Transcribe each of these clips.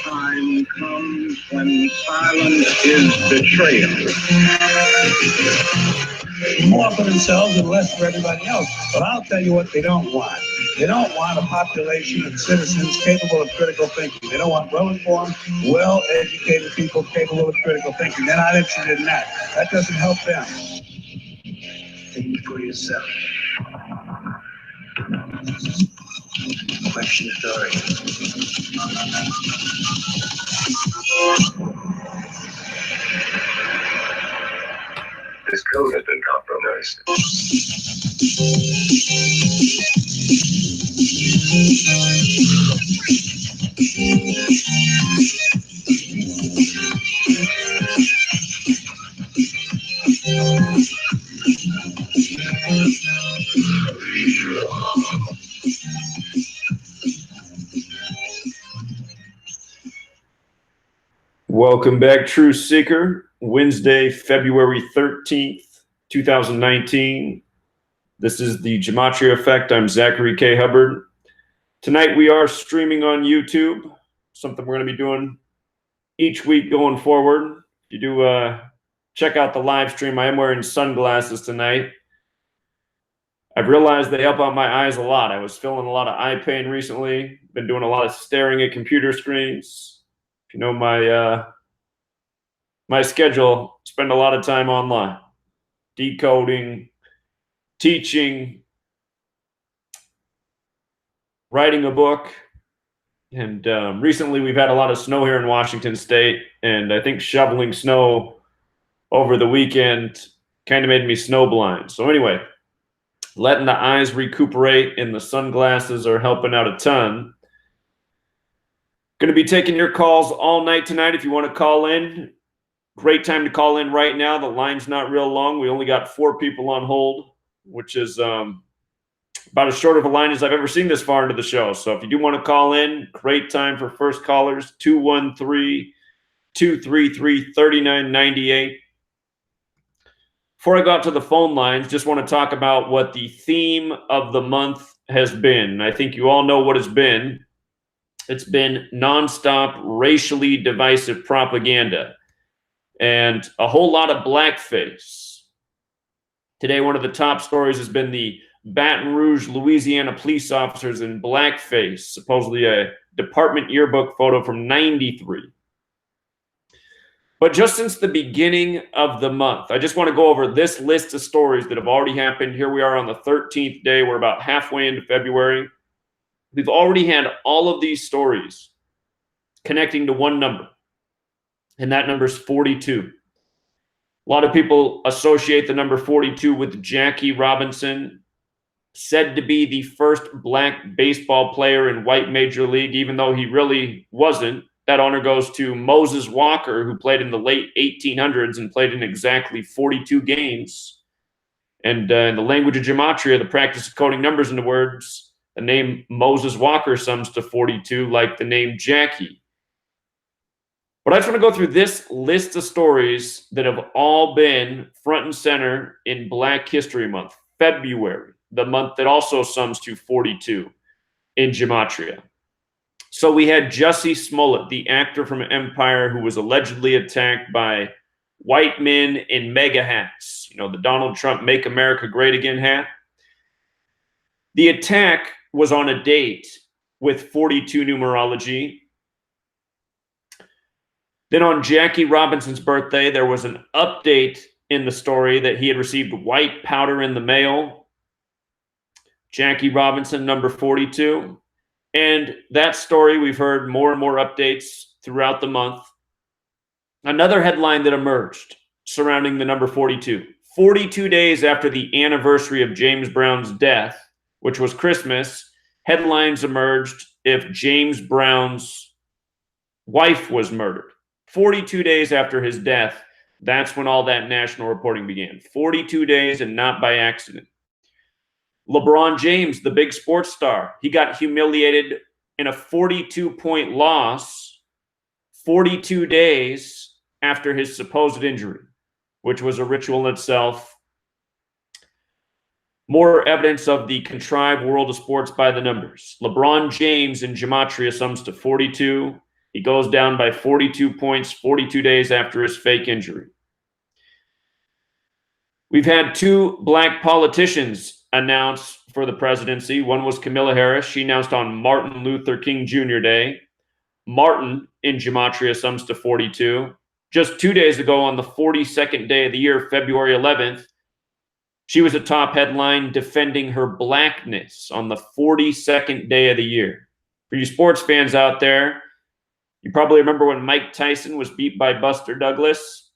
Time comes when silence is betrayal. More for themselves and less for everybody else. But I'll tell you what they don't want. They don't want a population of citizens capable of critical thinking. They don't want well-informed, well-educated people capable of critical thinking. They're not interested in that. That doesn't help them. Think for yourself. Question authority. This code has been compromised. Welcome back, Truth Seeker. Wednesday, February 13th, 2019. This is the Gematria Effect. I'm Zachary K. Hubbard. Tonight we are streaming on YouTube, something we're going to be doing each week going forward. If you do check out the live stream, I am wearing sunglasses tonight. I've realized they help out my eyes a lot. I was feeling a lot of eye pain recently. Been doing a lot of staring at computer screens. If you know my schedule, spend a lot of time online, decoding, teaching, writing a book. And recently we've had a lot of snow here in Washington State, and I think shoveling snow over the weekend kind of made me snowblind. So anyway, letting the eyes recuperate and the sunglasses are helping out a ton. Going to be taking your calls all night tonight if you want to call in. Great time to call in right now. The line's not real long. We only got 4 people on hold, which is about as short of a line as I've ever seen this far into the show. So if you do want to call in, great time for first callers, 213-233-3998. Before I go out to the phone lines, just want to talk about what the theme of the month has been. I think you all know what it's been. It's been nonstop racially divisive propaganda and a whole lot of blackface. Today, one of the top stories has been the Baton Rouge, Louisiana police officers in blackface, supposedly a department yearbook photo from '93. But just since the beginning of the month, I just want to go over this list of stories that have already happened. Here we are on the 13th day. We're about halfway into February. We've already had all of these stories connecting to one number, and that number is 42. A lot of people associate the number 42 with Jackie Robinson, said to be the first black baseball player in white major league, even though he really wasn't. That honor goes to Moses Walker, who played in the late 1800s and played in exactly 42 games. And in the language of Gematria, the practice of coding numbers into words, the name Moses Walker sums to 42, like the name Jackie. But I just want to go through this list of stories that have all been front and center in Black History Month, February, the month that also sums to 42 in Gematria. So we had Jussie Smollett, the actor from Empire, who was allegedly attacked by white men in mega hats, you know, the Donald Trump Make America Great Again hat. The attack was on a date with 42 numerology. Then on Jackie Robinson's birthday, there was an update in the story that he had received white powder in the mail. Jackie Robinson, number 42. And that story, we've heard more and more updates throughout the month. Another headline that emerged surrounding the number 42. 42 days after the anniversary of James Brown's death, which was Christmas, headlines emerged if James Brown's wife was murdered. 42 days after his death, that's when all that national reporting began. 42 days and not by accident. LeBron James, the big sports star, he got humiliated in a 42-point loss 42 days after his supposed injury, which was a ritual in itself. More evidence of the contrived world of sports by the numbers. LeBron James in Gematria sums to 42. He goes down by 42 points 42 days after his fake injury. We've had two black politicians announce for the presidency. One was Kamala Harris. She announced on Martin Luther King Jr. Day. Martin in Gematria sums to 42. Just 2 days ago, on the 42nd day of the year, February 11th, she was a top headline defending her blackness on the 42nd day of the year. For you sports fans out there, you probably remember when Mike Tyson was beat by Buster Douglas.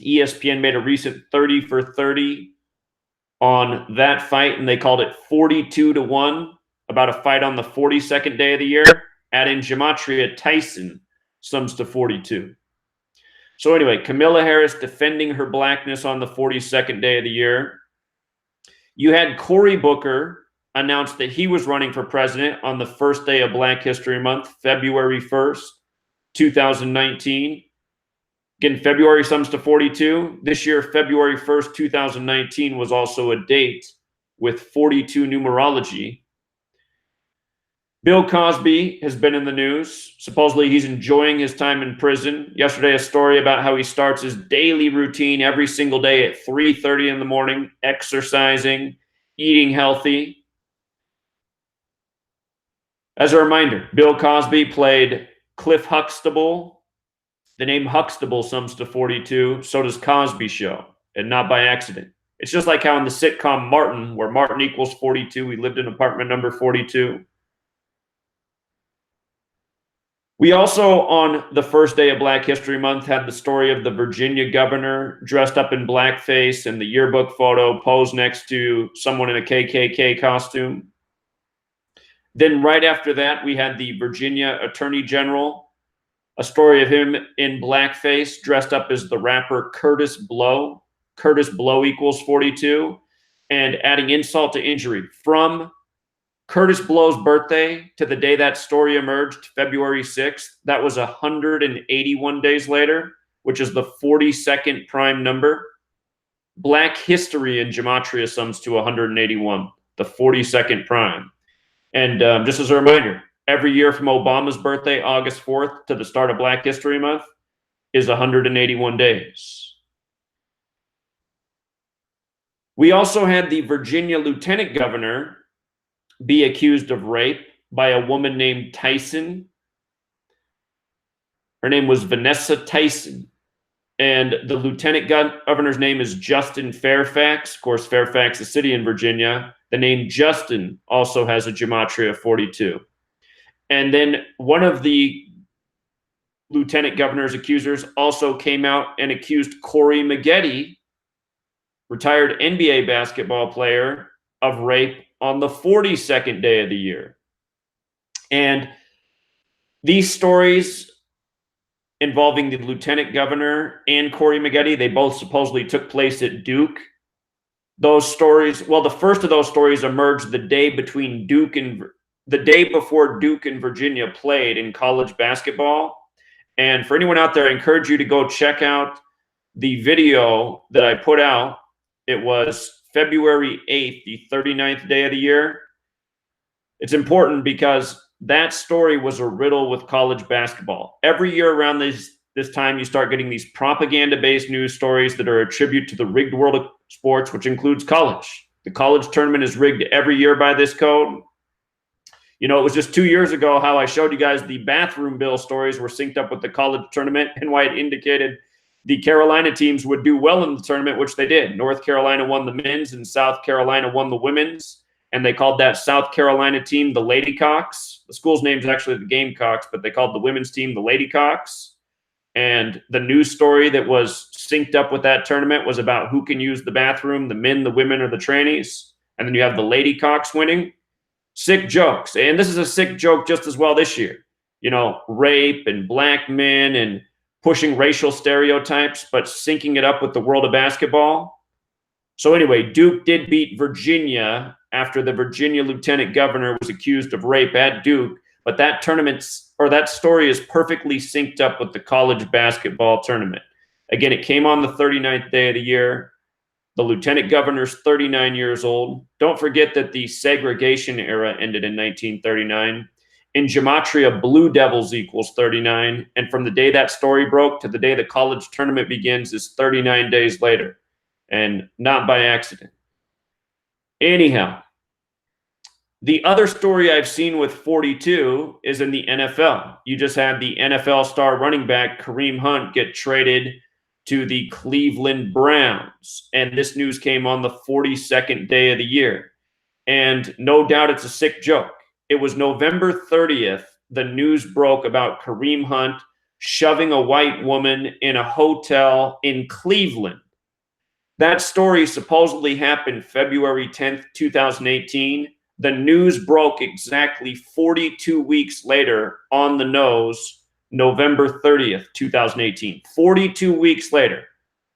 ESPN made a recent 30 for 30 on that fight, and they called it 42-1, about a fight on the 42nd day of the year. Add in Gematria, Tyson sums to 42. So anyway, Kamala Harris defending her blackness on the 42nd day of the year. You had Cory Booker announce that he was running for president on the first day of Black History Month, February 1st, 2019. Again, February sums to 42. This year, February 1st, 2019 was also a date with 42 numerology. Bill Cosby has been in the news. Supposedly, he's enjoying his time in prison. Yesterday, a story about how he starts his daily routine every single day at 3:30 in the morning, exercising, eating healthy. As a reminder, Bill Cosby played Cliff Huxtable. The name Huxtable sums to 42. So does Cosby Show, and not by accident. It's just like how in the sitcom Martin, where Martin equals 42, we lived in apartment number 42. We also, on the first day of Black History Month, had the story of the Virginia governor dressed up in blackface and the yearbook photo posed next to someone in a KKK costume. Then right after that, we had the Virginia Attorney General, a story of him in blackface dressed up as the rapper Curtis Blow. Curtis Blow equals 42. And adding insult to injury, from Curtis Blow's birthday to the day that story emerged, February 6th, that was 181 days later, which is the 42nd prime number. Black history in Gematria sums to 181, the 42nd prime. And just as a reminder, every year from Obama's birthday, August 4th, to the start of Black History Month is 181 days. We also had the Virginia lieutenant governor be accused of rape by a woman named Tyson. Her name was Vanessa Tyson. And the lieutenant governor's name is Justin Fairfax. Of course, Fairfax, a city in Virginia. The name Justin also has a Gematria 42. And then one of the lieutenant governor's accusers also came out and accused Corey Maggette, retired NBA basketball player, of rape on the 42nd day of the year. And these stories involving the lieutenant governor and Corey Maggette, they both supposedly took place at Duke. Those stories, well, the first of those stories emerged the day before Duke and Virginia played in college basketball. And for anyone out there, I encourage you to go check out the video that I put out. It was February 8th, the 39th day of the year. It's important because that story was a riddle with college basketball. Every year around this time, you start getting these propaganda-based news stories that are a tribute to the rigged world of sports, which includes college. The college tournament is rigged every year by this code. You know, it was just 2 years ago how I showed you guys the bathroom bill stories were synced up with the college tournament, and why it indicated the Carolina teams would do well in the tournament, which they did. North Carolina won the men's and South Carolina won the women's, and they called that South Carolina team the Ladycocks. The school's name is actually the Gamecocks, but they called the women's team the Ladycocks. And the news story that was synced up with that tournament was about who can use the bathroom, the men, the women, or the trannies. And then you have the Ladycocks winning. Sick jokes. And this is a sick joke just as well this year. You know, rape and black men and pushing racial stereotypes, but syncing it up with the world of basketball. So anyway, Duke did beat Virginia after the Virginia lieutenant governor was accused of rape at Duke. But that that story is perfectly synced up with the college basketball tournament. Again, it came on the 39th day of the year. The lieutenant governor's 39 years old. Don't forget that the segregation era ended in 1939. In Gematria, Blue Devils equals 39. And from the day that story broke to the day the college tournament begins is 39 days later. And not by accident. Anyhow, the other story I've seen with 42 is in the NFL. You just had the NFL star running back Kareem Hunt get traded to the Cleveland Browns. And this news came on the 42nd day of the year. And no doubt it's a sick joke. It was November 30th, the news broke about Kareem Hunt shoving a white woman in a hotel in Cleveland. That story supposedly happened February 10th, 2018. The news broke exactly 42 weeks later on the nose, November 30th, 2018. 42 weeks later.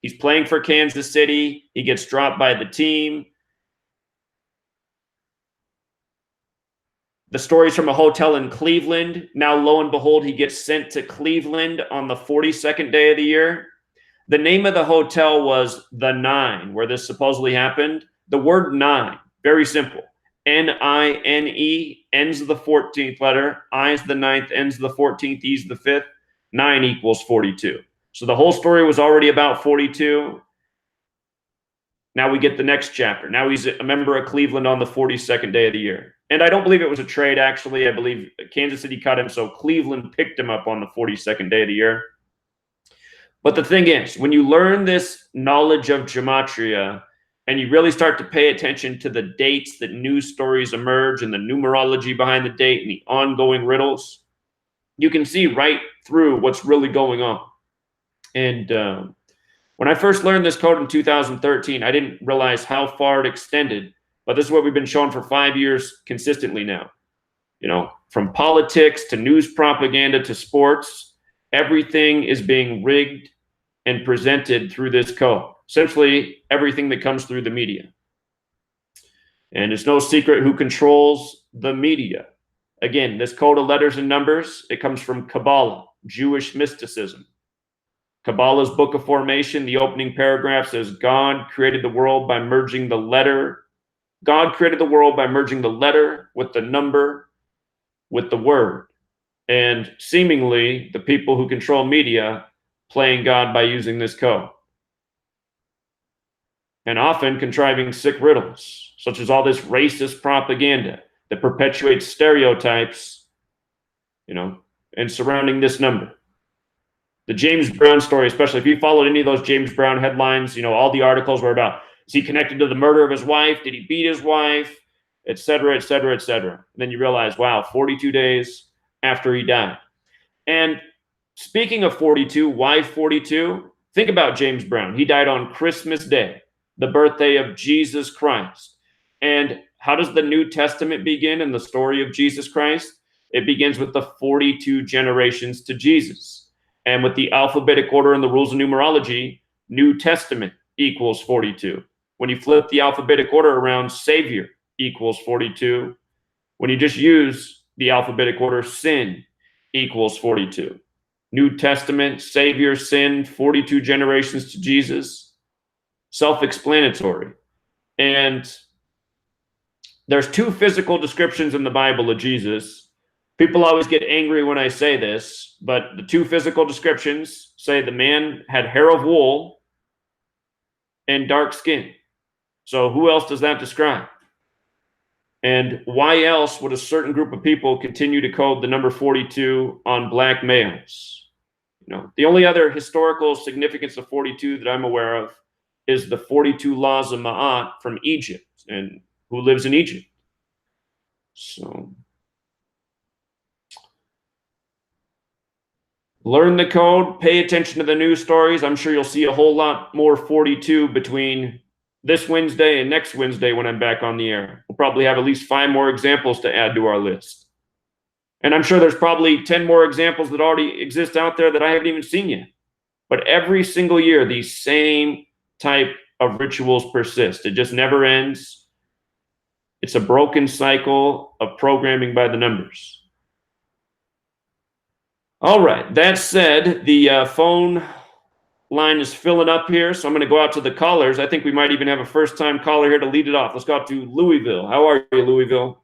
He's playing for Kansas City. He gets dropped by the team. The story's from a hotel in Cleveland. Now, lo and behold, he gets sent to Cleveland on the 42nd day of the year. The name of the hotel was The Nine, where this supposedly happened. The word nine, very simple. N-I-N-E, ends the 14th letter. I is the 9th, ends the 14th, E is the 5th. 9 equals 42. So the whole story was already about 42. Now we get the next chapter. Now he's a member of Cleveland on the 42nd day of the year. And I don't believe it was a trade, actually. I believe Kansas City cut him, so Cleveland picked him up on the 42nd day of the year. But the thing is, when you learn this knowledge of Gematria and you really start to pay attention to the dates that news stories emerge and the numerology behind the date and the ongoing riddles, you can see right through what's really going on. And when I first learned this code in 2013, I didn't realize how far it extended, but this is what we've been showing for 5 years consistently now. You know, from politics to news propaganda to sports, everything is being rigged and presented through this code. Essentially, everything that comes through the media. And it's no secret who controls the media. Again, this code of letters and numbers, it comes from Kabbalah, Jewish mysticism. Kabbalah's Book of Formation, the opening paragraph says, God created the world by merging the letter. God created the world by merging the letter with the number with the word. And seemingly, the people who control media playing God by using this code. And often contriving sick riddles, such as all this racist propaganda that perpetuates stereotypes, you know, and surrounding this number. The James Brown story, especially if you followed any of those James Brown headlines, you know, all the articles were about, is he connected to the murder of his wife? Did he beat his wife? Et cetera, et cetera, et cetera. And then you realize, wow, 42 days after he died. And speaking of 42, why 42? Think about James Brown. He died on Christmas Day, the birthday of Jesus Christ. And how does the New Testament begin in the story of Jesus Christ? It begins with the 42 generations to Jesus. And with the alphabetic order and the rules of numerology, New Testament equals 42. When you flip the alphabetic order around, Savior equals 42. When you just use the alphabetic order, sin equals 42. New Testament, Savior, sin, 42 generations to Jesus. Self-explanatory. And there's two physical descriptions in the Bible of Jesus. People always get angry when I say this, but the two physical descriptions say the man had hair of wool and dark skin. So who else does that describe? And why else would a certain group of people continue to code the number 42 on black males? You know, the only other historical significance of 42 that I'm aware of is the 42 laws of Ma'at from Egypt, and who lives in Egypt. So learn the code, pay attention to the news stories. I'm sure you'll see a whole lot more 42 between this Wednesday and next Wednesday when I'm back on the air. We'll probably have at least 5 more examples to add to our list. And I'm sure there's probably 10 more examples that already exist out there that I haven't even seen yet. But every single year, these same type of rituals persist. It just never ends. It's a broken cycle of programming by the numbers. All right, that said, the phone line is filling up here, so I'm going to go out to the callers. I think we might even have a first-time caller here to lead it off. Let's go out to Louisville. How are you, Louisville?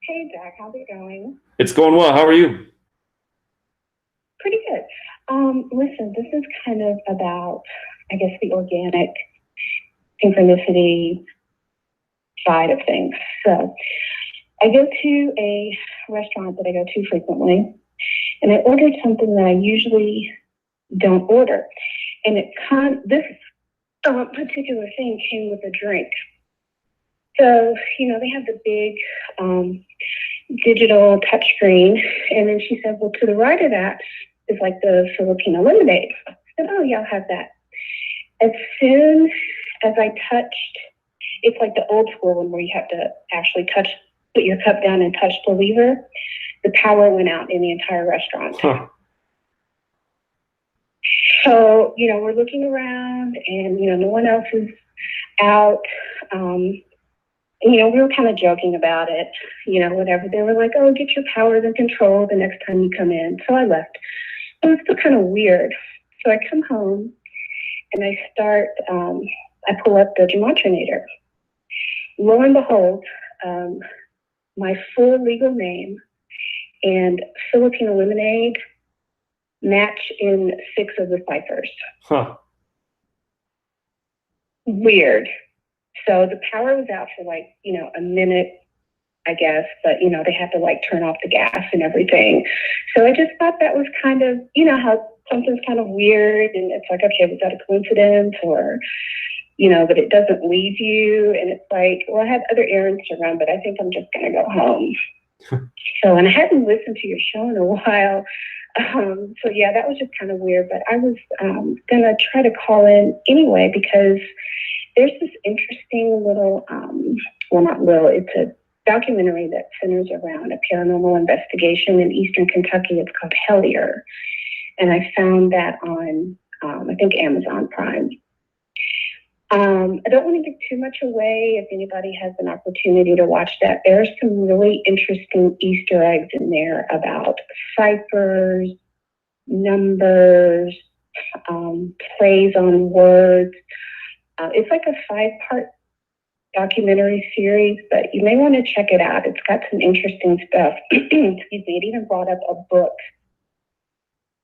Hey, Jack. How's it going? It's going well. How are you? Pretty good. Listen, this is kind of about, I guess, the organic synchronicity side of things. So I go to a restaurant that I go to frequently, and I ordered something that I usually don't order. And this particular thing came with a drink. So, they have the big digital touchscreen. And then she said, well, to the right of that is like the Filipino lemonade. I said, oh, yeah, I'll have that. As soon as I touched, it's like the old school one where you have to actually put your cup down and touch the lever. The power went out in the entire restaurant. Huh. So, we're looking around and, no one else is out. We were kind of joking about it, whatever. They were like, oh, get your powers in control the next time you come in. So I left. It was still kind of weird. So I come home and I pull up the Gematria. Lo and behold, my full legal name and Filipino lemonade match in 6 of the ciphers. Huh. Weird. So the power was out for a minute, I guess, but, they had to turn off the gas and everything. So I just thought that was kind of, how something's kind of weird and it's like, okay, was that a coincidence or, but it doesn't leave you. And it's like, well, I have other errands to run, but I think I'm just going to go home. So, and I hadn't listened to your show in a while. So yeah, that was just kind of weird, but I was going to try to call in anyway, because there's this interesting little, it's a documentary that centers around a paranormal investigation in Eastern Kentucky. It's called Hellier. And I found that on, I think, Amazon Prime. I don't want to give too much away if anybody has an opportunity to watch that. There's some really interesting Easter eggs in there about ciphers, numbers, plays on words. It's like a 5-part documentary series, but you may want to check it out. It's got some interesting stuff. Excuse me. It even brought up a book.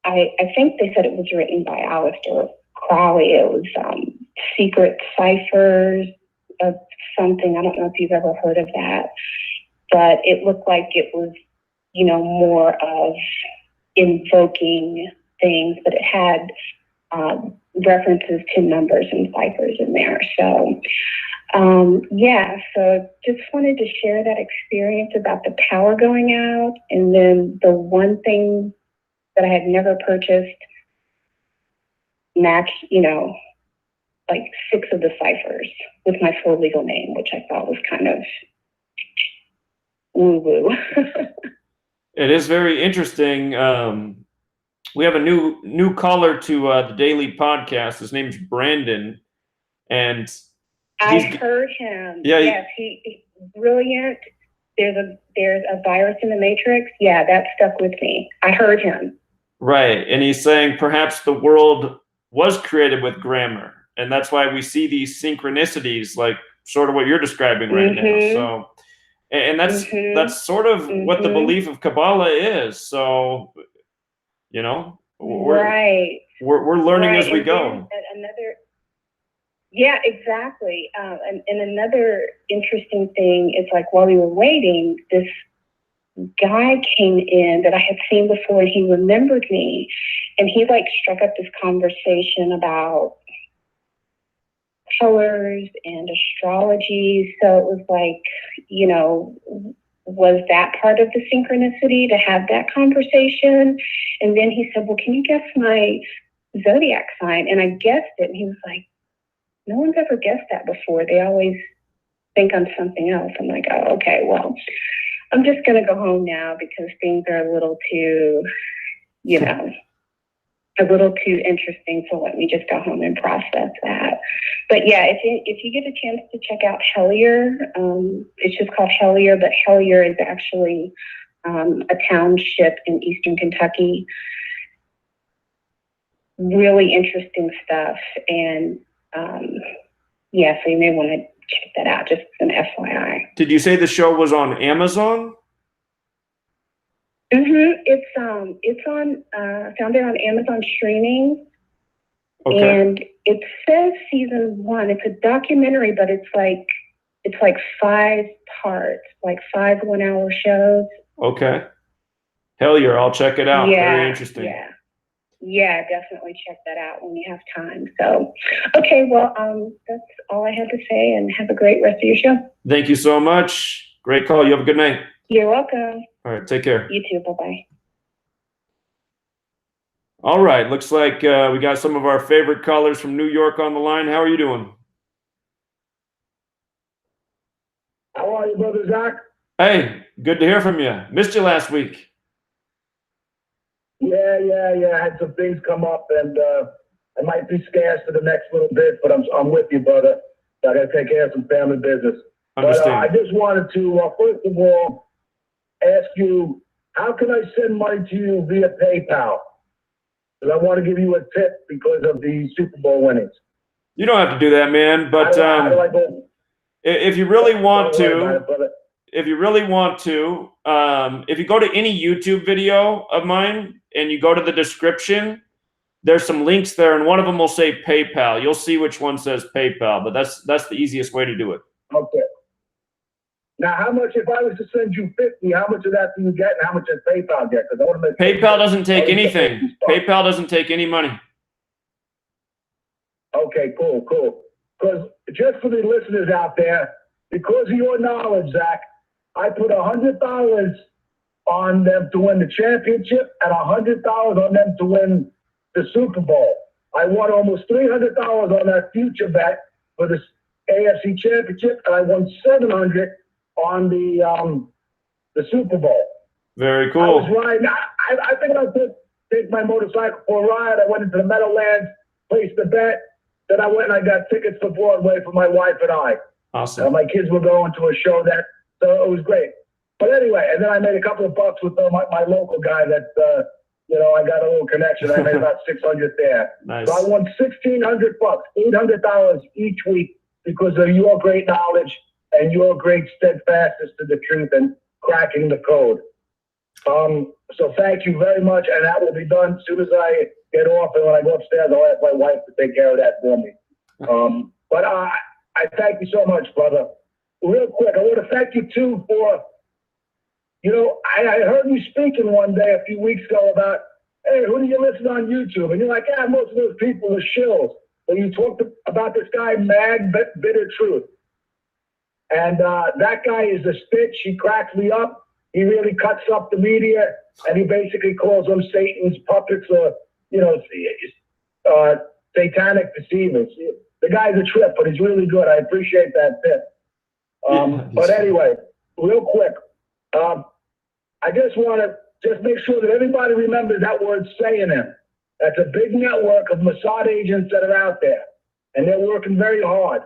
I think they said it was written by Aleister Crowley. It was Secret Ciphers of something. I don't know if you've ever heard of that, but it looked like it was, more of invoking things, but it had references to numbers and ciphers in there. So, so just wanted to share that experience about the power going out. And then the one thing that I had never purchased matched, 6 of the ciphers with my full legal name, which I thought was kind of woo-woo. It is very interesting. We have a new caller to the daily podcast. His name's Brandon, and I heard him. Yeah, yes, he's brilliant. There's a virus in the matrix. Yeah, that stuck with me. I heard him. Right, and he's saying perhaps the world was created with grammar, and that's why we see these synchronicities, like sort of what you're describing right now. So, and that's sort of what the belief of Kabbalah is. So, we're learning as we go. Yeah, exactly. And another interesting thing is while we were waiting, this guy came in that I had seen before, and he remembered me, and he struck up this conversation about colors and astrology. So it was was that part of the synchronicity to have that conversation? And then he said, well, can you guess my zodiac sign? And I guessed it, and he was like, no one's ever guessed that before. They always think I'm something else. I'm like, oh, okay, well, I'm just going to go home now because things are a little too, a little too interesting. So let me just go home and process that. But yeah, if you get a chance to check out Hellier, it's just called Hellier, but Hellier is actually a township in Eastern Kentucky. really interesting stuff. And yeah, so you may want to check that out, just an FYI. Did you say the show was on Amazon? It's on found it on Amazon streaming. Okay. And it says season 1. It's a documentary, but it's like 5 parts, like 5 1-hour shows. Okay. Hell yeah, I'll check it out. Yeah, Very interesting. Yeah, definitely check that out when you have time. So, okay, well, that's all I had to say, and have a great rest of your show. Thank you so much. Great call. You have a good night. You're welcome. All right, take care. You too. Bye-bye. All right, looks like we got some of our favorite callers from New York on the line. How are you doing? How are you, brother Zach? Hey, good to hear from you. Missed you last week. Yeah. I had some things come up, and I might be scarce for the next little bit, but I'm with you, brother. I got to take care of some family business. Understand. But I just wanted to, first of all, ask you, how can I send money to you via PayPal? Because I want to give you a tip because of the Super Bowl winnings. You don't have to do that, man. But how do I go? if you really want Don't worry to, about it, brother. if you really want to, if you go to any YouTube video of mine and you go to the description, there's some links there, and one of them will say PayPal. You'll see which one says PayPal, but that's the easiest way to do it. Okay. Now, how much, if I was to send you 50, how much of that do you get, and how much does PayPal get? Because I want to make PayPal doesn't take anything. PayPal doesn't take any money. Okay, cool. Because just for the listeners out there, because of your knowledge, Zach, I put $100 on them to win the championship and $100 on them to win the Super Bowl. I won almost $300 on that future bet for the AFC Championship, and I won $700 on the Super Bowl. Very I cool. was riding. I think I'll take my motorcycle for a ride. I went into the Meadowlands, placed the bet. Then I went and I got tickets for Broadway for my wife and I. Awesome. My kids were going to a show so it was great. But anyway, and then I made a couple of bucks with my local guy that, I got a little connection. I made about $600 there. Nice. So I won $1,600, $800 each week because of your great knowledge and your great steadfastness to the truth and cracking the code. So thank you very much, and that will be done as soon as I get off, and when I go upstairs, I'll ask my wife to take care of that for me. But I thank you so much, brother. Real quick, I want to thank you too for, I heard you speaking one day a few weeks ago about, hey, who do you listen on YouTube? And you're like, yeah, most of those people are shills. But you talked about this guy, Mad Bitter Truth. And that guy is a stitch. He cracks me up. He really cuts up the media, and he basically calls them Satan's puppets or, satanic deceivers. The guy's a trip, but he's really good. I appreciate that tip. But anyway, real quick, I just want to make sure that everybody remembers that word synonym. That's a big network of Mossad agents that are out there, and they're working very hard.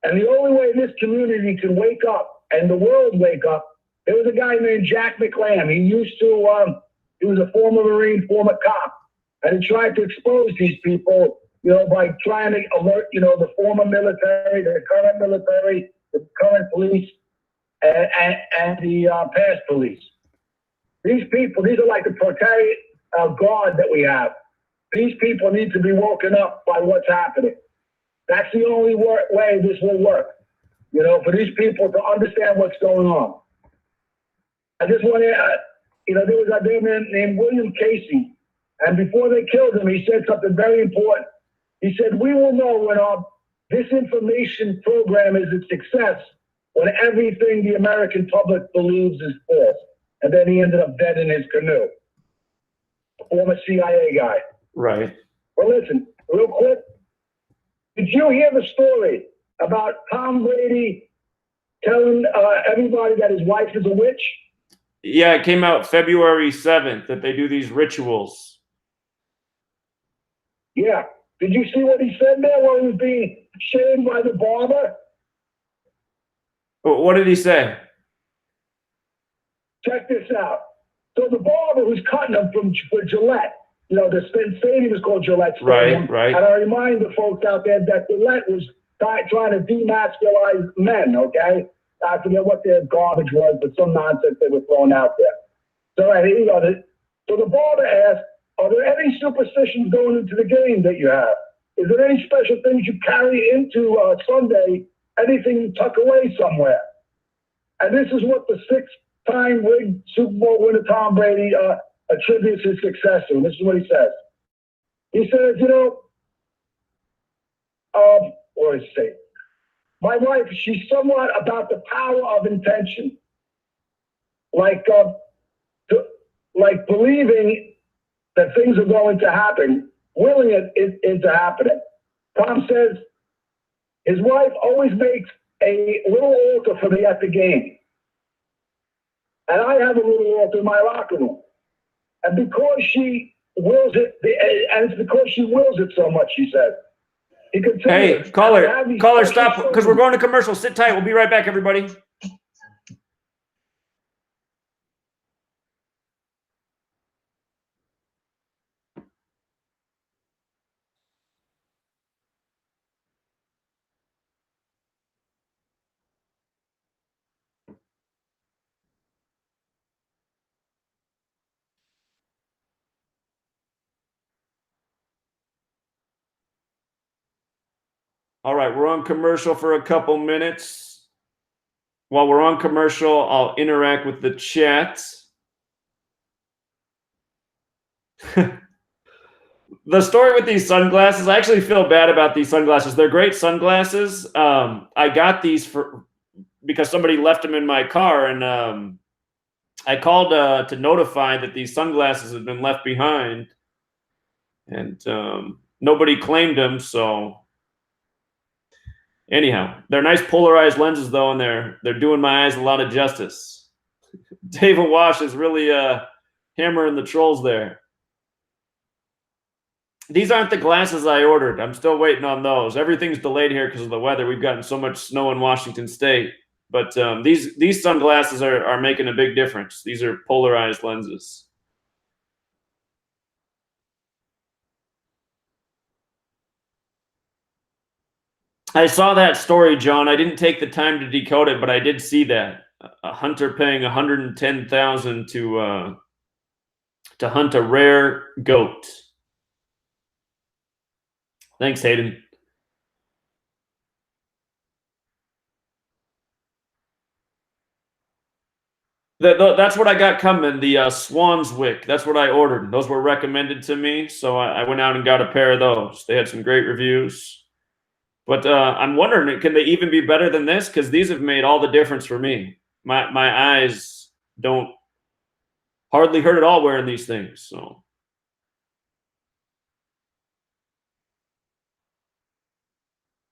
And the only way this community can wake up and the world wake up, there was a guy named Jack McLam. He was a former Marine, former cop, and he tried to expose these people, by trying to alert, the former military, the current military, the current police, and the past police. These people, these are like the protected guard that we have. These people need to be woken up by what's happening. That's the only way this will work, for these people to understand what's going on. I just want to, there was a man named William Casey, and before they killed him, he said something very important. He said, we will know when our disinformation program is a success when everything the American public believes is false. And then he ended up dead in his canoe. Former CIA guy. Right. Well, listen, real quick. Did you hear the story about Tom Brady telling everybody that his wife is a witch? Yeah, it came out February 7th that they do these rituals. Yeah. Did you see what he said there while he was being shamed by the barber? What did he say? Check this out. So the barber who's cutting him for Gillette, you know, the stadium is called Gillette Stadium. Right. And I remind the folks out there that Gillette was trying to demasculinize men, okay? I forget what their garbage was, but some nonsense they were throwing out there. So, here you go. So the barber asked, are there any superstitions going into the game that you have? Is there any special things you carry into Sunday, anything you tuck away somewhere? And this is what the six-time ring Super Bowl winner Tom Brady attributes his success to. This is what he says. He says, you know, what does he say? My wife, she's somewhat about the power of intention. Like believing that things are going to happen, willing it into happening. Tom says his wife always makes a little altar for me at the game. And I have a little altar in my locker room. And because she wills it, and it's because she wills it so much, she said. He continues, hey, caller, stop, because we're going to commercial. Sit tight. We'll be right back, everybody. All right, we're on commercial for a couple minutes. While we're on commercial, I'll interact with the chat. The story with these sunglasses, I actually feel bad about these sunglasses. They're great sunglasses. I got these because somebody left them in my car, and I called to notify that these sunglasses had been left behind, and nobody claimed them. So anyhow, they're nice polarized lenses though, and they're doing my eyes a lot of justice. David Wash is really hammering the trolls there. These aren't the glasses I ordered. I'm still waiting on those. Everything's delayed here because of the weather. We've gotten so much snow in Washington State. But these sunglasses are making a big difference. These are polarized lenses. I saw that story, John. I didn't take the time to decode it, but I did see that. A hunter paying $110,000 to hunt a rare goat. Thanks, Hayden. That's what I got coming, the Swanswick. That's what I ordered. Those were recommended to me, so I went out and got a pair of those. They had some great reviews. But I'm wondering, can they even be better than this? Because these have made all the difference for me. My eyes don't hardly hurt at all wearing these things. So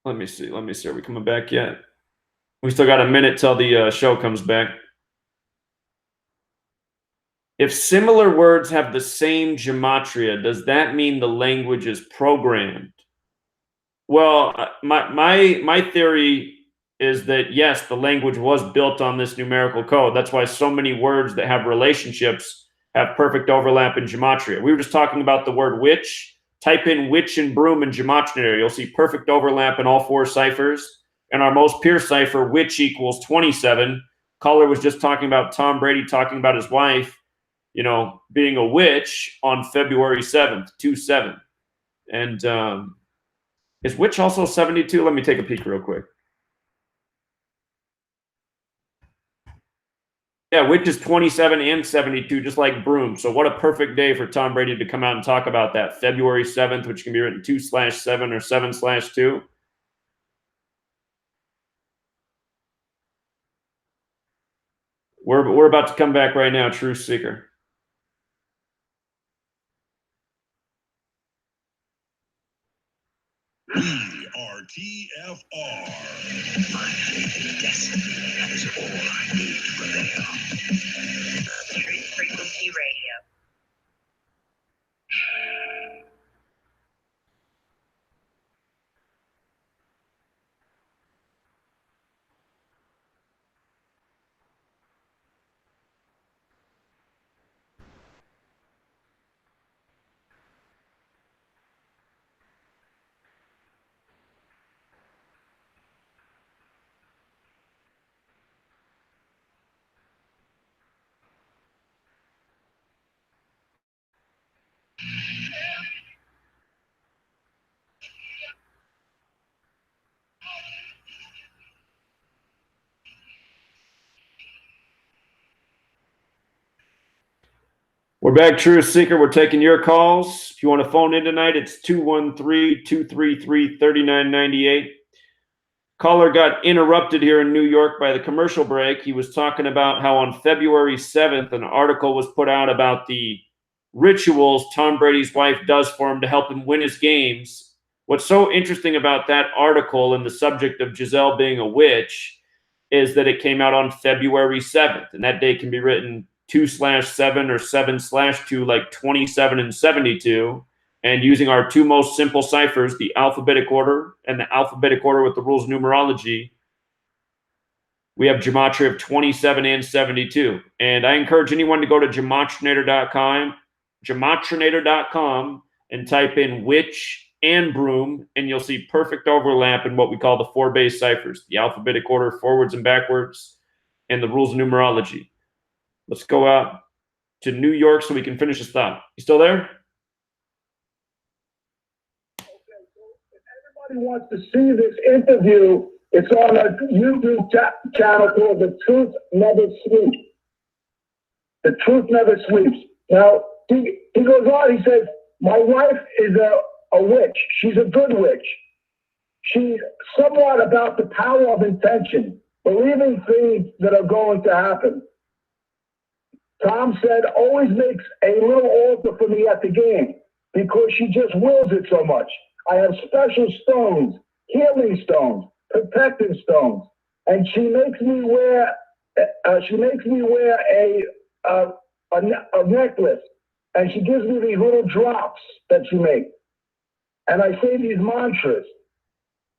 let me see. Are we coming back yet? We still got a minute till the show comes back. If similar words have the same gematria, does that mean the language is programmed? Well, my theory is that, yes, the language was built on this numerical code. That's why so many words that have relationships have perfect overlap in gematria. We were just talking about the word witch. Type in witch and broom in gematria. You'll see perfect overlap in all four ciphers. And our most pure cipher, witch equals 27. Caller was just talking about Tom Brady talking about his wife, you know, being a witch on February 7th, 27. And is witch also 72? Let me take a peek real quick. Yeah, witch is 27 and 72, just like broom. So what a perfect day for Tom Brady to come out and talk about that. February 7th, which can be written 2/7 or 7/2. We're about to come back right now, Truth Seeker. We are TFR. My destiny is all I need to prevail. Truth Frequency Radio. We're back, Truth Seeker. We're taking your calls. If you want to phone in tonight, it's 213-233-3998. Caller got interrupted here in New York by the commercial break. He was talking about how on February 7th, an article was put out about the rituals Tom Brady's wife does for him to help him win his games. What's so interesting about that article and the subject of Giselle being a witch is that it came out on February 7th, and that date can be written 2/7 or 7/2, like 27 and 72. And using our two most simple ciphers, the alphabetic order and the alphabetic order with the rules of numerology, we have Gematria of 27 and 72. And I encourage anyone to go to gematrinator.com and type in witch and broom, and you'll see perfect overlap in what we call the four base ciphers, the alphabetic order, forwards and backwards, and the rules of numerology. Let's go out to New York so we can finish this thought. You still there? Everybody wants to see this interview. It's on a YouTube channel called The Truth Never Sleeps. The Truth Never Sleeps. Now, he goes on, he says, my wife is a witch. She's a good witch. She's somewhat about the power of intention, believing things that are going to happen. Tom said, always makes a little altar for me at the game because she just wills it so much. I have special stones, healing stones, protective stones, and she makes me wear a necklace, and she gives me these little drops that she makes, and I say these mantras.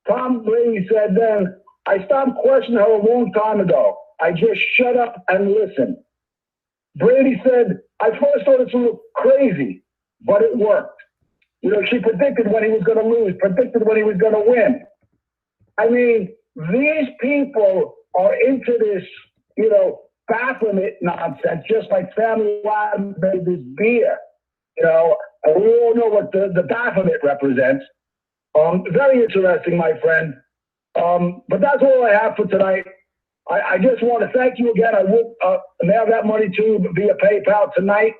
Tom Brady said then, I stopped questioning her a long time ago. I just shut up and listened. Brady said, I first thought it looked crazy, but it worked. You know, she predicted when he was going to lose, predicted when he was going to win. I mean, these people are into this, you know, Baphomet nonsense, just like Family Adams made this beer, you know, and we all know what the Baphomet represents. Very interesting, my friend. But that's all I have for tonight. I just want to thank you again. I would mail that money to you via PayPal tonight.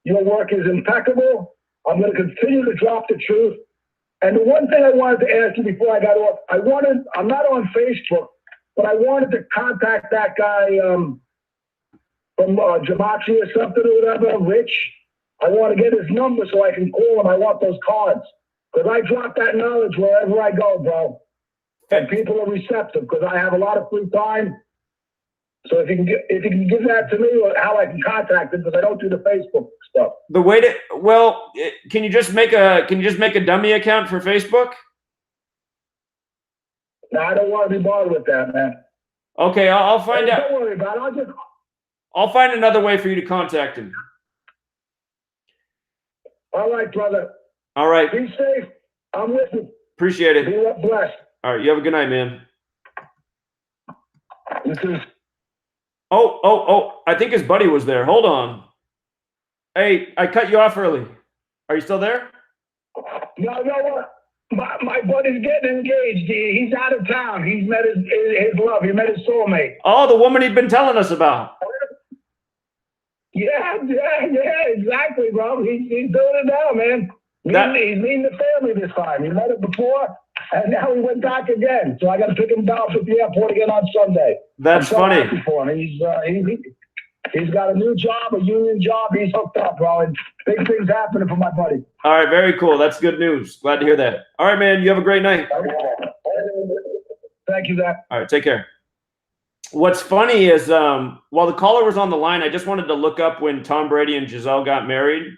Your work is impeccable. I'm going to continue to drop the truth. And the one thing I wanted to ask you before I got off, I'm not on Facebook, but I wanted to contact that guy from Gematria or something or whatever, Rich. I want to get his number so I can call him. I want those cards. Because I drop that knowledge wherever I go, bro. And people are receptive because I have a lot of free time. So if you can give that to me, or how I can contact him, because I don't do the Facebook stuff. The way to can you just make a dummy account for Facebook? No, I don't want to be bothered with that, man. Okay, I'll find out. Don't worry about it. I'll find another way for you to contact him. All right, brother. All right. Be safe. I'm with you. Appreciate it. Be blessed. All right, you have a good night, man. You too. Oh, I think his buddy was there. Hold on. Hey, I cut you off early. Are you still there? No, my buddy's getting engaged. He's out of town. He's met his love. He met his soulmate. Oh, the woman he'd been telling us about. Yeah, exactly, bro. He's doing it now, man. He's meeting the family this time. He met it before, and now he went back again. So I got to pick him down from the airport again on Sunday. That's funny. For him. He's got a new job, a union job. He's hooked up, bro. And big things happening for my buddy. All right, very cool. That's good news. Glad to hear that. All right, man. You have a great night. Thank you, Zach. All right, take care. What's funny is while the caller was on the line, I just wanted to look up when Tom Brady and Giselle got married.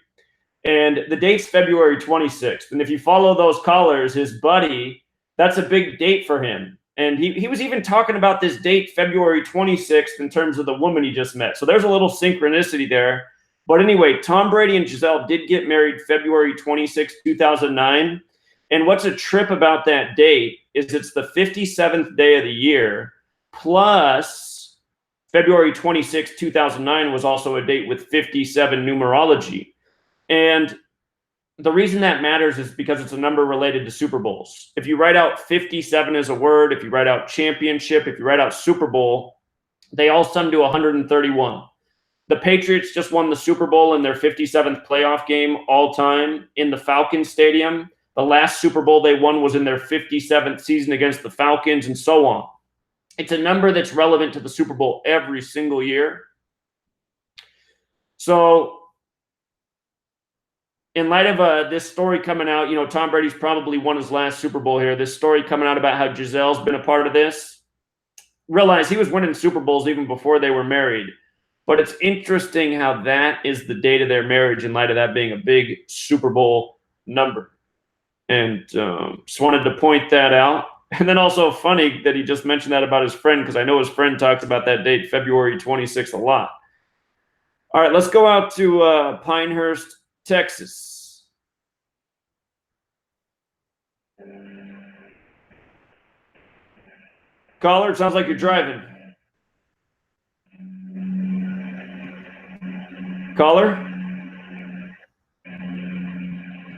And the date's February 26th. And if you follow those callers, his buddy, that's a big date for him. And he was even talking about this date, February 26th, in terms of the woman he just met. So there's a little synchronicity there. But anyway, Tom Brady and Giselle did get married February 26, 2009. And what's a trip about that date is it's the 57th day of the year. Plus, February 26, 2009 was also a date with 57 numerology. And the reason that matters is because it's a number related to Super Bowls. If you write out 57 as a word, if you write out championship, if you write out Super Bowl, they all sum to 131. The Patriots just won the Super Bowl in their 57th playoff game all time in the Falcons Stadium. The last Super Bowl they won was in their 57th season against the Falcons, and so on. It's a number that's relevant to the Super Bowl every single year. So in light of this story coming out, you know, Tom Brady's probably won his last Super Bowl here. This story coming out about how Gisele's been a part of this. Realize he was winning Super Bowls even before they were married. But it's interesting how that is the date of their marriage in light of that being a big Super Bowl number. And just wanted to point that out. And then also funny that he just mentioned that about his friend, because I know his friend talks about that date, February 26th, a lot. All right, let's go out to Pinehurst, Texas. Caller, it sounds like you're driving. Caller?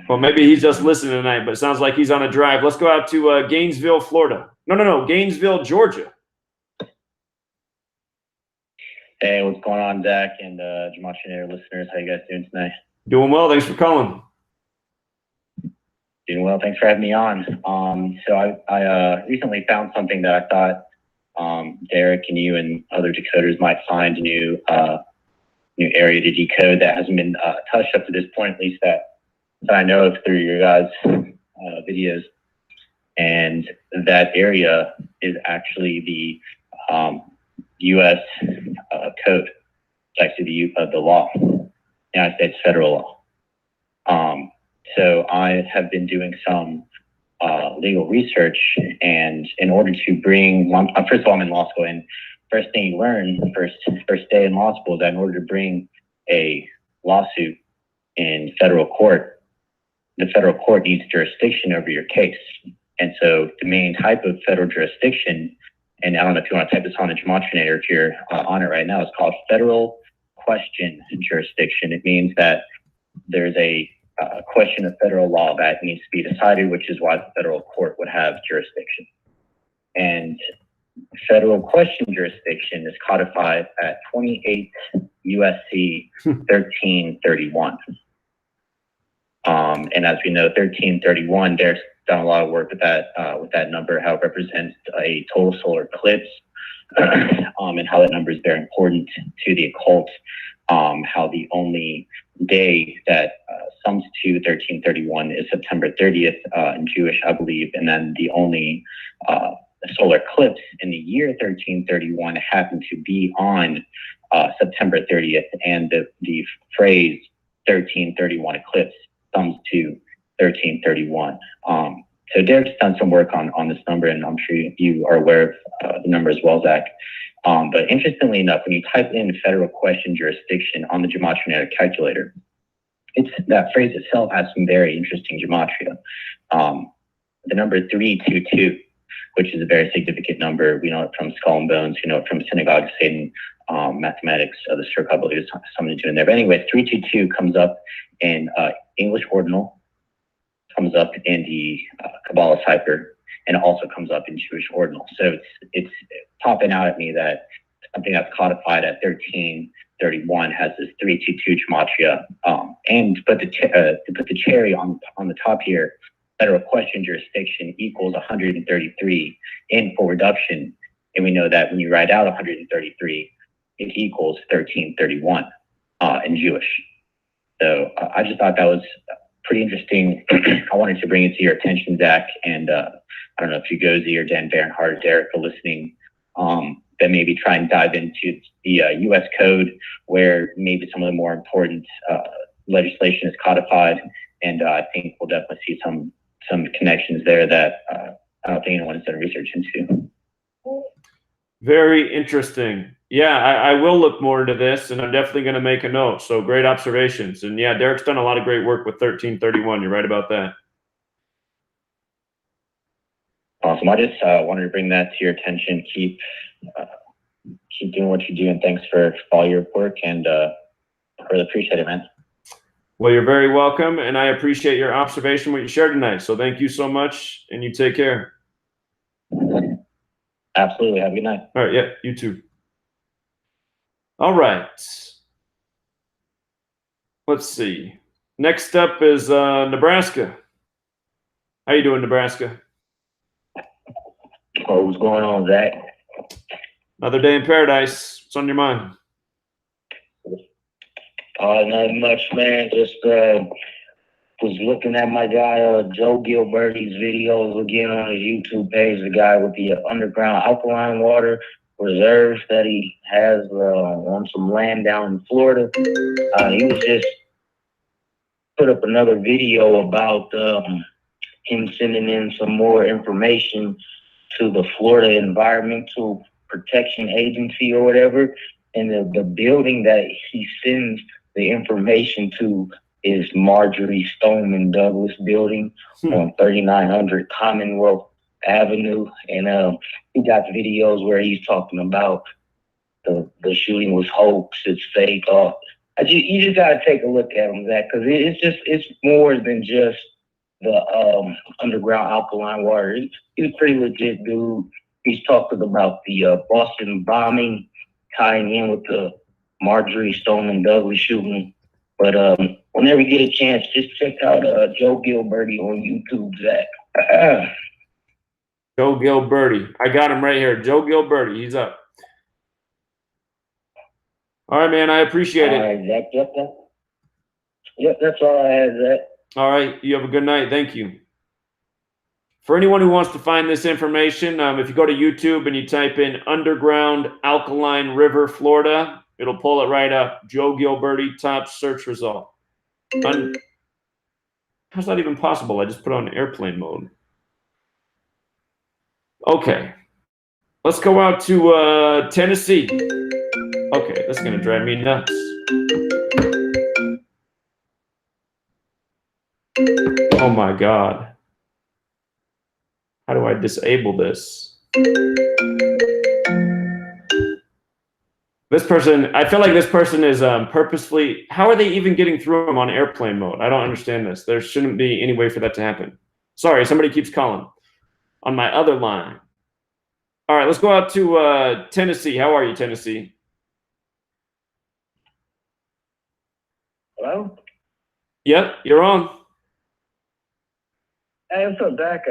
Well, maybe he's just listening tonight, but it sounds like he's on a drive. Let's go out to Gainesville, Florida. No, Gainesville, Georgia. Hey, what's going on, Zach and Gematria listeners? How you guys doing tonight? Doing well. Thanks for calling. Doing well. Thanks for having me on. So I recently found something that I thought Derek and you and other decoders might find a new area to decode that hasn't been touched up to this point, at least that I know of through your guys' videos. And that area is actually the U.S. code. It's actually the law, United States federal law. So I have been doing some legal research, and in order to bring, first of all, I'm in law school, and first thing you learn, first day in law school, is that in order to bring a lawsuit in federal court, the federal court needs jurisdiction over your case. And so the main type of federal jurisdiction, and I don't know if you want to type this on the Gematria if you're on it right now, it's called federal question jurisdiction. It means that there's a question of federal law that needs to be decided, which is why the federal court would have jurisdiction. And federal question jurisdiction is codified at 28 USC 1331. And as we know, 1331, there's done a lot of work with that number, how it represents a total solar eclipse, and how that number is very important to the occult, how the only day that sums to 1331 is September 30th in Jewish, I believe, and then the only solar eclipse in the year 1331 happened to be on September 30th, and the phrase 1331 eclipse sums to 1331. So Derek's done some work on this number, and I'm sure you are aware of the number as well, Zach. But interestingly enough, when you type in federal question jurisdiction on the Gematria calculator, that phrase itself has some very interesting gematria. The number 322, which is a very significant number, we know it from Skull and Bones, we know it from Synagogue of Satan, mathematics of the circle, I believe, is something to do in there. But anyway, 322 comes up in English ordinal, comes up in the Kabbalah cipher, and it also comes up in Jewish ordinal. So it's popping out at me that something that's codified at 1331 has this 322 gematria. And to put the cherry on the top here, federal question jurisdiction equals 133 in full reduction. And we know that when you write out 133, it equals 1331 in Jewish. So I just thought that was pretty interesting. I wanted to bring it to your attention, Zach, and I don't know if Chigozie or Dan Behrendt or Derek are listening, that maybe try and dive into the U.S. code where maybe some of the more important legislation is codified, and I think we'll definitely see some connections there that I don't think anyone's done research into. Very interesting. Yeah, I will look more into this, and I'm definitely going to make a note. So great observations. And yeah, Derek's done a lot of great work with 1331. You're right about that. Awesome. I just wanted to bring that to your attention. Keep doing what you do, and thanks for all your work, and I really appreciate it, man. Well, you're very welcome, and I appreciate your observation, what you shared tonight. So thank you so much, and you take care. Absolutely. Have a good night. All right, yeah, you too. All right. Let's see. Next up is Nebraska. How you doing, Nebraska? Oh, what's going on, Zach? Another day in paradise. What's on your mind? Not much, man. Just was looking at my guy Joe Gilbert's videos again on his YouTube page. The guy with the underground alkaline water reserves that he has on some land down in Florida. He was just put up another video about him sending in some more information to the Florida Environmental Protection Agency or whatever. And the building that he sends the information to is Marjorie Stoneman Douglas building on 3900 Commonwealth Avenue. And he got videos where he's talking about the shooting was hoax, it's fake. You just got to take a look at him, Zach, because it's more than just the underground alkaline water. He's a pretty legit dude. He's talking about the Boston bombing, tying in with the Marjorie Stoneman Douglas shooting. But whenever you get a chance, just check out Joe Gilberty on YouTube, Zach. Joe Gilberty. I got him right here. Joe Gilberty. He's up. All right, man. I appreciate it. All right, Zach. Yep, that's all I had, Zach. All right. You have a good night. Thank you. For anyone who wants to find this information, if you go to YouTube and you type in Underground Alkaline River, Florida, it'll pull it right up. Joe Gilberty, top search result. How's that even possible? I just put it on airplane mode. Okay. Let's go out to Tennessee. Okay, this is going to drive me nuts. Oh my God. How do I disable this? This person, I feel like this person is purposefully, how are they even getting through them on airplane mode? I don't understand this. There shouldn't be any way for that to happen. Sorry, somebody keeps calling on my other line. All right, let's go out to Tennessee. How are you, Tennessee? Hello? Yep, you're on. Hey, what's up, Dak?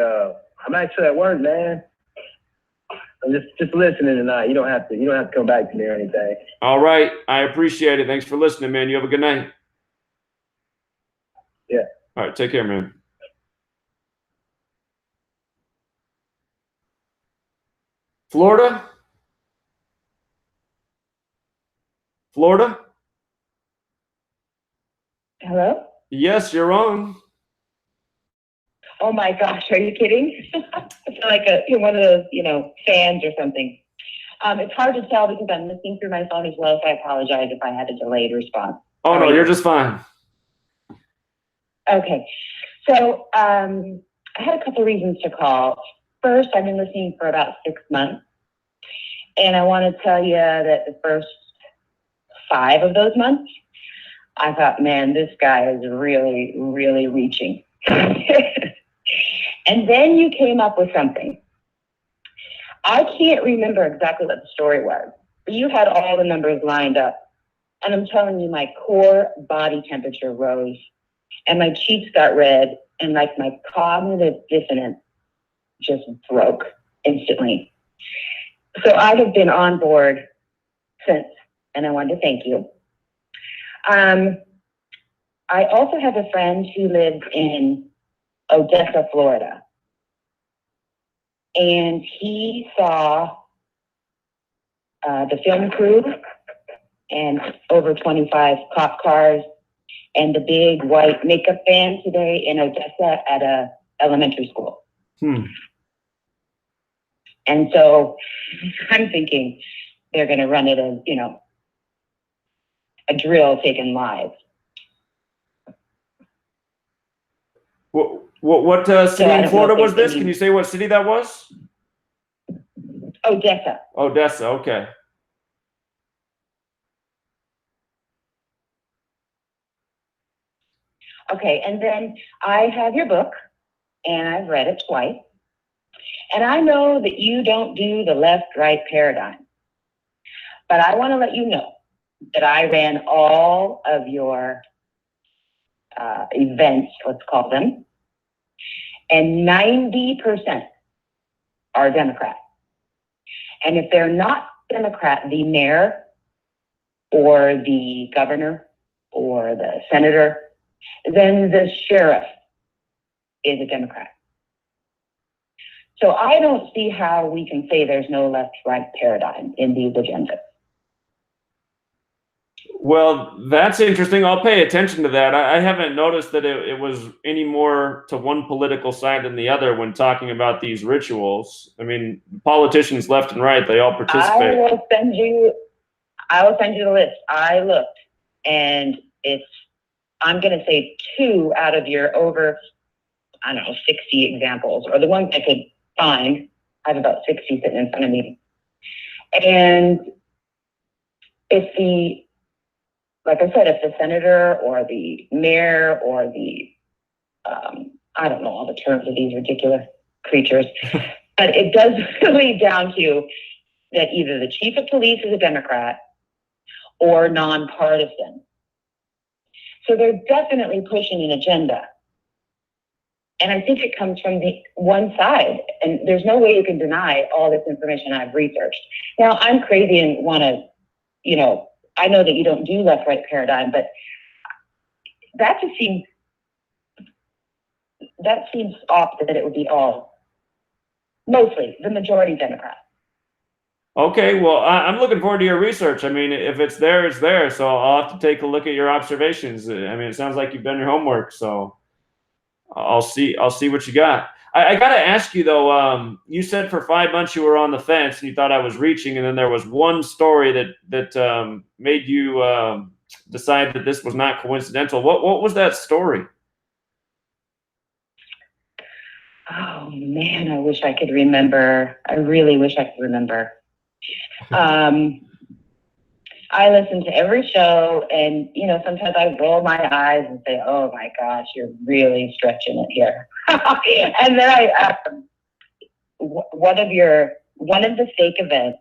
I'm actually at work, man. I'm just listening tonight. You don't have to come back to me or anything. All right, I appreciate it. Thanks for listening, man. You have a good night. Yeah. All right, take care, man. Florida? Florida? Hello? Yes, you're on. Oh my gosh, are you kidding? I feel like one of those, fans or something. It's hard to tell because I'm listening through my phone as well, so I apologize if I had a delayed response. Oh, no, you're just fine. Okay. So I had a couple of reasons to call. First, I've been listening for about 6 months. And I want to tell you that the first 5 of those months, I thought, man, this guy is really, really reaching. And then you came up with something. I can't remember exactly what the story was, but you had all the numbers lined up. And I'm telling you, my core body temperature rose and my cheeks got red and like my cognitive dissonance just broke instantly. So I have been on board since, and I wanted to thank you. I also have a friend who lives in Odessa, Florida. And he saw the film crew and over 25 cop cars and the big white makeup van today in Odessa at a elementary school. And so I'm thinking they're going to run it as, a drill taken live. What city in Florida was this? Can you say what city that was? Odessa. Odessa, okay. Okay, and then I have your book, and I've read it twice. And I know that you don't do the left-right paradigm. But I want to let you know that I ran all of your events, let's call them, and 90% are Democrat. And if they're not Democrat, the mayor or the governor or the senator, then the sheriff is a Democrat. So I don't see how we can say there's no left-right paradigm in these agendas. Well, that's interesting. I'll pay attention to that. I haven't noticed that it was any more to one political side than the other when talking about these rituals. I mean, politicians left and right, they all participate. I will send you the list. I looked, and I'm going to say 2 out of your over, 60 examples, or the ones I could find. I have about 60 sitting in front of me. And like I said, if the senator or the mayor or the, I don't know all the terms of these ridiculous creatures, but it does lead down to that either the chief of police is a Democrat or nonpartisan. So they're definitely pushing an agenda. And I think it comes from the one side, and there's no way you can deny all this information I've researched. Now, I'm crazy and want to, I know that you don't do left-right paradigm, but that seems off that it would be mostly the majority Democrat. Okay, well, I'm looking forward to your research. I mean, if it's there, it's there. So I'll have to take a look at your observations. I mean, it sounds like you've done your homework. So I'll see what you got. I got to ask you though. You said for 5 months you were on the fence and you thought I was reaching, and then there was one story that made you decide that this was not coincidental. What was that story? Oh man, I wish I could remember. I really wish I could remember. I listen to every show, and sometimes I roll my eyes and say, "Oh my gosh, you're really stretching it here." And then one of the fake events,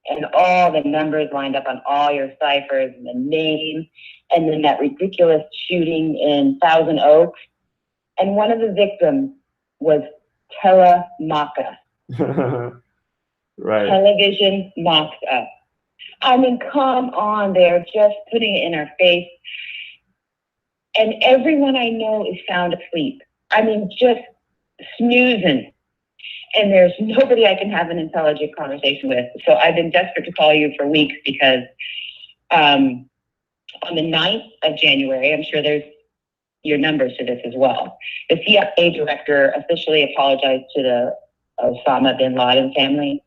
and all the numbers lined up on all your ciphers and the name, and then that ridiculous shooting in Thousand Oaks, and one of the victims was Telemachus. Right. Television mocks us. I mean, come on, they're just putting it in our face. And everyone I know is sound asleep. I mean, just snoozing. And there's nobody I can have an intelligent conversation with. So I've been desperate to call you for weeks because on the 9th of January, I'm sure there's your numbers to this as well. The CIA director officially apologized to the Osama bin Laden family.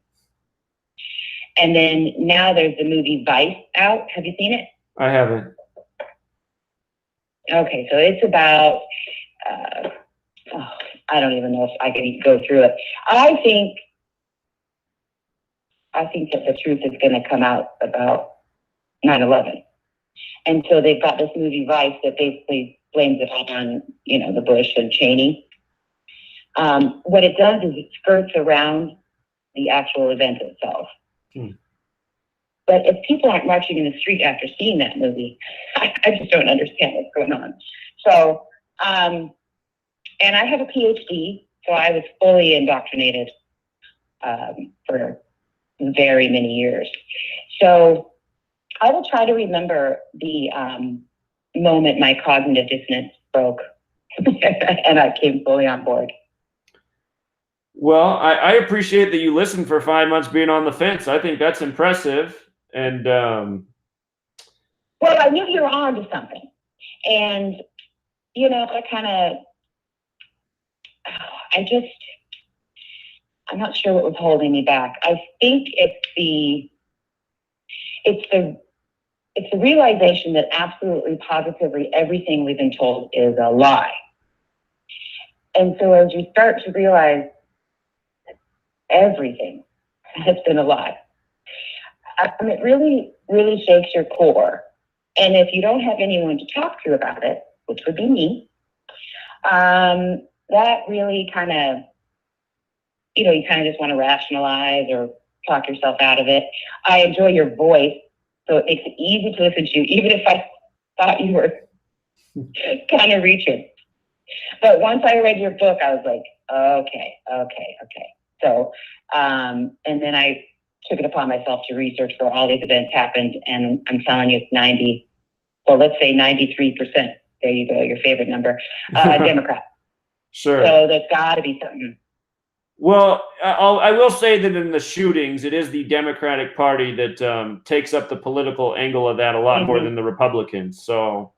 And then now there's the movie Vice out. Have you seen it? I haven't. Okay, so it's about, I don't even know if I can go through it. I think that the truth is going to come out about 9/11. And so they've got this movie Vice that basically blames it on, the Bush and Cheney. What it does is it skirts around the actual event itself. But if people aren't marching in the street after seeing that movie, I just don't understand what's going on. So, and I have a PhD, so I was fully indoctrinated for very many years. So I will try to remember the moment my cognitive dissonance broke and I came fully on board. Well, I appreciate that you listened for 5 months being on the fence. I think that's impressive. And well, I knew you were on to something. And, I'm not sure what was holding me back. I think it's the realization that absolutely positively everything we've been told is a lie. And so as you start to realize everything has been a lie, it really, really shakes your core. And if you don't have anyone to talk to about it, which would be me, that really kind of, you know, you kind of just want to rationalize or talk yourself out of it. I enjoy your voice, so it makes it easy to listen to, even if I thought you were kind of reaching. But once I read your book, I was like, okay. So, and then I took it upon myself to research where all these events happened, and I'm telling you, it's 93%. There you go, your favorite number, Democrat. Sure. So there's got to be something. Well, I will say that in the shootings, it is the Democratic Party that takes up the political angle of that a lot more than the Republicans. So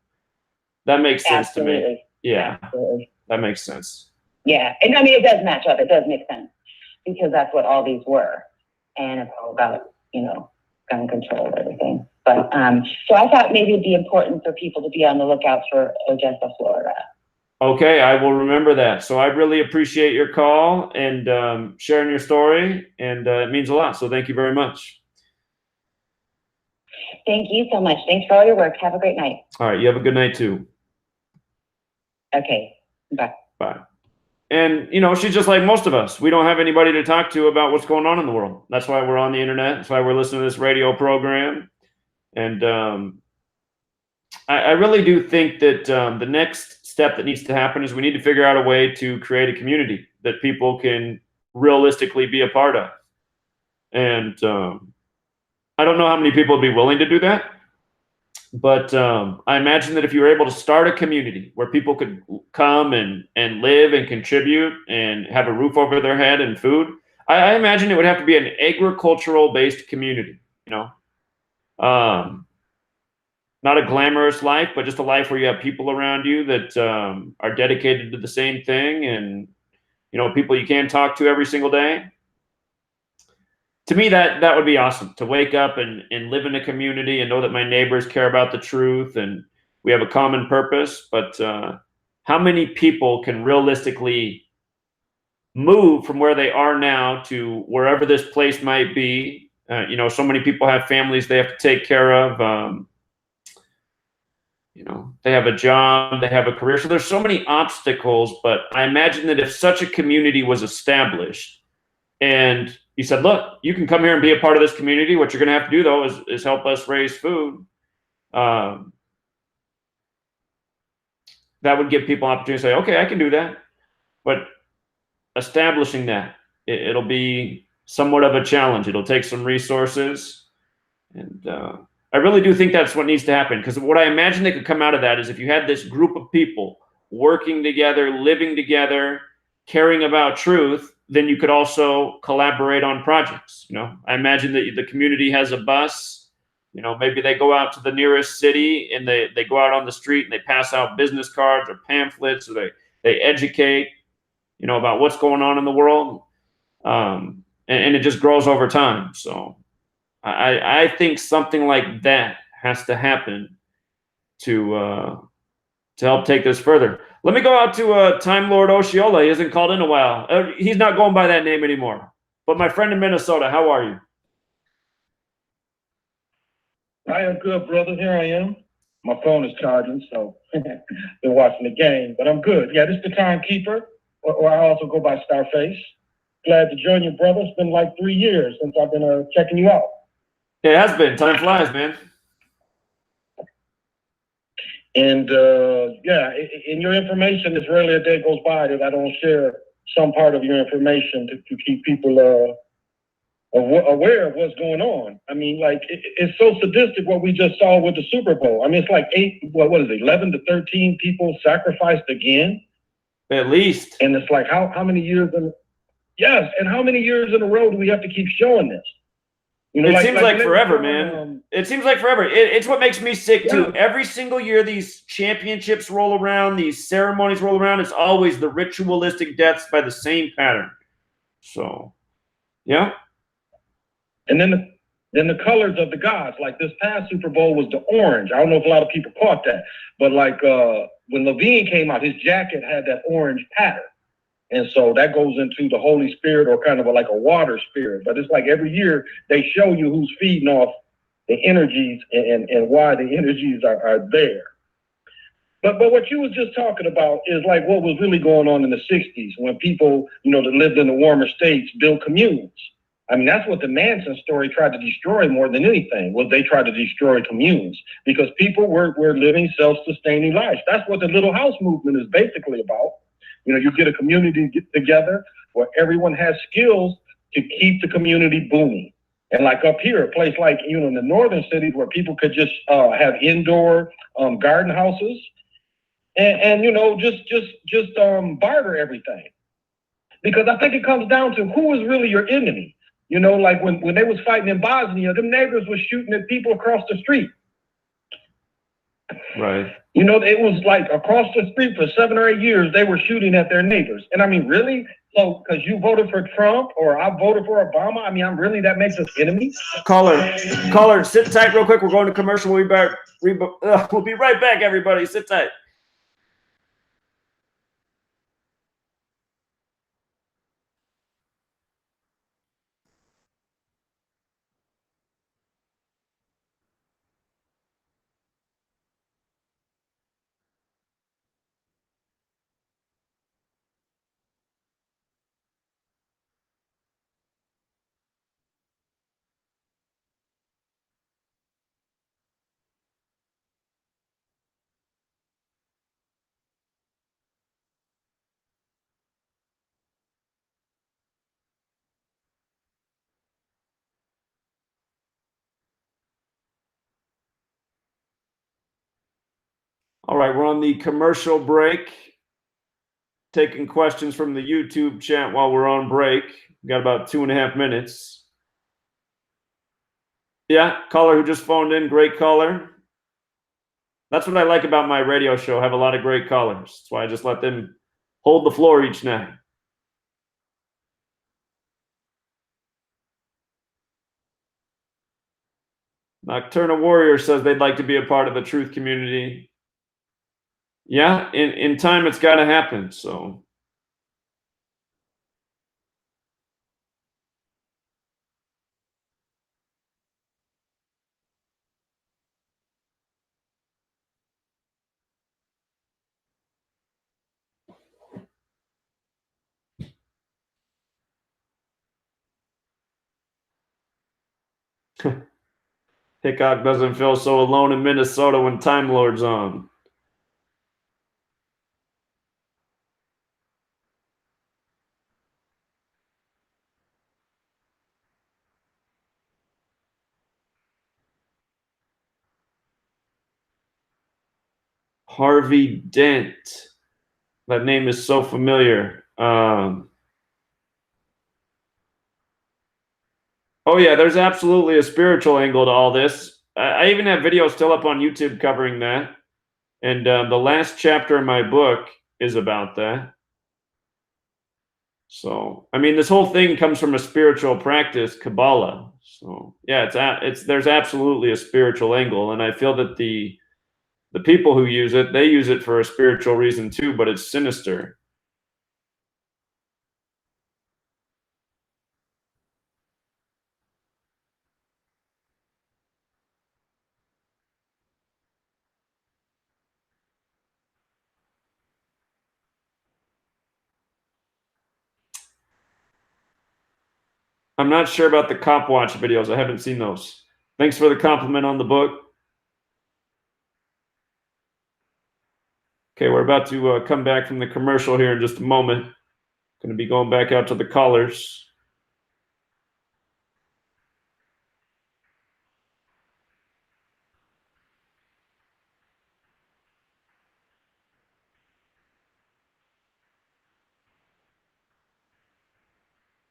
that makes sense to me. Yeah, absolutely. That makes sense. Yeah, and I mean, it does match up. It does make sense because that's what all these were. And it's all about, you know, gun control and everything. But so I thought maybe it'd be important for people to be on the lookout for Odessa, Florida. Okay, I will remember that. So I really appreciate your call and sharing your story, and it means a lot. So thank you very much. Thank you so much. Thanks for all your work. Have a great night. All right, you have a good night too. Okay, bye. Bye. And, you know, she's just like most of us. We don't have anybody to talk to about what's going on in the world. That's why we're on the internet. That's why we're listening to this radio program. And I really do think that the next step that needs to happen is we need to figure out a way to create a community that people can realistically be a part of. And I don't know how many people would be willing to do that. But I imagine that if you were able to start a community where people could come and live and contribute and have a roof over their head and food, I imagine it would have to be an agricultural-based community, you know. Not a glamorous life, but just a life where you have people around you that are dedicated to the same thing and, you know, people you can talk to every single day. To me, that would be awesome, to wake up and live in a community and know that my neighbors care about the truth and we have a common purpose. But how many people can realistically move from where they are now to wherever this place might be? You know, so many people have families they have to take care of. You know, they have a job, they have a career. So there's so many obstacles, but I imagine that if such a community was established and you said, look, you can come here and be a part of this community. What you're going to have to do, though, is help us raise food. That would give people opportunity to say, okay, I can do that. But establishing that, it'll be somewhat of a challenge. It'll take some resources. And I really do think that's what needs to happen. Because what I imagine that could come out of that is if you had this group of people working together, living together, caring about truth, then you could also collaborate on projects. You know, I imagine that the community has a bus. You know, maybe they go out to the nearest city and they go out on the street and they pass out business cards or pamphlets, or they educate, you know, about what's going on in the world. And it just grows over time. So I think something like that has to happen to help take this further. Let me go out to Time Lord Osceola. He hasn't called in a while. He's not going by that name anymore. But my friend in Minnesota, how are you? I am good, brother. Here I am. My phone is charging, so been watching the game. But I'm good. Yeah, this is the timekeeper, or I also go by Starface. Glad to join you, brother. It's been like 3 years since I've been checking you out. It has been. Time flies, man. And yeah, in your information, there's rarely a day goes by that I don't share some part of your information to keep people aware of what's going on. I mean, like, it's so sadistic what we just saw with the Super Bowl. I mean, it's like 11 to 13 people sacrificed again. At least. And it's like, how many years and how many years in a row do we have to keep showing this? You know, it seems like forever, man. It seems like forever. It's what makes me sick, too. Every single year these championships roll around, these ceremonies roll around, it's always the ritualistic deaths by the same pattern. So, yeah. And then the colors of the gods, like this past Super Bowl was the orange. I don't know if a lot of people caught that, but like when Levine came out, his jacket had that orange pattern. And so that goes into the Holy Spirit, or kind of like a water spirit. But it's like every year they show you who's feeding off the energies and why the energies are there. But what you was just talking about is like what was really going on in the 60s when people, you know, that lived in the warmer states built communes. I mean, that's what the Manson story tried to destroy more than anything, was they tried to destroy communes because people were living self-sustaining lives. That's what the Little House movement is basically about. You know, you get a community together where everyone has skills to keep the community booming. And like up here, a place like, you know, in the northern cities where people could just have indoor garden houses and you know, just barter everything. Because I think it comes down to who is really your enemy. You know, like when they was fighting in Bosnia, them neighbors was shooting at people across the street. Right. You know, it was like across the street for 7 or 8 years, they were shooting at their neighbors. And I mean, really? So, because you voted for Trump or I voted for Obama, I mean, that makes us enemies? Caller, sit tight real quick. We're going to commercial. We'll be right back, everybody. Sit tight. All right, we're on the commercial break. Taking questions from the YouTube chat while we're on break. We've got about 2.5 minutes. Yeah, caller who just phoned in, great caller. That's what I like about my radio show. I have a lot of great callers. That's why I just let them hold the floor each night. Nocturnal Warrior says they'd like to be a part of the truth community. Yeah, in time it's got to happen, so. Hickok doesn't feel so alone in Minnesota when Time Lord's on. Harvey Dent. That name is so familiar. Oh, yeah, there's absolutely a spiritual angle to all this. I even have videos still up on YouTube covering that. And the last chapter in my book is about that. So, I mean, this whole thing comes from a spiritual practice, Kabbalah. So, yeah, there's absolutely a spiritual angle. And I feel that the people who use it, they use it for a spiritual reason too, but it's sinister. I'm not sure about the Cop Watch videos. I haven't seen those. Thanks for the compliment on the book. Okay, we're about to come back from the commercial here in just a moment. Going to be going back out to the callers.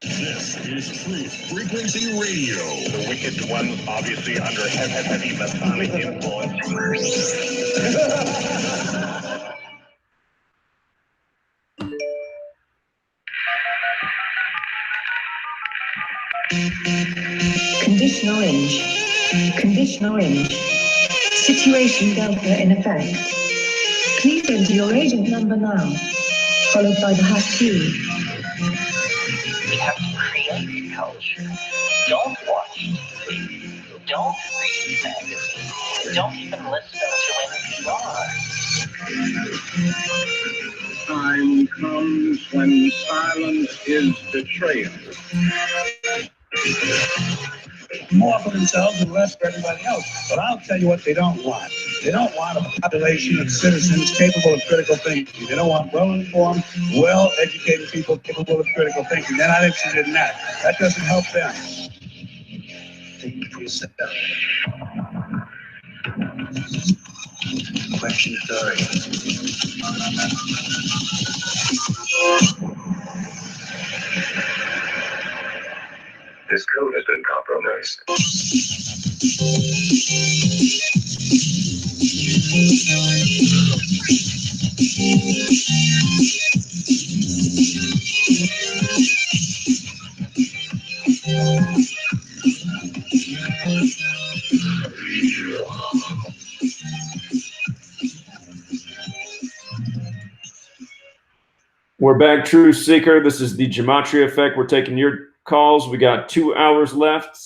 This is Truth Frequency Radio. The wicked one, obviously under heavy Masonic influence. Condition orange. Condition orange. Situation Delta in effect. Please enter your agent number now, followed by the hash key. We have to create culture. Don't watch TV. Don't read magazines. Don't even listen to NPR. Time comes when silence is betrayal. More for themselves and less for everybody else. But I'll tell you what they don't want. They don't want a population of citizens capable of critical thinking. They don't want well-informed, well-educated people capable of critical thinking. They're not interested in that. That doesn't help them. Think for yourself. Question authority. This code has been compromised. We're back, True Seeker. This is the Gematria Effect. We're taking your calls. We got 2 hours left.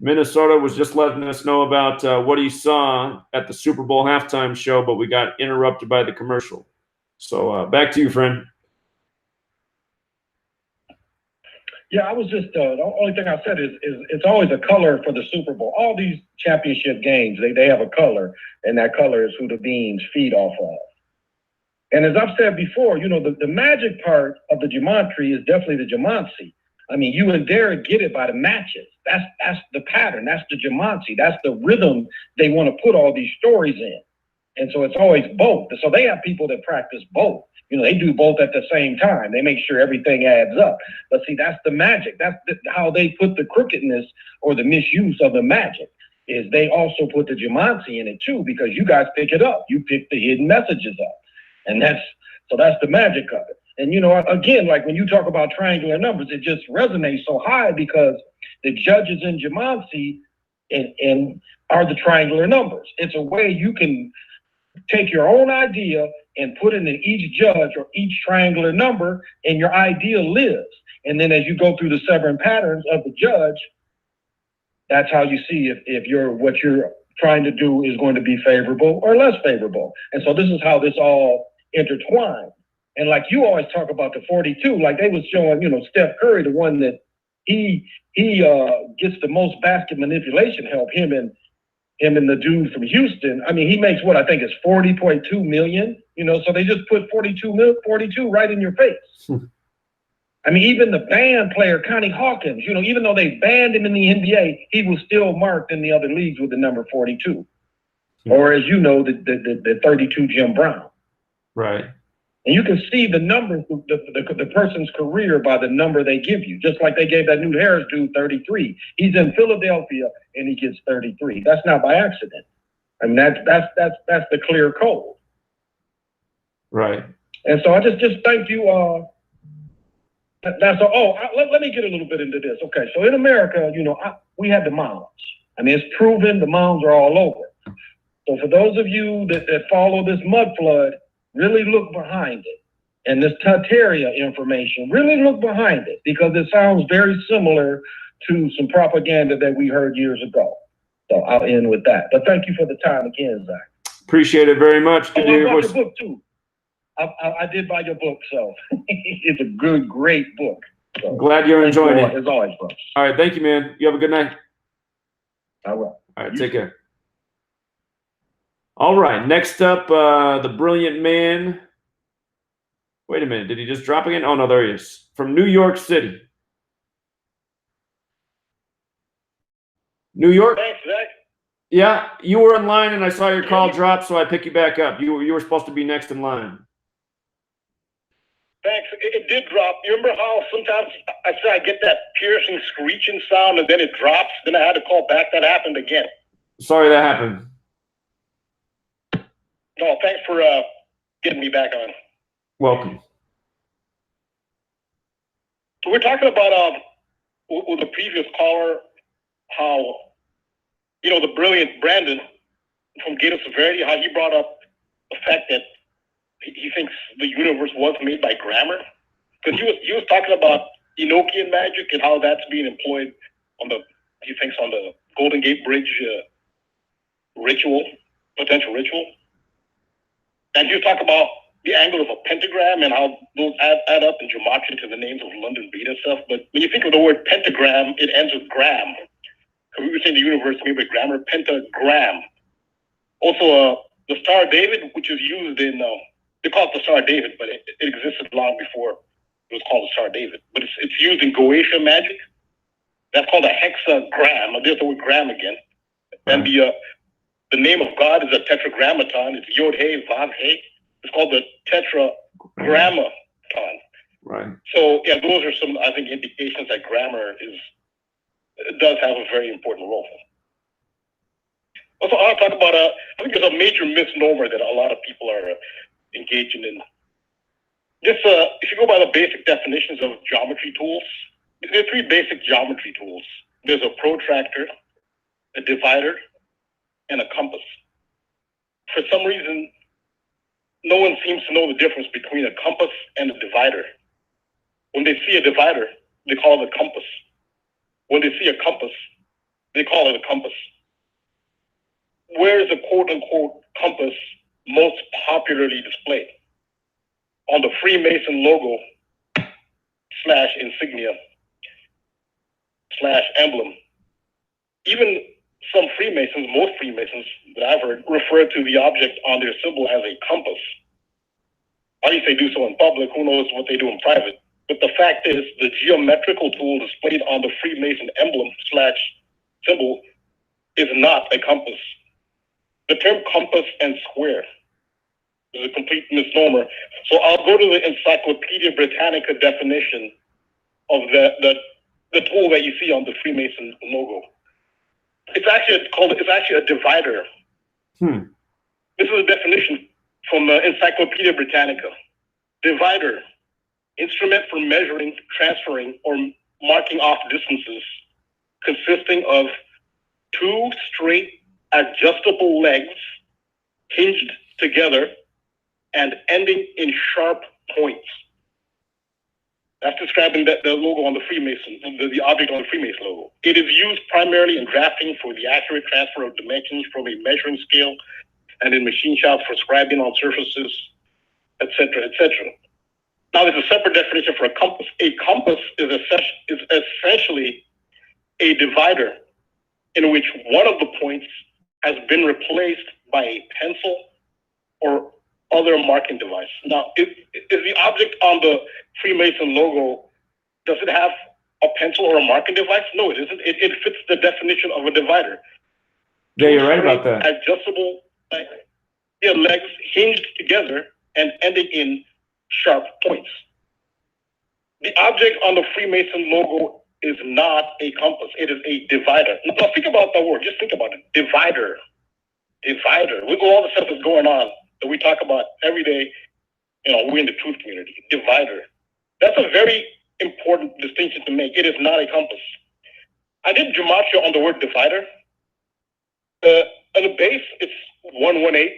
Minnesota was just letting us know about what he saw at the Super Bowl halftime show, but we got interrupted by the commercial. So back to you, friend. Yeah, I was just, the only thing I said is it's always a color for the Super Bowl. All these championship games, they have a color, and that color is who the beans feed off of. And as I've said before, you know, the magic part of the gematria is definitely the gematria. I mean, you and Derek get it by the matches. That's the pattern. That's the gematria. That's the rhythm they want to put all these stories in. And so it's always both. So they have people that practice both. You know, they do both at the same time. They make sure everything adds up. But see, that's the magic. That's how they put the crookedness or the misuse of the magic. Is they also put the gematria in it too, because you guys pick it up. You pick the hidden messages up. And that's the magic of it. And, you know, again, like when you talk about triangular numbers, it just resonates so high because the judges in gematria and are the triangular numbers. It's a way you can take your own idea and put it in each judge or each triangular number, and your idea lives. And then as you go through the 7 patterns of the judge, that's how you see if what you're trying to do is going to be favorable or less favorable. And so this is how this all intertwined. And like you always talk about the 42, like they was showing, you know, Steph Curry, the one that he gets the most basket manipulation help, him and the dude from Houston. I mean, he makes what I think is 40.2 million, you know, so they just put 42 right in your face. I mean, even the band player, Connie Hawkins, you know, even though they banned him in the NBA, he was still marked in the other leagues with the number 42. Or as you know, the 32 Jim Brown. Right. And you can see the numbers, the person's career by the number they give you, just like they gave that Newt Harris dude 33. He's in Philadelphia and he gets 33. That's not by accident. I mean, that's the clear code. Right. And so I just thank you. That's all. Let me get a little bit into this. Okay, so in America, you know, we have the mounds. I mean, it's proven the mounds are all over. So for those of you that follow this mud flood, really look behind it. And this Tartaria information, really look behind it, because it sounds very similar to some propaganda that we heard years ago. So I'll end with that. But thank you for the time again, Zach. Appreciate it very much. Good to hear your book too. I did buy your book, so it's a great book. So glad you're enjoying it. As always, bro. All right, thank you, man. You have a good night. I will. All right, take care. All right, next up, the brilliant man. Wait a minute, did he just drop again? Oh, no, there he is. From New York City. New York? Thanks, Zach. Yeah, you were in line and I saw your call drop, so I picked you back up. You were supposed to be next in line. Thanks. It did drop. You remember how sometimes I get that piercing screeching sound and then it drops? Then I had to call back. That happened again. Sorry that happened. No, thanks for getting me back on. Welcome. So we're talking about with the previous caller how, you know, the brilliant Brandon from Gator Severity, how he brought up the fact that he thinks the universe was made by grammar, because he was talking about Enochian magic and how that's being employed on the Golden Gate Bridge potential ritual. And you talk about the angle of a pentagram and how those add up in gematria to the names of London beta stuff. But when you think of the word pentagram, it ends with gram. So we were saying the universe maybe with grammar, pentagram. Also, the Star of David, which is used in, they call it the Star of David, but it existed long before it was called the Star of David. But it's used in Goetia magic. That's called a hexagram. There's the word gram again. And the name of God is a tetragrammaton. It's Yod He Vav He. It's called the tetragrammaton. Right. So yeah, those are some, I think, indications that grammar does have a very important role. Also, I want to talk about I think there's a major misnomer that a lot of people are engaging in. Just if you go by the basic definitions of geometry tools, there are three basic geometry tools. There's a protractor, a divider, and a compass. For some reason, no one seems to know the difference between a compass and a divider. When they see a divider, they call it a compass. When they see a compass, they call it a compass. Where is the quote-unquote compass most popularly displayed? On the Freemason logo / insignia / emblem. Even some Freemasons, most Freemasons that I've heard, refer to the object on their symbol as a compass. How do you say do so in public? Who knows what they do in private? But the fact is, the geometrical tool displayed on the Freemason emblem / symbol is not a compass. The term compass and square is a complete misnomer. So I'll go to the Encyclopedia Britannica definition of the tool that you see on the Freemason logo. It's actually a divider. This is a definition from the Encyclopedia Britannica. Divider, instrument for measuring, transferring, or marking off distances, consisting of two straight adjustable legs hinged together and ending in sharp points. That's describing the logo on the Freemason, the object on the Freemason logo. It is used primarily in drafting for the accurate transfer of dimensions from a measuring scale and in machine shops for scribing on surfaces, etc., etc. Now, there's a separate definition for a compass. A compass is essentially a divider in which one of the points has been replaced by a pencil or other marking device. Now, is the object on the Freemason logo, does it have a pencil or a marking device? No, it isn't. It fits the definition of a divider. Yeah, you're right about that. Adjustable legs hinged together and ending in sharp points. The object on the Freemason logo is not a compass. It is a divider. Now think about the word. Just think about it. Divider. Divider. Look at all the stuff that's going on that we talk about every day. We're in the truth community. Divider. That's a very important distinction to make. It is not a compass. I did gematria on the word divider. On the base, it's 118.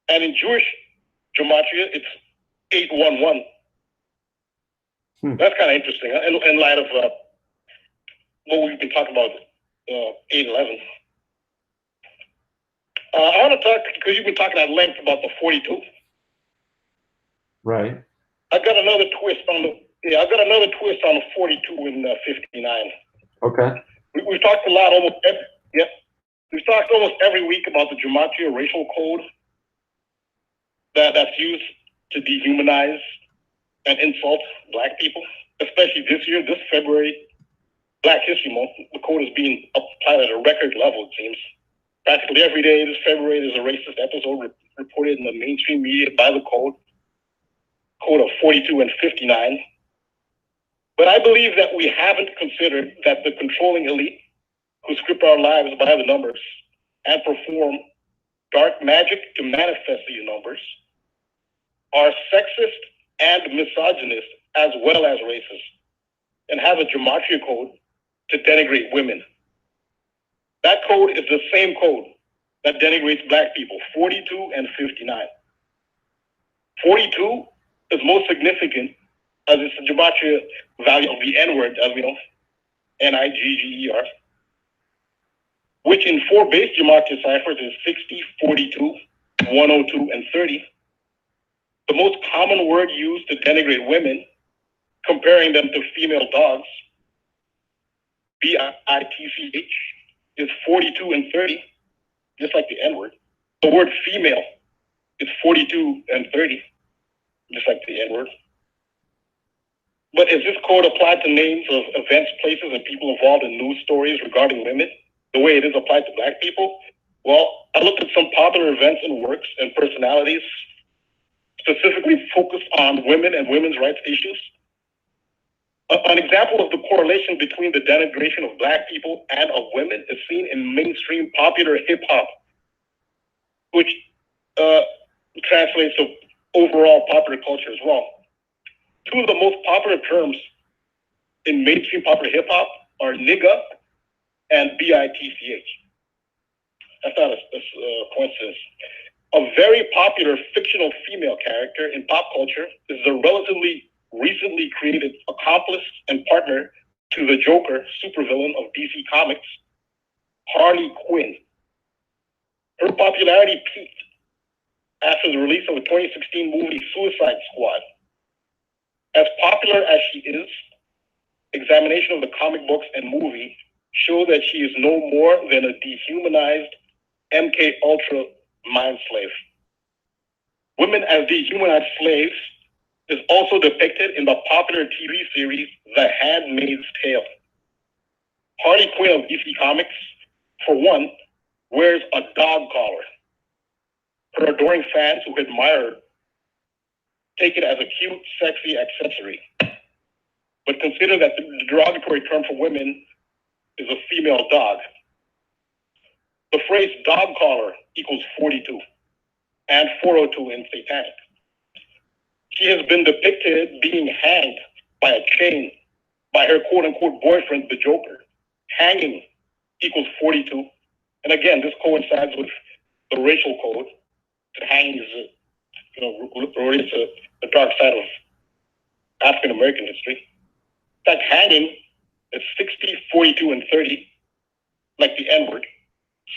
And in Jewish gematria, it's 811. That's kind of interesting in light of what we've been talking about, 811. I want to talk, because you've been talking at length about the 42. Right. I've got another twist on the 42 in 59. Okay. We've talked a lot we've talked almost every week about the gematria racial code that's used to dehumanize and insult Black people, especially this year, this February, Black History Month. The code is being applied at a record level, it seems. Practically every day this February, there's a racist episode reported in the mainstream media by the code of 42 and 59. But I believe that we haven't considered that the controlling elite who script our lives by the numbers and perform dark magic to manifest these numbers are sexist and misogynist as well as racist, and have a gematria code to denigrate women. That code is the same code that denigrates Black people, 42 and 59. 42 is most significant as it's the gematria value of the N-word, as we know, N-I-G-G-E-R, which in 4 base gematria ciphers is 60, 42, 1, 102, and 30. The most common word used to denigrate women, comparing them to female dogs, bitch, is 42 and 30, just like the N-word. The word female is 42 and 30, just like the N-word. But is this code applied to names of events, places, and people involved in news stories regarding women, the way it is applied to Black people? Well, I looked at some popular events and works and personalities specifically focused on women and women's rights issues. An example of the correlation between the denigration of Black people and of women is seen in mainstream popular hip hop, which translates to overall popular culture as well. Two of the most popular terms in mainstream popular hip hop are nigga and bitch. That's not a coincidence. A very popular fictional female character in pop culture is the relatively recently created accomplice and partner to the Joker supervillain of DC Comics, Harley Quinn. Her popularity peaked after the release of the 2016 movie Suicide Squad. As popular as she is, examination of the comic books and movie show that she is no more than a dehumanized MK Ultra mind slave. Women as dehumanized slaves is also depicted in the popular TV series The Handmaid's Tale. Harley Quinn of DC Comics, for one, wears a dog collar. Her adoring fans who admire her take it as a cute, sexy accessory. But consider that the derogatory term for women is a female dog. The phrase dog collar equals 42 and 402 in Satanic. She has been depicted being hanged by a chain by her quote-unquote boyfriend, the Joker. Hanging equals 42. And again, this coincides with the racial code. Hanging is, related to the dark side of African-American history. In fact, hanging is 60, 42, and 30, like the N-word,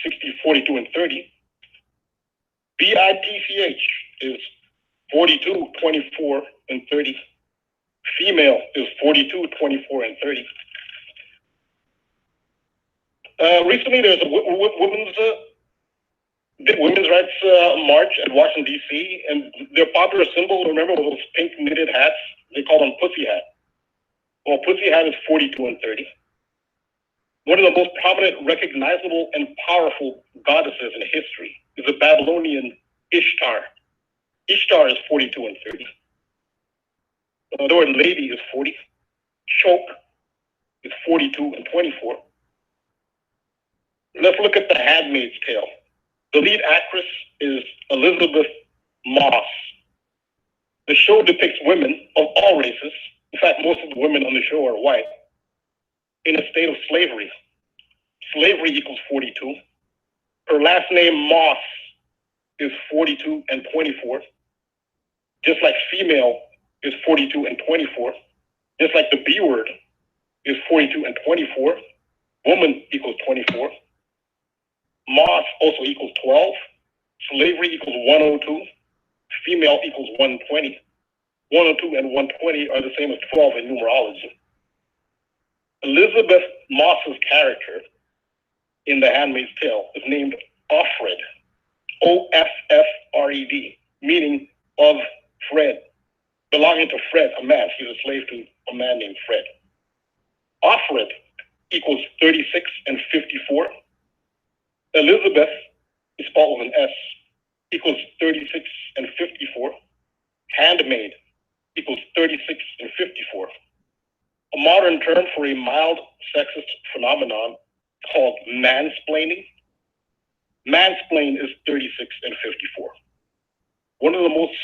60, 42, and 30. bitch is 42, 24, and 30. Female is 42, 24, and 30. Recently, there's a women's rights march at Washington, D.C., and their popular symbol, remember, were those pink knitted hats? They call them pussy hat. Well, pussy hat is 42 and 30. One of the most prominent, recognizable, and powerful goddesses in history is the Babylonian Ishtar. Ishtar is 42 and 30. The word lady is 40. Choke is 42 and 24. Let's look at The Handmaid's Tale. The lead actress is Elizabeth Moss. The show depicts women of all races. In fact, most of the women on the show are white, in a state of slavery. Slavery equals 42. Her last name, Moss, is 42 and 24. Just like female is 42 and 24. Just like the B word is 42 and 24. Woman equals 24. Moss also equals 12. Slavery equals 102. Female equals 120. 102 and 120 are the same as 12 in numerology. Elizabeth Moss's character in The Handmaid's Tale is named Offred, O-F-F-R-E-D, meaning of Fred, belonging to Fred, a man. She's a slave to a man named Fred. Offred equals 36 and 54. Elizabeth is spelled with an S, equals 36 and 54. Handmaid equals 36 and 54. A modern term for a mild sexist phenomenon called mansplaining. Mansplain is 36 and 54. One of the most,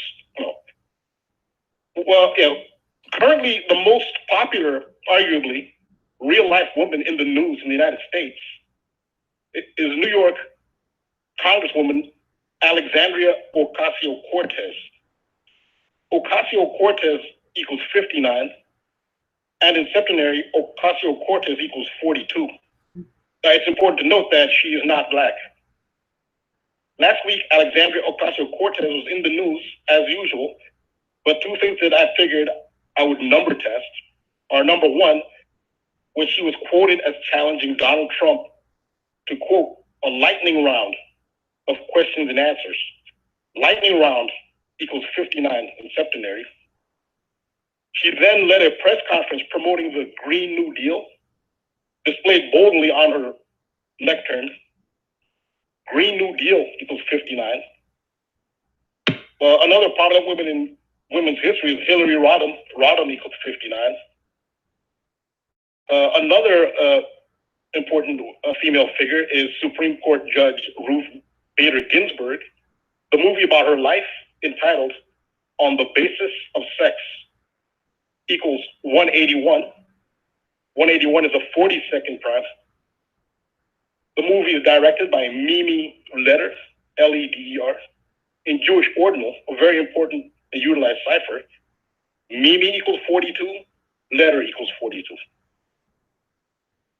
currently the most popular, arguably, real-life woman in the news in the United States is New York Congresswoman Alexandria Ocasio-Cortez. Ocasio-Cortez equals 59, and in septenary, Ocasio-Cortez equals 42. Now, it's important to note that she is not Black. Last week, Alexandria Ocasio-Cortez was in the news, as usual, but two things that I figured I would number test are, number one, when she was quoted as challenging Donald Trump to, quote, a lightning round of questions and answers. Lightning round equals 59 in septenary. She then led a press conference promoting the Green New Deal, displayed boldly on her lectern. Green New Deal equals 59. Another prominent woman in women's history is Hillary Rodham. Rodham equals 59. Another important female figure is Supreme Court Judge Ruth Bader Ginsburg. The movie about her life, entitled On the Basis of Sex, equals 181. 181 is a 40-second prime. The movie is directed by Mimi Leder, Leder, in Jewish ordinal, a very important and utilized cipher. Mimi equals 42, Leder equals 42.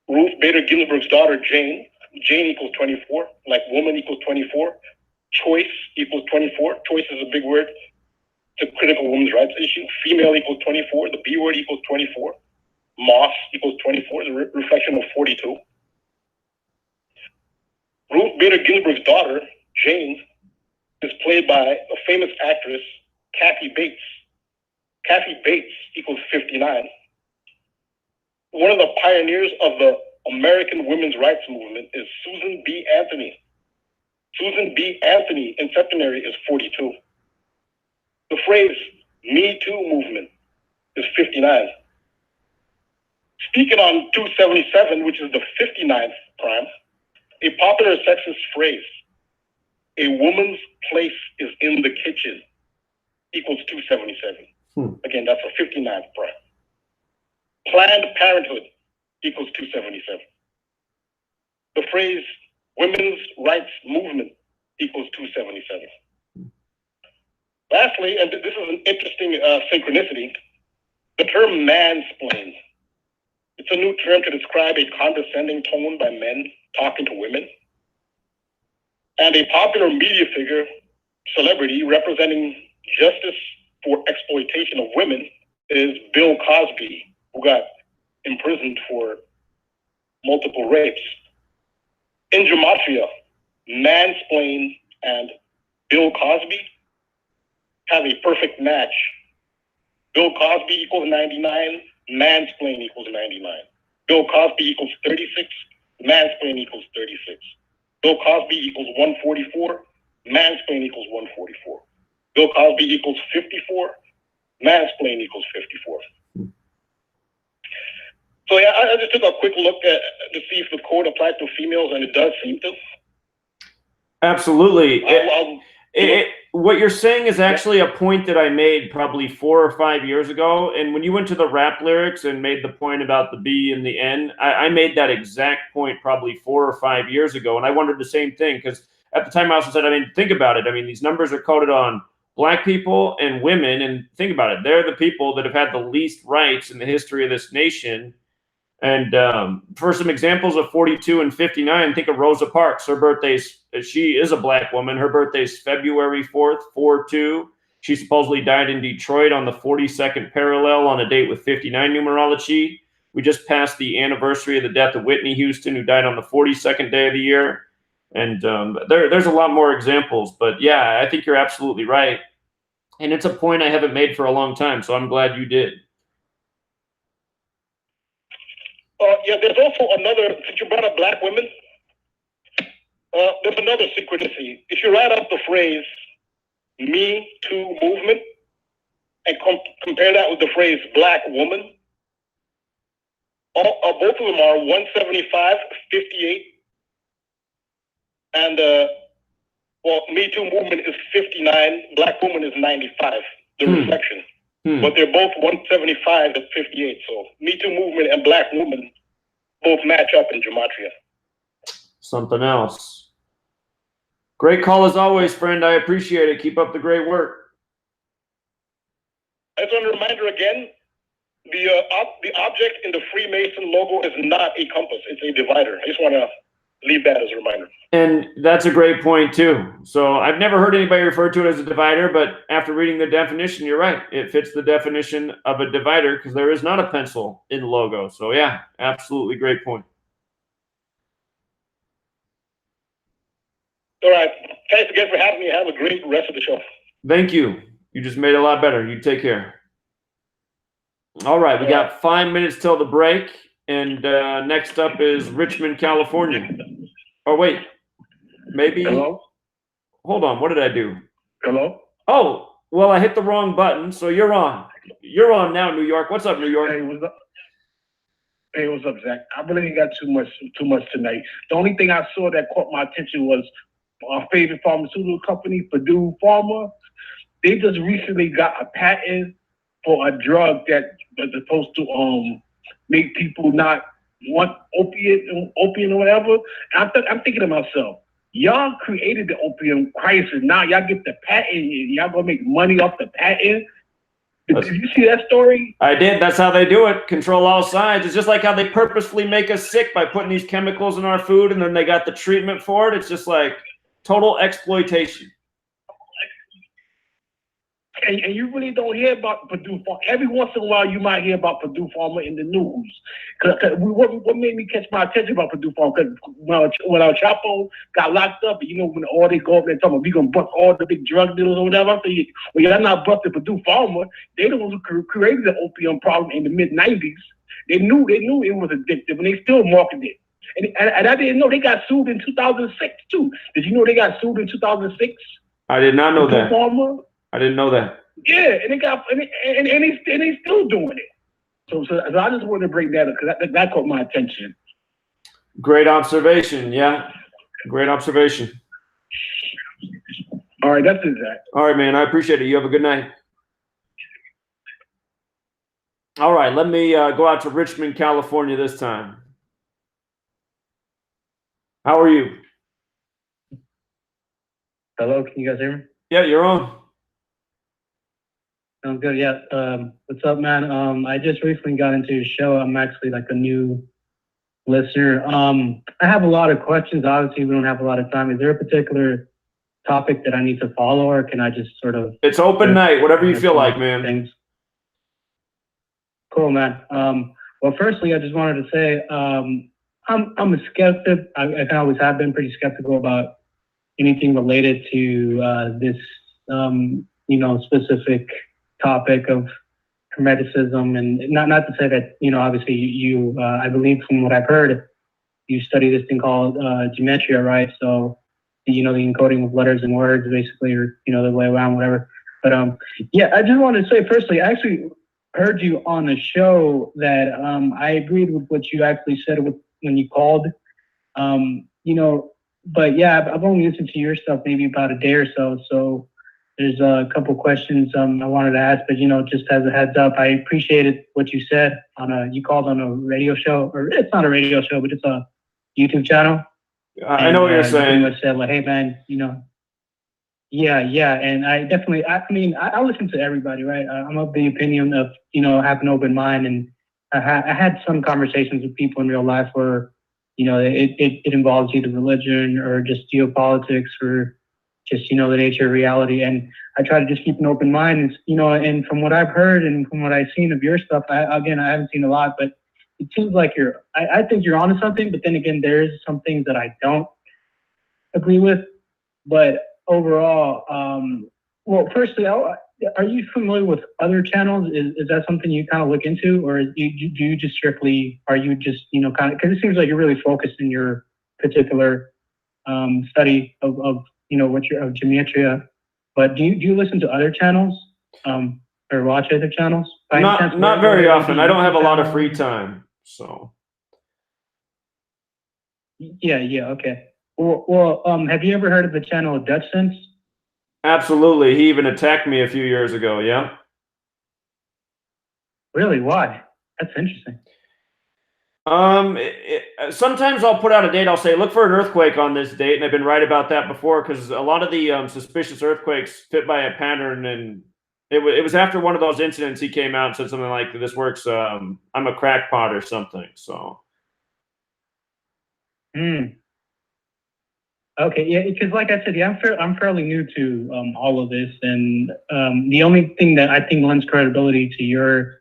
Ruth Bader Ginsburg's daughter, Jane equals 24, like woman equals 24. Choice equals 24. Choice is a big word. It's a critical women's rights issue. Female equals 24. The B word equals 24. Moss equals 24, the reflection of 42. Ruth Bader Ginsburg's daughter, Jane, is played by a famous actress, Kathy Bates. Kathy Bates equals 59. One of the pioneers of the American women's rights movement is Susan B. Anthony. Susan B. Anthony in septenary is 42. The phrase Me Too movement is 59. Speaking on 277, which is the 59th prime, a popular sexist phrase, a woman's place is in the kitchen, equals 277. Again, that's a 59th prime. Planned Parenthood equals 277. The phrase women's rights movement equals 277. Lastly, and this is an interesting synchronicity, the term mansplain. It's a new term to describe a condescending tone by men talking to women. And a popular media figure, celebrity, representing justice for exploitation of women is Bill Cosby, who got imprisoned for multiple rapes. In Gematria, mansplain and Bill Cosby have a perfect match. Bill Cosby equals 99, mansplain equals 99. Bill Cosby equals 36, mansplain equals 36. Bill Cosby equals 144, mansplain equals 144. Bill Cosby equals 54, mansplain equals 54. So yeah, I just took a quick look to see if the code applies to females, and it does seem to. Absolutely. What you're saying is actually a point that I made probably 4 or 5 years ago. And when you went to the rap lyrics and made the point about the B and the N, I made that exact point probably 4 or 5 years ago. And I wondered the same thing, because at the time I also said, I mean, think about it. I mean, these numbers are coded on Black people and women. And think about it. They're the people that have had the least rights in the history of this nation. And for some examples of 42 and 59, think of Rosa Parks. Her birthday's, she is a Black woman. Her birthday's February 4th, 4/2. She supposedly died in Detroit on the 42nd parallel on a date with 59 numerology. We just passed the anniversary of the death of Whitney Houston, who died on the 42nd day of the year. And there's a lot more examples. But yeah, I think you're absolutely right. And it's a point I haven't made for a long time, so I'm glad you did. Yeah, there's also another, since you brought up Black women, there's another synchronicity. If you write up the phrase Me Too movement and compare that with the phrase Black woman, both of them are 175, 58. And, Me Too movement is 59, Black woman is 95, the reflection. But they're both 175 and 58. So Me Too movement and Black woman both match up in Gematria. Something else. Great call as always, friend. I appreciate it. Keep up the great work. As a reminder again, the object in the Freemason logo is not a compass. It's a divider. I just want to leave that as a reminder. And that's a great point too. So I've never heard anybody refer to it as a divider, but after reading the definition, you're right. It fits the definition of a divider because there is not a pencil in the logo. So yeah, absolutely great point. All right. Thanks again for having me. Have a great rest of the show. Thank you. You just made it a lot better. You take care. All right, we got 5 minutes till the break, and next up is Richmond, California. Oh wait, maybe. Hello? Hold on. What did I do? Hello? Oh, well, I hit the wrong button, so you're on. You're on now, New York. What's up, New York? Hey, what's up? Hey, what's up, Zach? I really ain't got too much tonight. The only thing I saw that caught my attention was our favorite pharmaceutical company, Purdue Pharma. They just recently got a patent for a drug that is supposed to make people not want opium or whatever. And I'm thinking to myself, y'all created the opium crisis. Now y'all get the patent. Y'all gonna make money off the patent. Did you see that story? I did. That's how they do it. Control all sides. It's just like how they purposefully make us sick by putting these chemicals in our food, and then they got the treatment for it. It's just like total exploitation. And you really don't hear about Purdue Pharma. Every once in a while, you might hear about Purdue Pharma in the news. What made me catch my attention about Purdue Pharma? Because when El Chapo got locked up, you know, when all they go up there talking about we gonna bust all the big drug dealers or whatever. So well, you're not busting Purdue Pharma. They the ones who created the opium problem in the mid-90s. They knew it was addictive, and they still marketed it. And I didn't know they got sued in 2006 too. Did you know they got sued in 2006? I did not know that. Pharma? I didn't know that. Yeah, and they got and they still doing it. So I just wanted to bring that up because that caught my attention. Great observation. Yeah, great observation. All right, that's it, Zach. All right, man. I appreciate it. You have a good night. All right, let me go out to Richmond, California this time. How are you? Hello, can you guys hear me? Yeah, you're on. I'm good. Yeah. What's up, man? I just recently got into your show. I'm actually like a new listener. I have a lot of questions. Obviously, we don't have a lot of time. Is there a particular topic that I need to follow, or can I just sort of? It's open night. Whatever you feel like, man. Things. Cool, man. Well, firstly, I just wanted to say I'm a skeptic. I always have been pretty skeptical about anything related to this, specific topic of hermeticism, and not to say that, obviously you I believe from what I've heard, you study this thing called gematria, right? So, the encoding of letters and words basically, or, the way around, whatever. But yeah, I just wanted to say, firstly, I actually heard you on the show that I agreed with what you actually said when you called, but yeah, I've only listened to your stuff maybe about a day or so. So there's a couple questions I wanted to ask, but just as a heads up, I appreciated what you said you called on a radio show, or it's not a radio show, but it's a YouTube channel. I know what you're saying. You said like, hey man, yeah. And I definitely, I listen to everybody, right? I'm of the opinion of, have an open mind. And I had some conversations with people in real life where, it involves either religion or just geopolitics or just, the nature of reality. And I try to just keep an open mind, and from what I've heard and from what I've seen of your stuff, I haven't seen a lot, but it seems like I think you're onto something, but then again, there's some things that I don't agree with. But overall, well, firstly, are you familiar with other channels? Is that something you kind of look into, or do you just strictly, are you just, kind of, because it seems like you're really focused in your particular study of of gematria, but do you listen to other channels or watch other channels? Not very often. I don't have a lot of free time, so. Yeah, okay. Well, have you ever heard of the channel Dutch Sense? Absolutely. He even attacked me a few years ago. Yeah. Really? Why? That's interesting. Sometimes I'll put out a date. I'll say, look for an earthquake on this date. And I've been right about that before, because a lot of the suspicious earthquakes fit by a pattern. And it was after one of those incidents he came out and said something like, this works. I'm a crackpot or something. So. Okay, yeah, because like I said, yeah, I'm fairly new to all of this, and the only thing that I think lends credibility to your,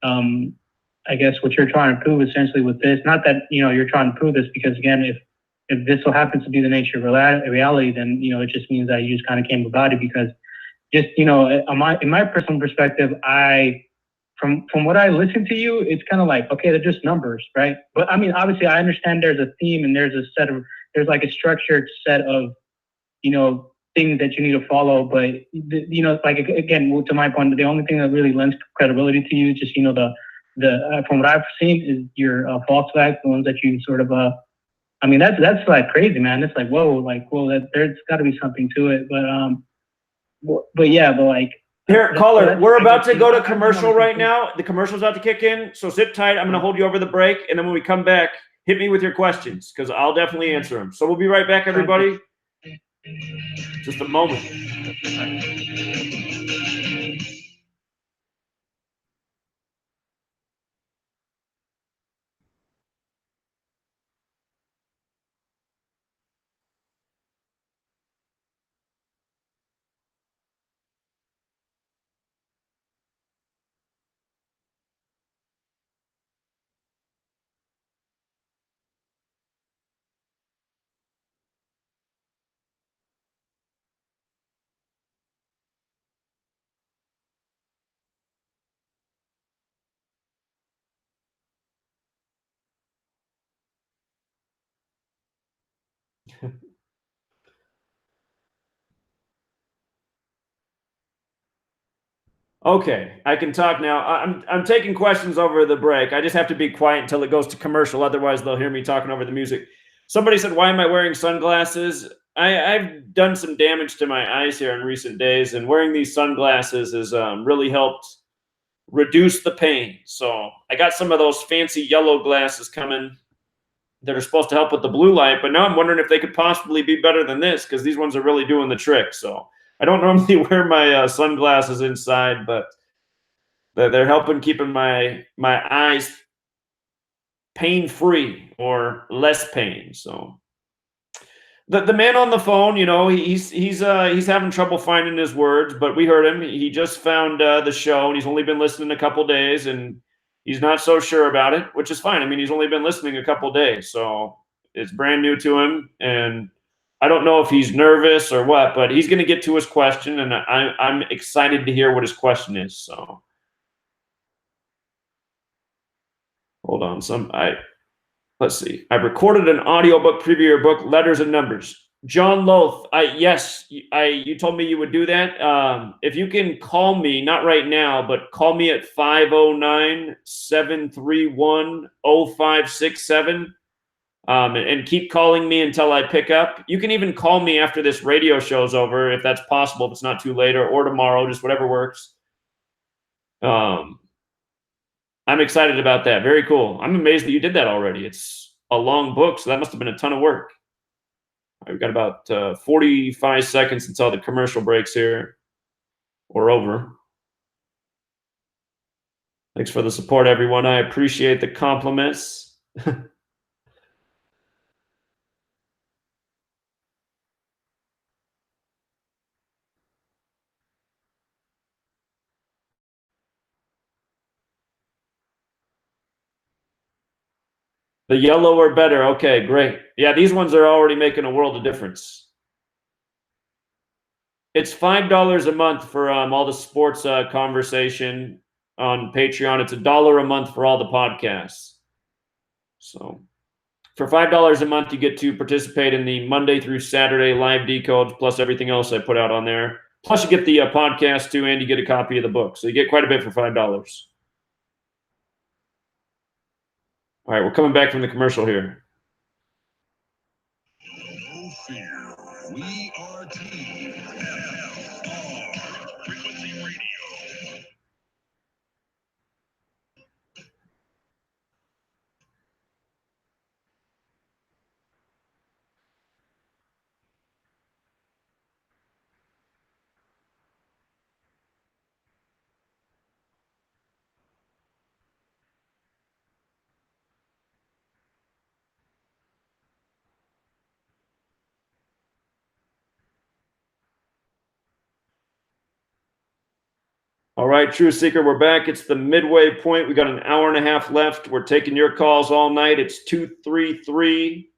I guess what you're trying to prove essentially with this, not that you're trying to prove this, because again, if this will happen to be the nature of reality, then it just means that you just kind of came about it because just in my personal perspective, from what I listen to you, it's kind of like, okay, they're just numbers, right? But I mean, obviously, I understand there's a theme and there's like a structured set of, things that you need to follow. But, like, again, to my point, the only thing that really lends credibility to you is just, from what I've seen is your false facts, the ones that you sort of, I mean, that's like crazy, man. It's like, whoa, there's got to be something to it. But yeah, but like, here, caller, we're about to go to commercial right now. The commercial's about to kick in, so sit tight. I'm going to hold you over the break, and then when we come back, hit me with your questions because I'll definitely answer them. So we'll be right back, everybody. Just a moment. Okay, I can talk now. I'm taking questions over the break. I just have to be quiet until it goes to commercial. Otherwise, they'll hear me talking over the music. Somebody said, "Why am I wearing sunglasses?" I've done some damage to my eyes here in recent days, and wearing these sunglasses has really helped reduce the pain. So I got some of those fancy yellow glasses coming that are supposed to help with the blue light, but now I'm wondering if they could possibly be better than this because these ones are really doing the trick. So I don't normally wear my sunglasses inside, but they're helping keeping my eyes pain-free or less pain. So the man on the phone, he's having trouble finding his words, but we heard him. He just found the show, and he's only been listening a couple days, and he's not so sure about it, which is fine. I mean, he's only been listening a couple days, so it's brand new to him, and I don't know if he's nervous or what, but he's going to get to his question, and I'm excited to hear what his question is. So hold on, let's see. I've recorded an audiobook preview of your book, Letters and Numbers. John Loth, yes, you told me you would do that. If you can call me, not right now, but call me at 509-731-0567, and keep calling me until I pick up. You can even call me after this radio show's over, if that's possible, if it's not too late, or tomorrow, just whatever works. I'm excited about that. Very cool. I'm amazed that you did that already. It's a long book, so that must have been a ton of work. All right, we've got about 45 seconds until the commercial breaks here, or over. Thanks for the support, everyone. I appreciate the compliments. The yellow are better. Okay, great. Yeah, these ones are already making a world of difference. It's $5 a month for all the sports conversation on Patreon. It's $1 a month for all the podcasts. So for $5 a month, you get to participate in the Monday through Saturday live decodes, plus everything else I put out on there. Plus you get the podcast too, and you get a copy of the book. So you get quite a bit for $5. All right, we're coming back from the commercial here. No fear. We are TFR Frequency Radio. All right, Truth Seeker, we're back. It's the midway point. We got an hour and a half left. We're taking your calls all night. It's 233.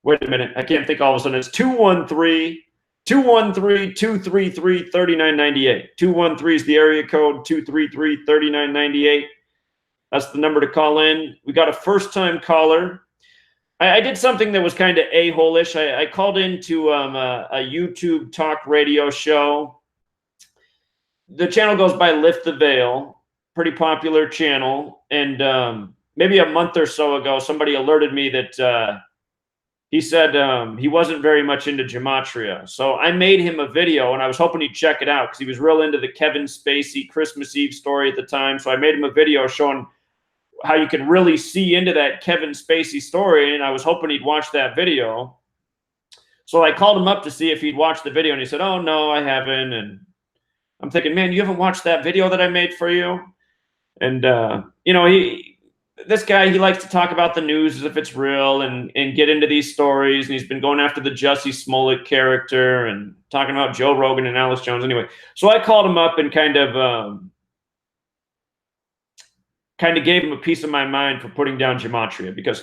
Wait a minute. I can't think all of a sudden. It's 213-233-3998. 213 is the area code, 233-3998. That's the number to call in. We got a first-time caller. I did something that was kind of a-hole-ish. I called into a YouTube talk radio show. The channel goes by Lift the Veil, pretty popular channel. And maybe a month or so ago, somebody alerted me that he said he wasn't very much into Gematria. So I made him a video, and I was hoping he'd check it out because he was real into the Kevin Spacey Christmas Eve story at the time. So I made him a video showing how you can really see into that Kevin Spacey story, and I was hoping he'd watch that video. So I called him up to see if he'd watched the video, and he said, "Oh, no, I haven't." And I'm thinking, man, you haven't watched that video that I made for you? And, you know, this guy, he likes to talk about the news as if it's real and get into these stories. And he's been going after the Jussie Smollett character and talking about Joe Rogan and Alex Jones. Anyway, so I called him up and kind of gave him a piece of my mind for putting down Gematria, because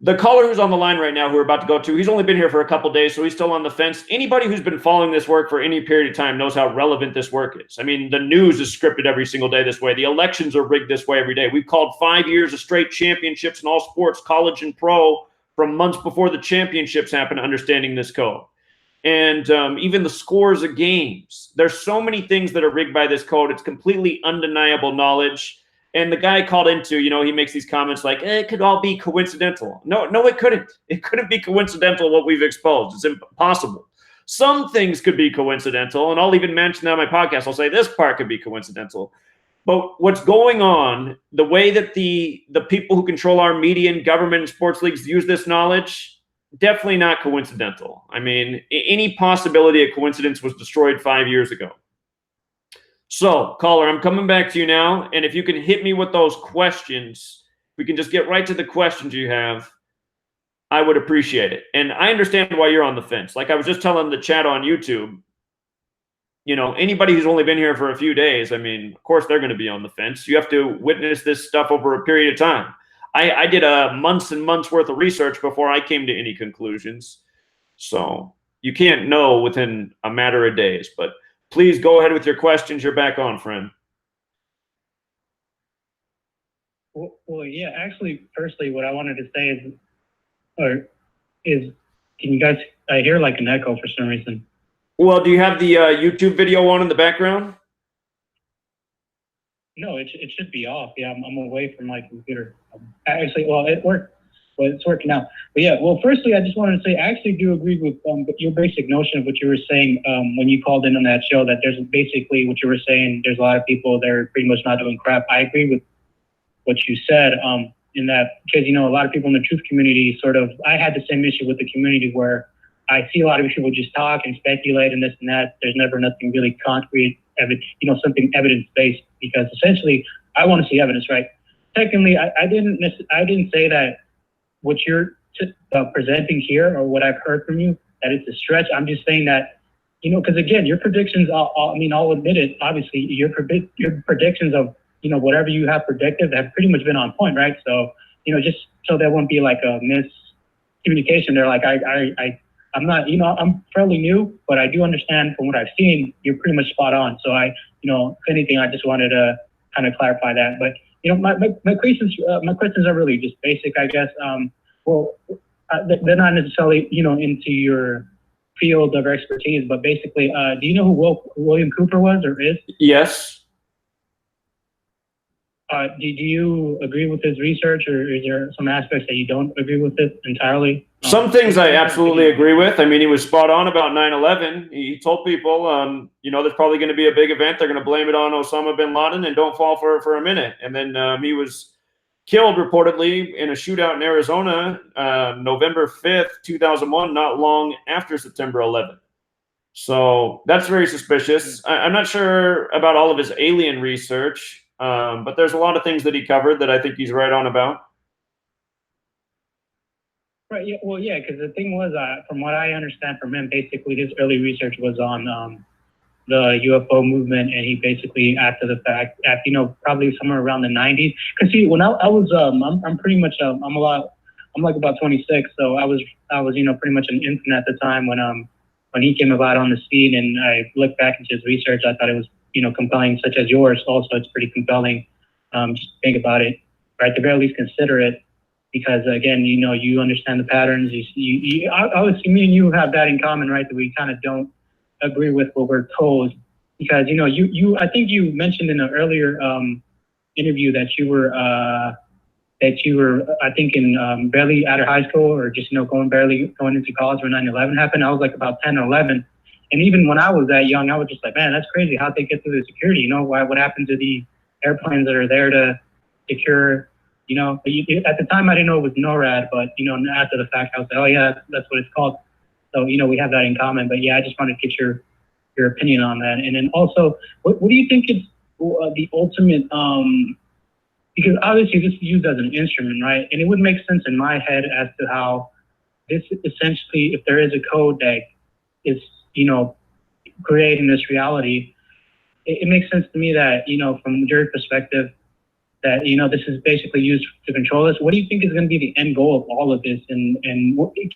the caller who's on the line right now, who we're about to go to, he's only been here for a couple days, so he's still on the fence. Anybody who's been following this work for any period of time knows how relevant this work is. I mean, the news is scripted every single day this way. The elections are rigged this way every day. We've called 5 years of straight championships in all sports, college and pro, from months before the championships happen, understanding this code. And even the scores of games. There's so many things that are rigged by this code. It's completely undeniable knowledge. And the guy called into, you know, he makes these comments like, it could all be coincidental. No, it couldn't. It couldn't be coincidental what we've exposed. It's impossible. Some things could be coincidental, and I'll even mention that on my podcast. I'll say this part could be coincidental. But what's going on, the way that the people who control our media and government and sports leagues use this knowledge, definitely not coincidental. I mean, any possibility of coincidence was destroyed 5 years ago. So, caller, I'm coming back to you now, and if you can hit me with those questions, we can just get right to the questions you have, I would appreciate it. And I understand why you're on the fence. Like I was just telling the chat on YouTube, you know, anybody who's only been here for a few days, I mean, of course they're going to be on the fence. You have to witness this stuff over a period of time. I did months and months worth of research before I came to any conclusions. So you can't know within a matter of days, but please go ahead with your questions. You're back on, friend. Well, yeah, actually, firstly, what I wanted to say is, can you guys, I hear like an echo for some reason. Well, do you have the YouTube video on in the background? No, it should be off. Yeah, I'm away from my computer. Actually, well, it worked. Well, it's working now. But yeah, well, firstly, I just wanted to say I actually do agree with your basic notion of what you were saying when you called in on that show, that there's basically what you were saying, there's a lot of people that are pretty much not doing crap. I agree with what you said in that, because, you know, a lot of people in the truth community sort of, I had the same issue with the community where I see a lot of people just talk and speculate and this and that. There's never nothing really concrete, you know, something evidence-based, because essentially I want to see evidence, right? Secondly, I didn't say that what you're presenting here or what I've heard from you, that it's a stretch. I'm just saying that, you know, because again, your predictions, I'll admit it, obviously, your predictions of, you know, whatever you have predicted have pretty much been on point, right? So, you know, just so there won't be like a miscommunication there. Like I'm not, you know, I'm fairly new, but I do understand from what I've seen, you're pretty much spot on. So you know, if anything, I just wanted to kind of clarify that. But, you know, my questions are really just basic, I guess. They're not necessarily, you know, into your field of expertise, but basically, do you know who William Cooper was or is? Yes. Do you agree with his research, or is there some aspects that you don't agree with it entirely? Some things I absolutely agree with. I mean, he was spot on about 9/11. He told people, you know, there's probably going to be a big event. They're going to blame it on Osama bin Laden, and don't fall for a minute. And then he was killed reportedly in a shootout in Arizona, November 5th, 2001, not long after September 11th. So that's very suspicious. I'm not sure about all of his alien research, but there's a lot of things that he covered that I think he's right on about. Right. Yeah. Well, yeah, because the thing was, from what I understand from him, basically his early research was on the UFO movement, and he basically, after the fact, probably somewhere around the 90s. Because see, when I was, I'm pretty much, I'm like about 26, so I was, pretty much an infant at the time when he came about on the scene, and I looked back into his research. I thought it was, compelling, such as yours. Also, it's pretty compelling. Just think about it, or at the very least, consider it. Because again, you understand the patterns. Obviously, me and you have that in common, right? That we kind of don't agree with what we're told. Because I think you mentioned in an earlier interview that you were I think in barely out of high school, or just barely going into college when 9/11 happened. I was like about 10 or 11, and even when I was that young, I was just like, man, that's crazy. How'd they get through the security? What happened to the airplanes that are there to secure? At the time I didn't know it was NORAD, but after the fact I was like, oh yeah, that's what it's called. So we have that in common. But yeah, I just wanted to get your opinion on that. And then also, what do you think is the ultimate? Because obviously this is used as an instrument, right? And it would make sense in my head as to how this essentially, if there is a code that is creating this reality, it makes sense to me that from your perspective, that this is basically used to control us. What do you think is going to be the end goal of all of this? And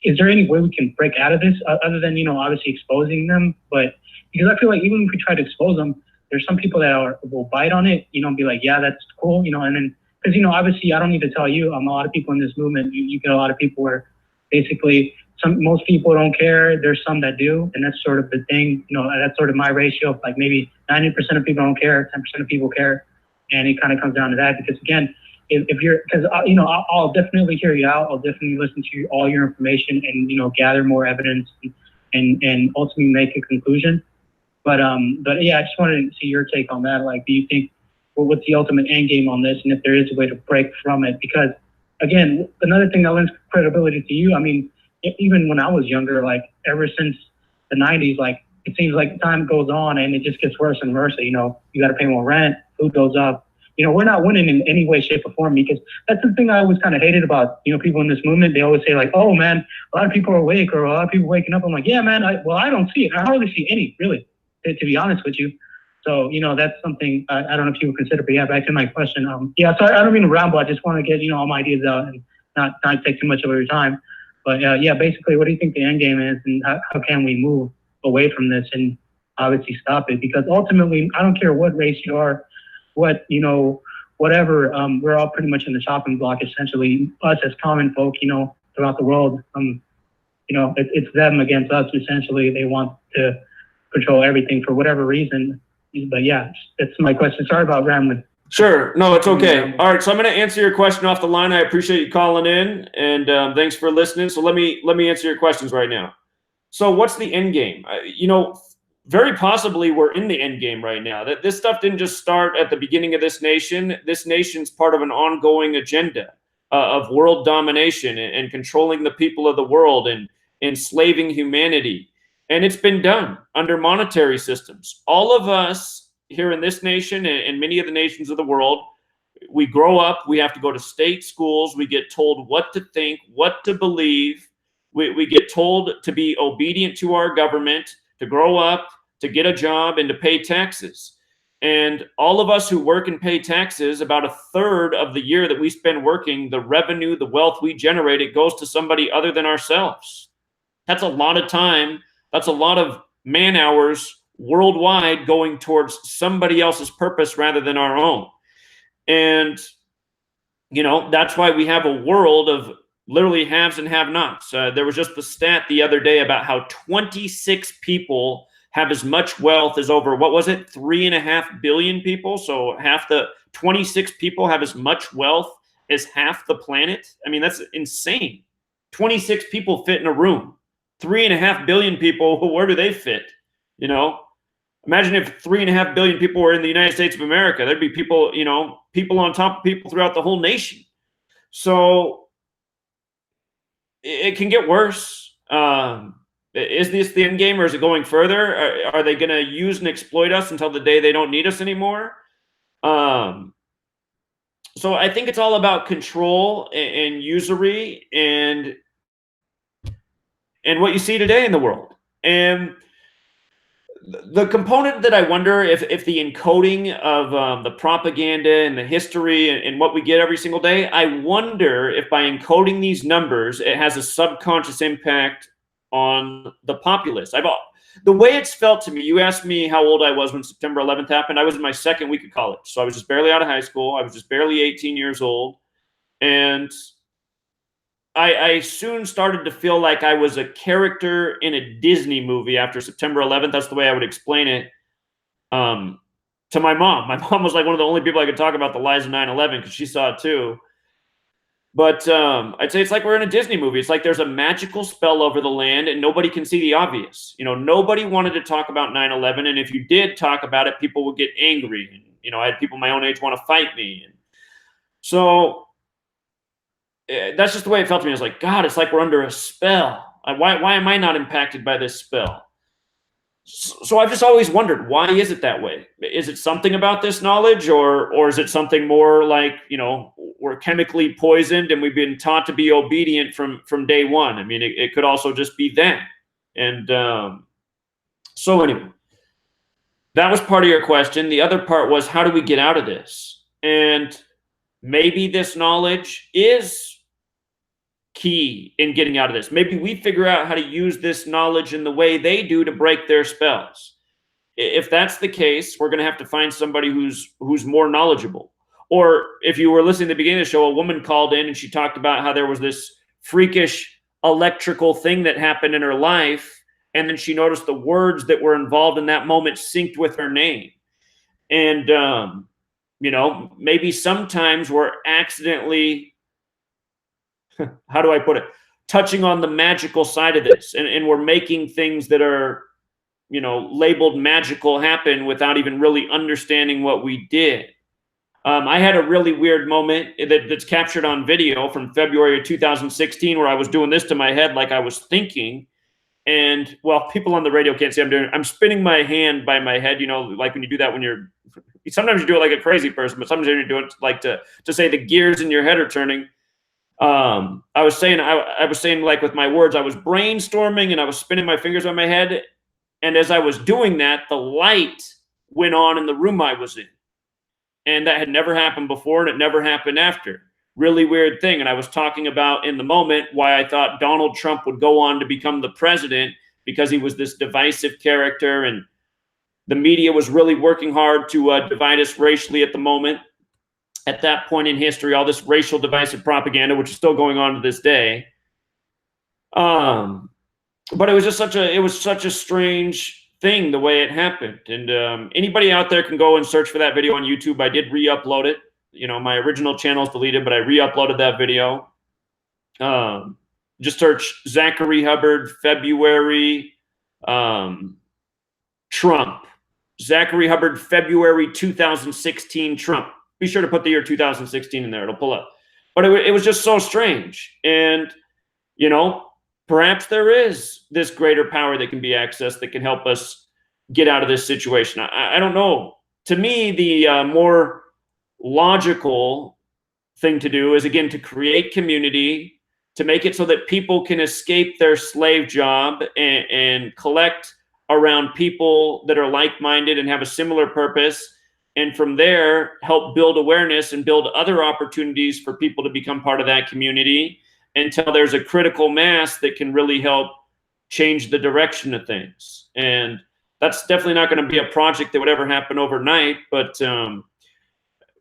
is there any way we can break out of this other than obviously exposing them? But because I feel like even if we try to expose them, there's some people that will bite on it, be like, yeah, that's cool, and then because obviously I don't need to tell you, a lot of people in this movement, you get a lot of people where basically most people don't care. There's some that do, and that's sort of the thing. That's sort of my ratio of like maybe 90% of people don't care, 10% of people care. And it kind of comes down to that because again, if you're, because I'll definitely hear you out. I'll definitely listen to all your information and gather more evidence and ultimately make a conclusion. But yeah, I just wanted to see your take on that. Like, do you think what's the ultimate end game on this, and if there is a way to break from it? Because again, another thing that lends credibility to you. I mean, even when I was younger, like ever since the 90s, like it seems like time goes on and it just gets worse and worse. You got to pay more rent, food goes up. We're not winning in any way, shape, or form, because that's the thing I always kind of hated about, people in this movement. They always say like, oh man, a lot of people are awake, or a lot of people waking up. I'm like, yeah, man, I don't see it. I hardly see any, really, to be honest with you. So, that's something I don't know if you would consider, but yeah, back to my question. Sorry, I don't mean to ramble. I just want to get, all my ideas out and not take too much of your time. But yeah, basically, what do you think the end game is, and how can we move away from this and obviously stop it? Because ultimately, I don't care what race you are, whatever, we're all pretty much in the chopping block, essentially. Us as common folk, throughout the world, it's them against us, essentially. They want to control everything for whatever reason. But yeah, that's my question. Sorry about rambling. Sure. No, it's okay. All right. So I'm going to answer your question off the line. I appreciate you calling in, and thanks for listening. So let me answer your questions right now. So what's the end game? Very possibly we're in the end game right now. That this stuff didn't just start at the beginning of this nation. This nation's part of an ongoing agenda of world domination and controlling the people of the world and enslaving humanity. And it's been done under monetary systems. All of us here in this nation and many of the nations of the world, we grow up, we have to go to state schools, we get told what to think, what to believe. We get told to be obedient to our government, to grow up, to get a job, and to pay taxes. And all of us who work and pay taxes, about a third of the year that we spend working, the revenue, the wealth we generate, it goes to somebody other than ourselves. That's a lot of time. That's a lot of man hours worldwide going towards somebody else's purpose rather than our own. And, that's why we have a world of literally haves and have-nots. There was just the stat the other day about how 26 people have as much wealth as over, 3.5 billion people? So half the 26 people have as much wealth as half the planet. I mean, that's insane. 26 people fit in a room. 3.5 billion people, where do they fit? Imagine if 3.5 billion people were in the United States of America. There'd be people, people on top of people throughout the whole nation. So it can get worse. Is this the end game, or is it going further? Are they going to use and exploit us until the day they don't need us anymore? So I think it's all about control and usury and what you see today in the world. And the component that I wonder if the encoding of the propaganda and the history and what we get every single day, I wonder if by encoding these numbers, it has a subconscious impact on the populace. The way it's felt to me, you asked me how old I was when September 11th happened. I was in my second week of college. So I was just barely out of high school. I was just barely 18 years old. And I soon started to feel like I was a character in a Disney movie after September 11th. That's the way I would explain it to my mom. My mom was like one of the only people I could talk about the lies of 9/11 because she saw it too. But I'd say it's like we're in a Disney movie. It's like there's a magical spell over the land and nobody can see the obvious. You know, nobody wanted to talk about 9/11. And if you did talk about it, people would get angry. And, you know, I had people my own age want to fight me. And so that's just the way it felt to me. I was like, God, it's like we're under a spell. Why am I not impacted by this spell? So I've just always wondered, why is it that way? Is it something about this knowledge, or is it something more like, you know, we're chemically poisoned and we've been taught to be obedient from day one? I mean, it could also just be that. And so anyway, that was part of your question. The other part was, how do we get out of this? And maybe this knowledge is key in getting out of this. Maybe we figure out how to use this knowledge in the way they do to break their spells. If that's the case, we're going to have to find somebody who's more knowledgeable. Or if you were listening at the beginning of the show, a woman called in and she talked about how there was this freakish electrical thing that happened in her life, and then she noticed the words that were involved in that moment synced with her name. And you know, maybe sometimes we're accidentally, how do I put it, touching on the magical side of this, and we're making things that are, you know, labeled magical happen without even really understanding what we did. I had a really weird moment that's captured on video from February of 2016 where I was doing this to my head like I was thinking. And, well, people on the radio can't see I'm spinning my hand by my head, you know, like when you do that when you're, sometimes you do it like a crazy person, but sometimes you do it like to say the gears in your head are turning. I was saying like with my words, I was brainstorming and I was spinning my fingers on my head. And as I was doing that, the light went on in the room I was in. And that had never happened before, and it never happened after. Really weird thing. And I was talking about in the moment why I thought Donald Trump would go on to become the president, because he was this divisive character, and the media was really working hard to divide us racially at the moment. At that point in history, all this racial divisive propaganda, which is still going on to this day. But it was just such a strange thing the way it happened. And anybody out there can go and search for that video on YouTube. I did re-upload it. You know, my original channel is deleted, but I re-uploaded that video. Just search Zachary Hubbard, February, Trump. Zachary Hubbard, February 2016, Trump. Be sure to put the year 2016 in there. It'll pull up. But it was just so strange. And, you know, perhaps there is this greater power that can be accessed that can help us get out of this situation. I don't know. To me, the more logical thing to do is, again, to create community, to make it so that people can escape their slave job and collect around people that are like-minded and have a similar purpose. And from there, help build awareness and build other opportunities for people to become part of that community until there's a critical mass that can really help change the direction of things. And that's definitely not going to be a project that would ever happen overnight, but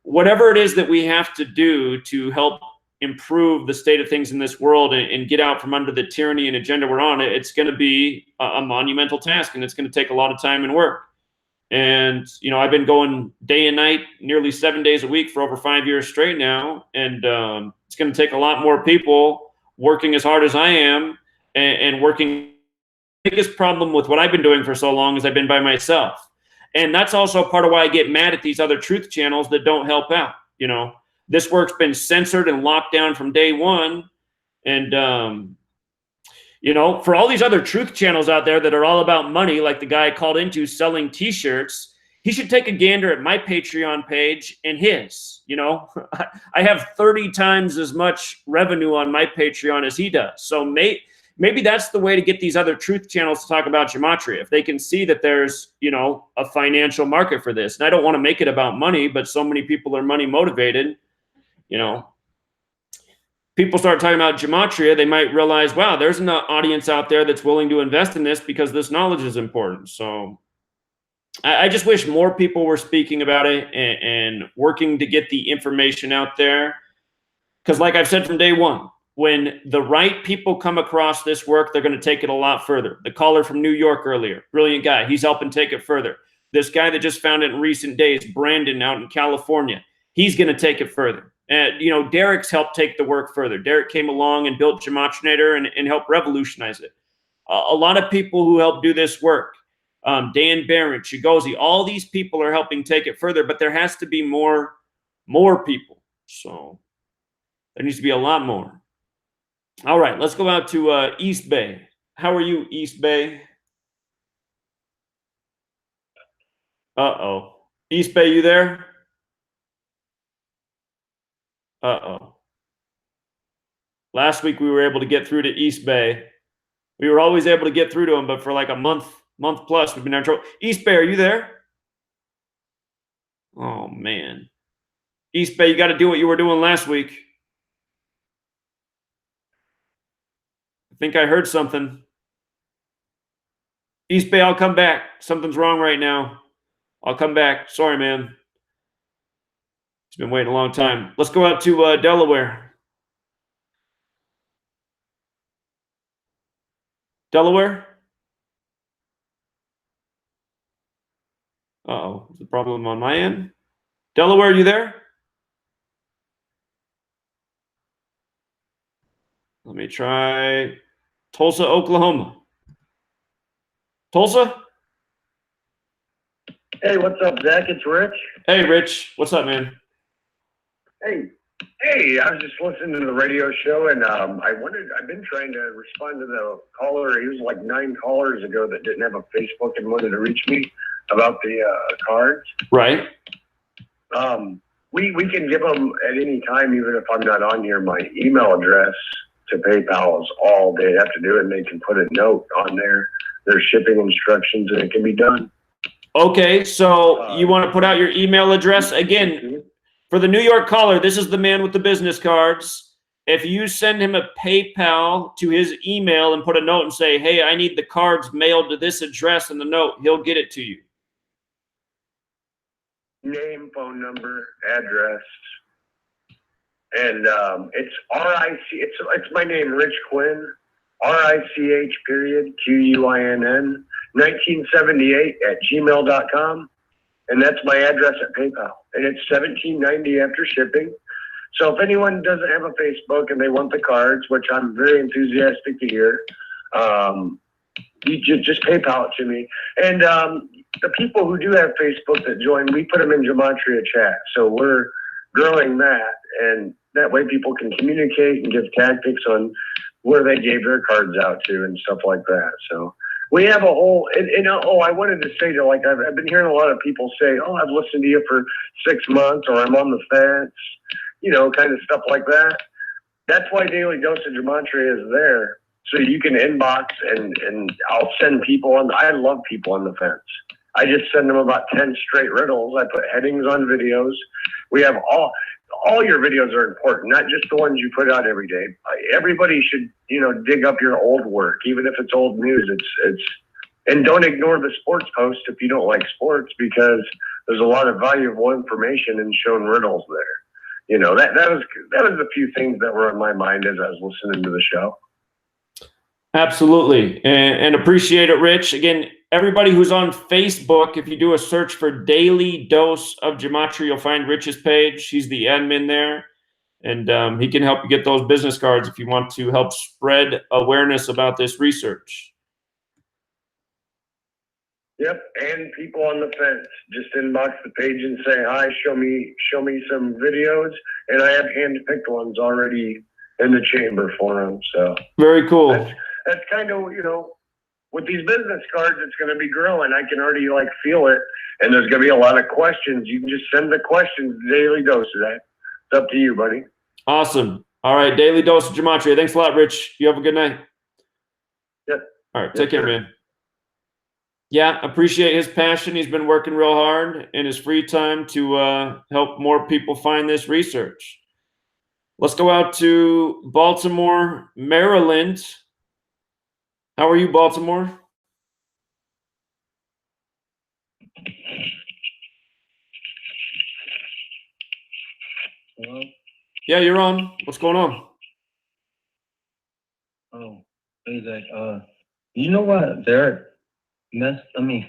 whatever it is that we have to do to help improve the state of things in this world and get out from under the tyranny and agenda we're on, it's going to be a monumental task, and it's going to take a lot of time and work. And, you know, I've been going day and night, nearly 7 days a week for over 5 years straight now. And it's going to take a lot more people working as hard as I am and working. The biggest problem with what I've been doing for so long is I've been by myself. And that's also part of why I get mad at these other truth channels that don't help out. You know, this work's been censored and locked down from day one. And, you know, for all these other truth channels out there that are all about money, like the guy I called into selling T-shirts, he should take a gander at my Patreon page and his. You know, I have 30 times as much revenue on my Patreon as he does. So maybe that's the way to get these other truth channels to talk about Gematria. If they can see that there's, you know, a financial market for this. And I don't want to make it about money, but so many people are money motivated, you know. People start talking about Gematria, they might realize, wow, there's an audience out there that's willing to invest in this because this knowledge is important. So I just wish more people were speaking about it and working to get the information out there. Because like I've said from day one, when the right people come across this work, they're going to take it a lot further. The caller from New York earlier, brilliant guy. He's helping take it further. This guy that just found it in recent days, Brandon out in California, he's going to take it further. And, you know, Derek's helped take the work further. Derek came along and built Gematrinator and helped revolutionize it. A lot of people who help do this work, Dan Behrendt, Chigozie, all these people are helping take it further, but there has to be more people. So there needs to be a lot more. All right, let's go out to East Bay. How are you, East Bay? Uh-oh. East Bay, you there? Uh-oh. Last week we were able to get through to East Bay. We were always able to get through to him, but for like a month plus, we've been having trouble. East Bay, are you there? Oh, man. East Bay, you got to do what you were doing last week. I think I heard something. East Bay, I'll come back. Something's wrong right now. I'll come back. Sorry, man. He's been waiting a long time. Let's go out to Delaware. Delaware? Uh-oh. Is the problem on my end? Delaware, are you there? Let me try Tulsa, Oklahoma. Tulsa? Hey, what's up, Zach? It's Rich. Hey, Rich. What's up, man? Hey, I was just listening to the radio show, and I've been trying to respond to the caller. He was like 9 callers ago that didn't have a Facebook and wanted to reach me about the cards. Right. We can give them at any time, even if I'm not on here. My email address to PayPal is all they have to do, and they can put a note on their shipping instructions, and it can be done. Okay, so you want to put out your email address again? For the New York caller, this is the man with the business cards. If you send him a PayPal to his email and put a note and say, hey, I need the cards mailed to this address in the note, he'll get it to you. Name, phone number, address, and it's RIC. It's my name, Rich Quinn, RICH period QUINN 1978 at gmail.com. And that's my address at PayPal. And it's $17.90 after shipping. So if anyone doesn't have a Facebook and they want the cards, which I'm very enthusiastic to hear, you just PayPal it to me. And the people who do have Facebook that join, we put them in Gematria chat. So we're growing that. And that way people can communicate and give tactics on where they gave their cards out to and stuff like that. So we have a whole, I wanted to say that, like, I've been hearing a lot of people say, oh, I've listened to you for 6 months, or I'm on the fence, you know, kind of stuff like that. That's why Daily Dose of Gematria is there. So you can inbox and I'll send people on. I love people on the fence. I just send them about 10 straight riddles. I put headings on videos. We have all your videos are important, not just the ones you put out every day. Everybody should, you know, dig up your old work, even if it's old news. And don't ignore the sports post if you don't like sports, because there's a lot of valuable information in showing riddles there. You know, that was a few things that were on my mind as I was listening to the show. Absolutely. And appreciate it, Rich. Again, everybody who's on Facebook, if you do a search for Daily Dose of Gematria, you'll find Rich's page. He's the admin there. And he can help you get those business cards if you want to help spread awareness about this research. Yep, and people on the fence, just inbox the page and say, hi, show me some videos. And I have hand-picked ones already in the chamber for them. So very cool. That's kind of, you know, with these business cards, it's going to be growing. I can already like feel it. And there's going to be a lot of questions. You can just send the questions to Daily Dose of that. It's up to you, buddy. Awesome. All right, Daily Dose of Gematria. Thanks a lot, Rich. You have a good night. Yep. All right. Take care, man. Yeah, appreciate his passion. He's been working real hard in his free time to help more people find this research. Let's go out to Baltimore, Maryland. How are you, Baltimore? Hello? Yeah, you're on. What's going on? Oh, hey Zach. You know what? Derek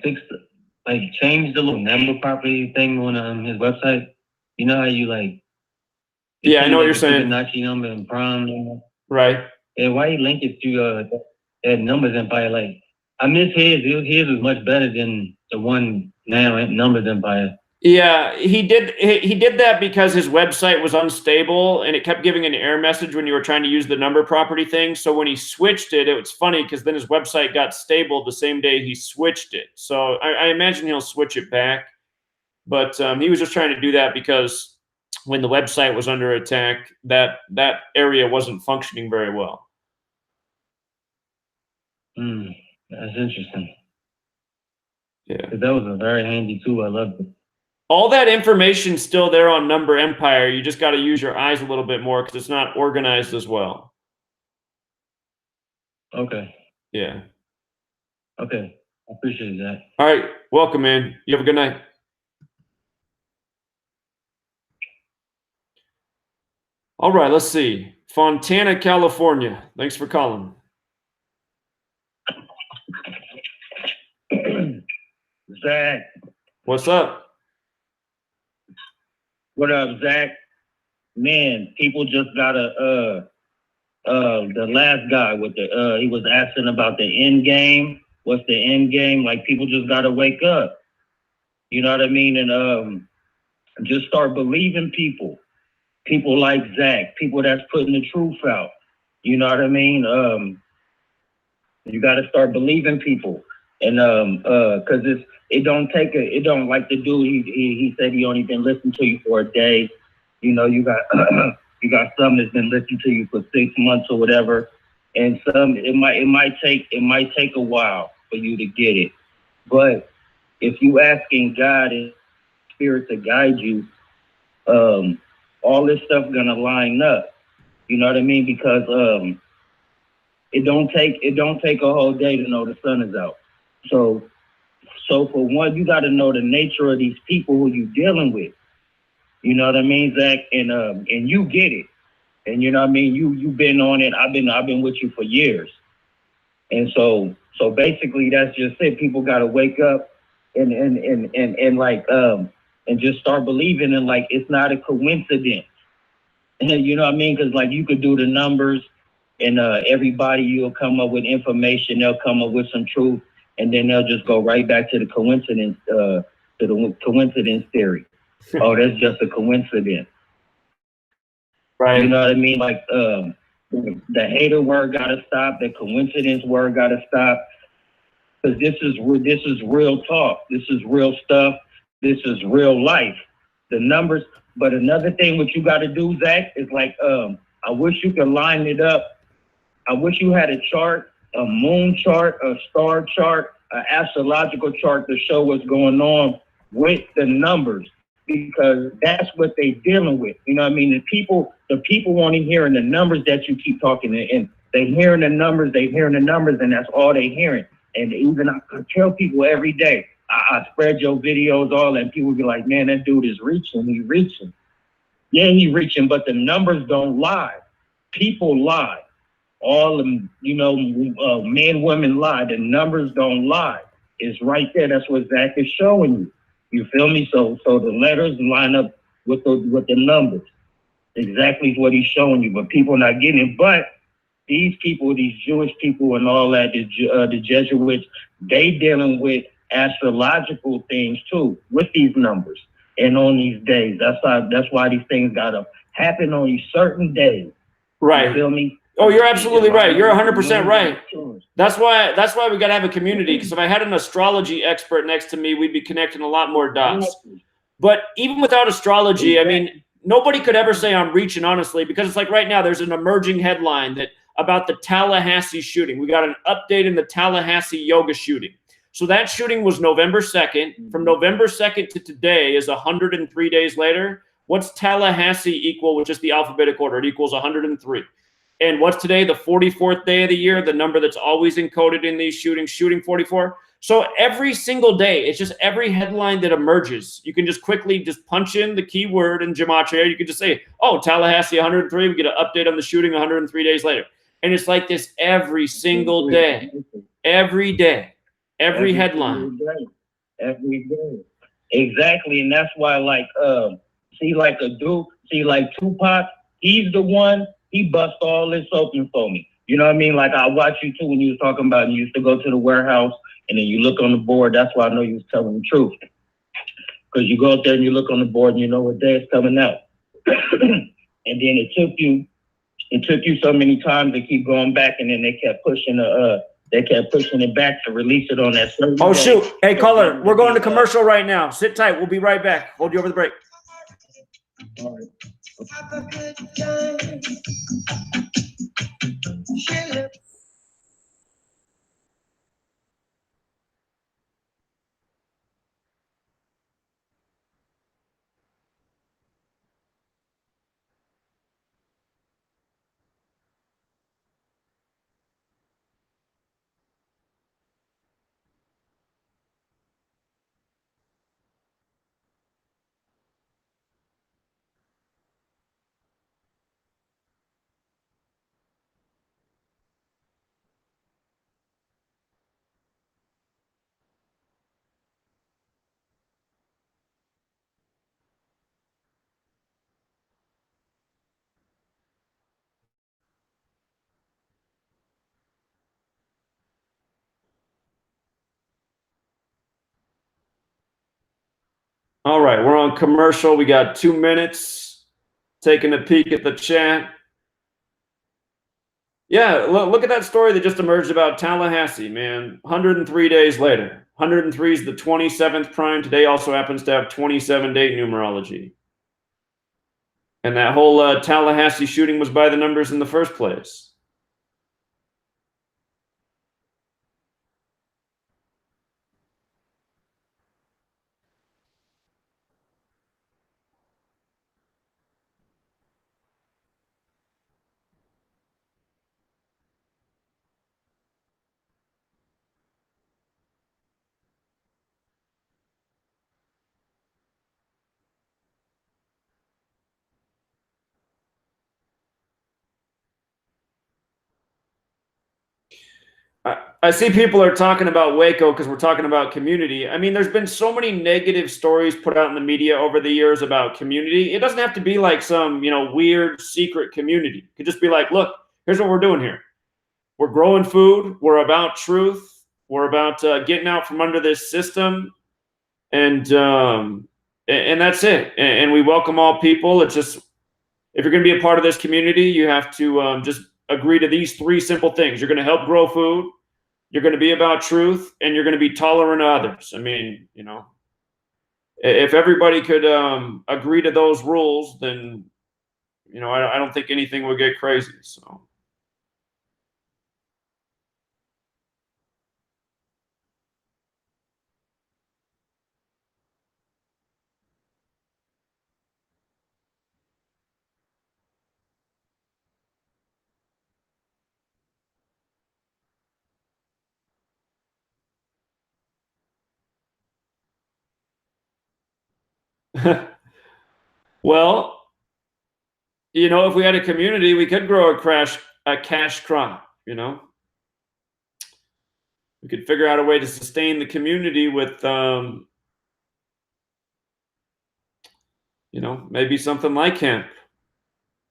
fixed, like, changed the little number property thing on his website. You know how you like? Yeah, I know what you're saying. Fibonacci number and prime number. Right. And why he link it to that Numbers Empire? Like, I miss his. His was much better than the one now at Numbers Empire. Yeah, he did that because his website was unstable and it kept giving an error message when you were trying to use the number property thing. So when he switched it, it was funny because then his website got stable the same day he switched it. So I imagine he'll switch it back. But he was just trying to do that because when the website was under attack, that area wasn't functioning very well. That's interesting. Yeah. That was a very handy tool. I loved it. All that information's still there on Number Empire. You just got to use your eyes a little bit more because it's not organized as well. Okay. Yeah. Okay. I appreciate that. All right. Welcome, man. You have a good night. All right. Let's see. Fontana, California. Thanks for calling. Zach. What's up? What up, Zach? Man, people just got the last guy with the he was asking about the end game. What's the end game? Like, people just gotta wake up. You know what I mean? And just start believing people. People like Zach, people that's putting the truth out. You know what I mean? You gotta start believing people. And cause it don't like the dude, he said he only been listening to you for a day. You know, you got you got some that's been listening to you for 6 months or whatever. And some it might take a while for you to get it. But if you asking God and Spirit to guide you, all this stuff gonna line up. You know what I mean? Because it don't take a whole day to know the sun is out. So for one, you got to know the nature of these people who you dealing with. You know what I mean, Zach? And you get it. And you know what I mean? You've been on it. I've been with you for years. And so basically that's just it. People got to wake up and just start believing, and like it's not a coincidence. You know what I mean? Because like you could do the numbers, and everybody, you'll come up with information. They'll come up with some truth, and then they'll just go right back to the coincidence, theory. Oh, that's just a coincidence. Right. You know what I mean? Like the hater word gotta stop. The coincidence word gotta stop. Because this is real talk. This is real stuff. This is real life. The numbers. But another thing what you got to do, Zach, is like I wish you could line it up. I wish you had a chart, a moon chart, a star chart, an astrological chart to show what's going on with the numbers, because that's what they dealing with. You know what I mean? The people want to hear the numbers that you keep talking, and they hearing the numbers, and that's all they hearing. And even I tell people every day, I spread your videos all, and people be like, man, that dude is reaching. He reaching. Yeah, he reaching, but the numbers don't lie. People lie. All them, men, women lie. The numbers don't lie. It's right there. That's what Zach is showing you. You feel me? So the letters line up with the numbers. Exactly what he's showing you, but people not getting it. But these people, these Jewish people and all that, the Jesuits, they dealing with astrological things too, with these numbers and on these days. That's why these things gotta happen on these certain days. Right. You feel me? Oh, you're absolutely right. You're 100% right. That's why we got to have a community, because if I had an astrology expert next to me, we'd be connecting a lot more dots. But even without astrology, I mean, nobody could ever say I'm reaching honestly, because it's like right now there's an emerging headline that about the Tallahassee shooting. We got an update in the Tallahassee yoga shooting. So that shooting was November 2nd. From November 2nd to today is 103 days later. What's Tallahassee equal with just the alphabetic order? It equals 103. And what's today, the 44th day of the year, the number that's always encoded in these shootings, shooting 44. So every single day, it's just every headline that emerges. You can just quickly just punch in the keyword in Gematria. You can just say, oh, Tallahassee 103. We get an update on the shooting 103 days later. And it's like this every single day, every day, every headline. Every day. Exactly. And that's why, like, see, like Tupac, he's the one, he bust all this open for me. You know what I mean? Like, I watched you too when you was talking about, you used to go to the warehouse and then you look on the board. That's why I know you was telling the truth. Because you go out there and you look on the board and you know what day it's coming out. And then it took you so many times to keep going back, and then they kept pushing it back to release it on that certain Oh, day. shoot. Hey, caller, we're going to commercial right now. Sit tight. We'll be right back. Hold you over the break. All right. All right, we're on commercial. We got 2 minutes. Taking a peek at the chat. Yeah, look at that story that just emerged about Tallahassee, man. 103 days later. 103 is the 27th prime. Today also happens to have 27-day numerology. And that whole Tallahassee shooting was by the numbers in the first place. I see people are talking about Waco because we're talking about community. I mean, there's been so many negative stories put out in the media over the years about community. It doesn't have to be like some, weird secret community. It could just be like, look, here's what we're doing here. We're growing food. We're about truth. We're about getting out from under this system. And that's it. And we welcome all people. It's just, if you're going to be a part of this community, you have to just agree to these 3 simple things. You're going to help grow food. You're going to be about truth, and you're going to be tolerant of others. I mean, if everybody could agree to those rules, then, I don't think anything would get crazy. So. Well, if we had a community, we could grow a cash crop, We could figure out a way to sustain the community with, maybe something like hemp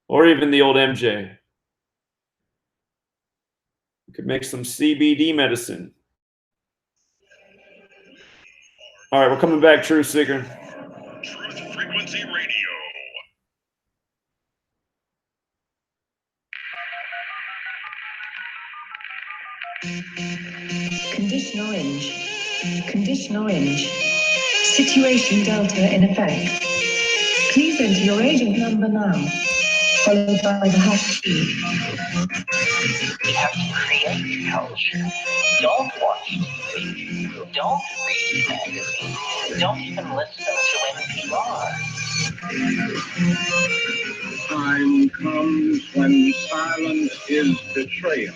or even the old MJ. We could make some CBD medicine. All right, we're coming back, Truth Seeker. Truth Frequency Radio. Condition orange. Condition orange. Situation delta in effect. Please enter your agent number now, followed by the hash key. We have to create culture. Don't watch TV. Don't read magazines. Don't even listen to NPR. Time comes when silence is betrayal.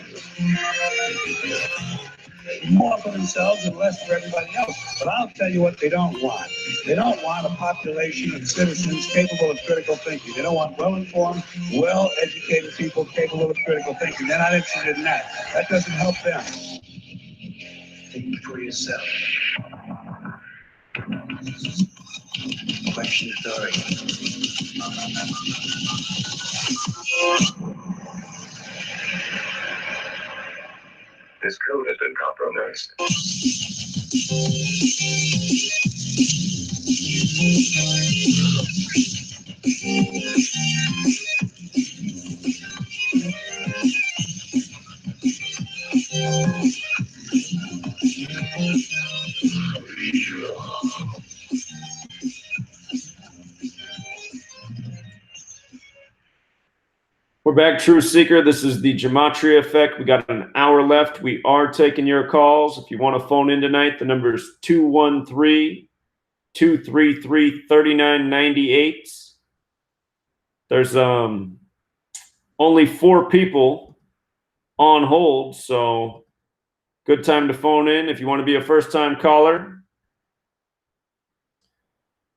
More for themselves and less for everybody else. But I'll tell you what they don't want. They don't want a population of citizens capable of critical thinking. They don't want well-informed, well-educated people capable of critical thinking. They're not interested in that. That doesn't help them. Think for yourself. Question authority. This code has been compromised. We're back, Truth Seeker. This is the Gematria Effect. We got an hour left. We are taking your calls. If you want to phone in tonight, the number is 213-233-3998. There's only 4 people on hold, so good time to phone in if you want to be a first-time caller.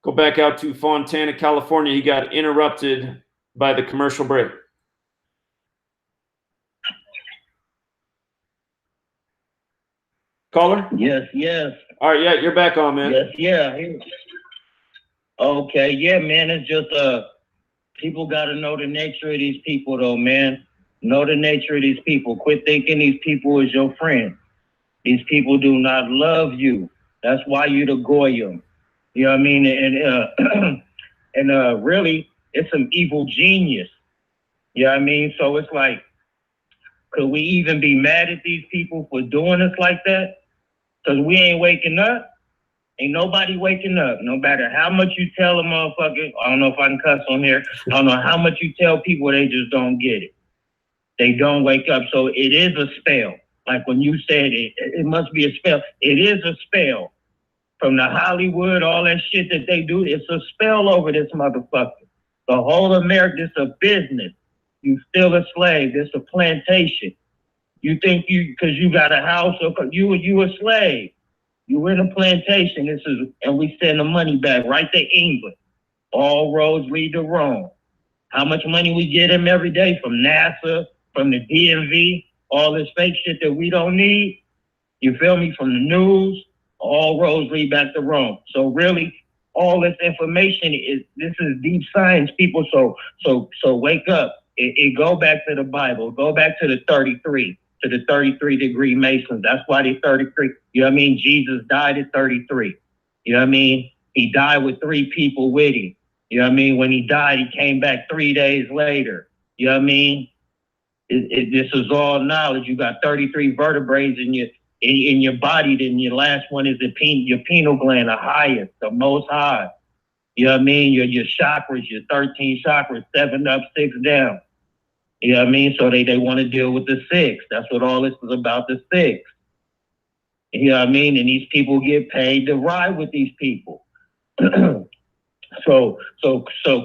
Go back out to Fontana, California. He got interrupted by the commercial break. Caller? Yes, yes. All right, yeah, you're back on, man. Yes, yeah. Okay, yeah, man. It's just people gotta know the nature of these people though, man. Know the nature of these people. Quit thinking these people is your friend. These people do not love you. That's why you the Goyim. You know what I mean? And really, it's some evil genius. You know what I mean? So it's like, could we even be mad at these people for doing us like that? Because we ain't waking up. Ain't nobody waking up. No matter how much you tell a motherfucker, I don't know if I can cuss on here. I don't know how much you tell people, they just don't get it. They don't wake up. So it is a spell. Like when you said it must be a spell. It is a spell. From the Hollywood, all that shit that they do, it's a spell over this motherfucker. The whole America, it's a business. You still a slave. It's a plantation. You think because you got a house, or you a slave. You in a plantation. And we send the money back right to England. All roads lead to Rome. How much money we get them every day from NASA, from the DMV, all this fake shit that we don't need. You feel me? From the news, all roads lead back to Rome. So really, all this information this is deep science, people. So wake up. It go back to the Bible. Go back to the 33. To the 33-degree Masons. That's why they 33. You know what I mean? Jesus died at 33. You know what I mean? He died with 3 people with him. You know what I mean? When he died, he came back 3 days later. You know what I mean? This is all knowledge. You got 33 vertebrae in your body. Then your last one is your pineal gland, the highest, the most high. You know what I mean? Your chakras, your 13 chakras, 7 up, 6 down. You know what I mean? So they want to deal with the 6. That's what all this is about, the 6. You know what I mean? And these people get paid to ride with these people. So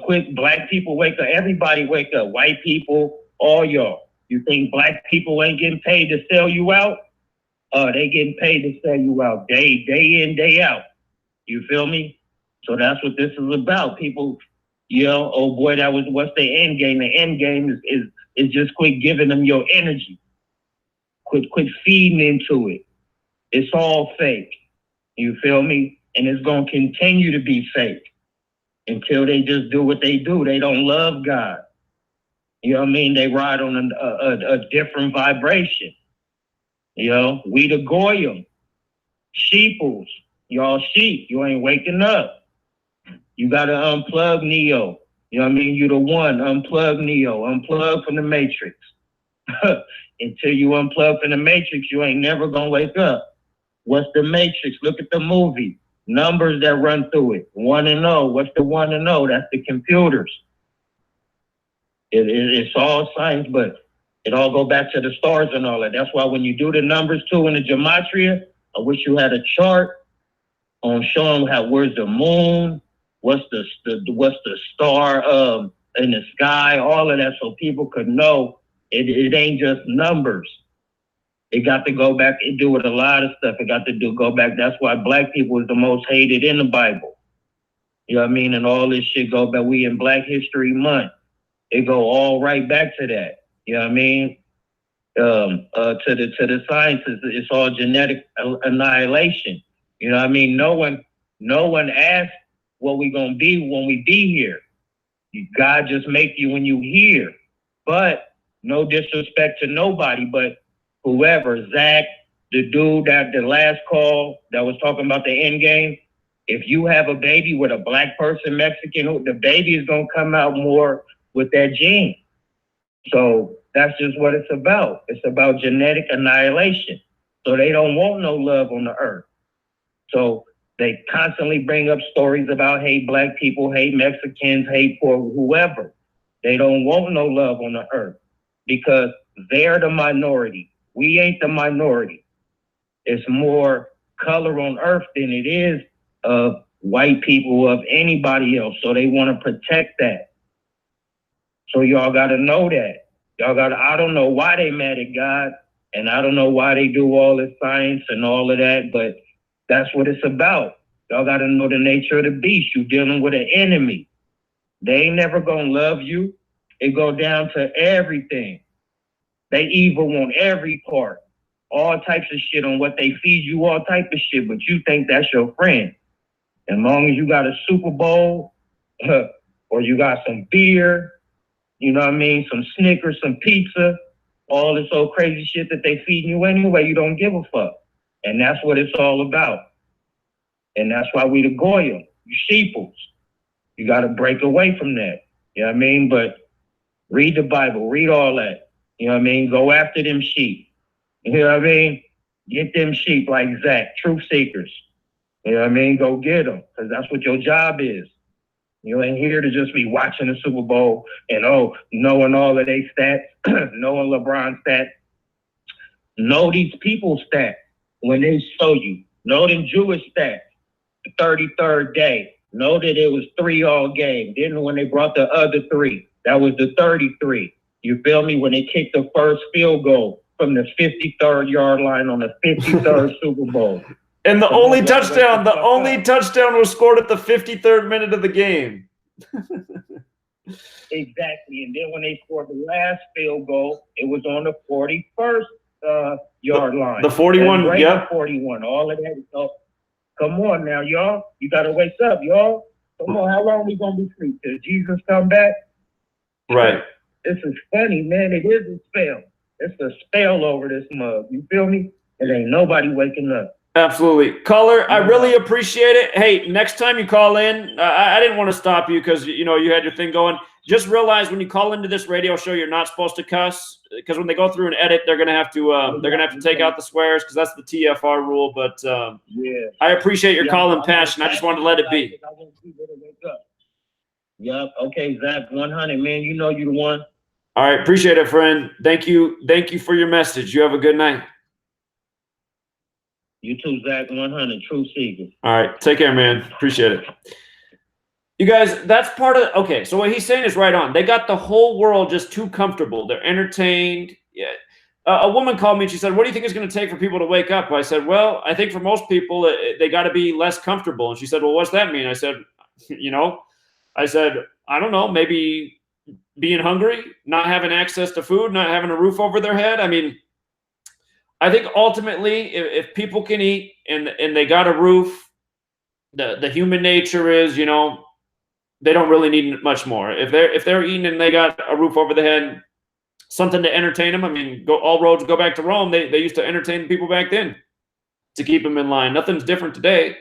quick, black people wake up. Everybody wake up. White people, all y'all. You think black people ain't getting paid to sell you out? They getting paid to sell you out day in, day out. You feel me? So that's what this is about. People, you know, oh boy, what's the end game? The end game is just quit giving them your energy. Quit feeding into it. It's all fake. You feel me? And it's going to continue to be fake until they just do what they do. They don't love God. You know what I mean? They ride on a different vibration. You know, we the Goyim, sheeples. Y'all sheep. You ain't waking up. You got to unplug Neo. You know what I mean? You the one. Unplug Neo. Unplug from the Matrix. Until you unplug from the Matrix, you ain't never going to wake up. What's the Matrix? Look at the movie. numbers that run through it. 1 and 0. What's the 1 and 0? That's the computers. It's all science, but it all go back to the stars and all that. That's why when you do the numbers too in the gematria, I wish you had a chart on showing where's the moon, what's the star in the sky, all of that, so people could know it ain't just numbers. It got to go back and do with a lot of stuff. It got to go back. That's why black people is the most hated in the Bible. You know what I mean? And all this shit go back. We in Black History Month. It go all right back to that. You know what I mean? To the sciences, it's all genetic annihilation. You know what I mean? No one asked what we gonna be when we be here. God just make you when you here. But no disrespect to nobody, but whoever, Zach, the dude that the last call that was talking about the end game, if you have a baby with a black person, Mexican, the baby is gonna come out more with that gene. So that's just what it's about. It's about genetic annihilation. So they don't want no love on the earth. So they constantly bring up stories about hate black people, hate Mexicans, hate poor, whoever. They don't want no love on the earth because they're the minority. We ain't the minority. It's more color on earth than it is of white people, of anybody else. So they want to protect that. So y'all got to know that. I don't know why they mad at God, and I don't know why they do all this science and all of that, but that's what it's about. Y'all got to know the nature of the beast. You're dealing with an enemy. They ain't never going to love you. It go down to everything. They evil on every part. All types of shit on what they feed you, all type of shit, but you think that's your friend. As long as you got a Super Bowl or you got some beer, you know what I mean, some Snickers, some pizza, all this old crazy shit that they feeding you anyway, you don't give a fuck. And that's what it's all about. And that's why we the Goyim, you sheeples. You got to break away from that. You know what I mean? But read the Bible, read all that. You know what I mean? Go after them sheep. You know what I mean? Get them sheep like Zach, truth seekers. You know what I mean? Go get them, because that's what your job is. You ain't here to just be watching the Super Bowl and, knowing all of their stats, knowing LeBron's stats. Know these people's stats when they show you. Know them Jewish stats, the 33rd day. Know that it was 3 all game. Then when they brought the other 3, that was the 33. You feel me? When they kicked the first field goal from the 53rd yard line on the 53rd Super Bowl. And the only touchdown was scored at the 53rd minute of the game. Exactly. And then when they scored the last field goal, it was on the 41st yard line. The 41, yeah. 41, all of that. So, come on now, y'all. You got to wake up, y'all. Come on, how long we going to be asleep? Till Jesus come back? Right. This is funny, man. It is a spell. It's a spell over this mug. You feel me? It ain't nobody waking up. Absolutely. Caller, I really appreciate it. Hey, next time you call in, I didn't want to stop you because, you had your thing going. Just realize when you call into this radio show, you're not supposed to cuss, because when they go through and edit, they're gonna have to take out the swears, because that's the TFR rule. But I appreciate your call and passion. I just wanted to let it be. Yep. Okay, Zach, 100, man. You know you the one. All right, appreciate it, friend. Thank you for your message. You have a good night. You too, Zach, 100, true seeker. All right, take care, man. Appreciate it. You guys, that's part of, okay, so what he's saying is right on. They got the whole world just too comfortable. They're entertained. Yeah. A woman called me and she said, what do you think it's going to take for people to wake up? I said, well, I think for most people, they got to be less comfortable. And she said, well, what's that mean? I said, I don't know, maybe being hungry, not having access to food, not having a roof over their head. I mean, I think ultimately, if people can eat and they got a roof, the human nature is, they don't really need much more. If they're eating and they got a roof over the head, something to entertain them. I mean, all roads go back to Rome. They used to entertain people back then to keep them in line. Nothing's different today.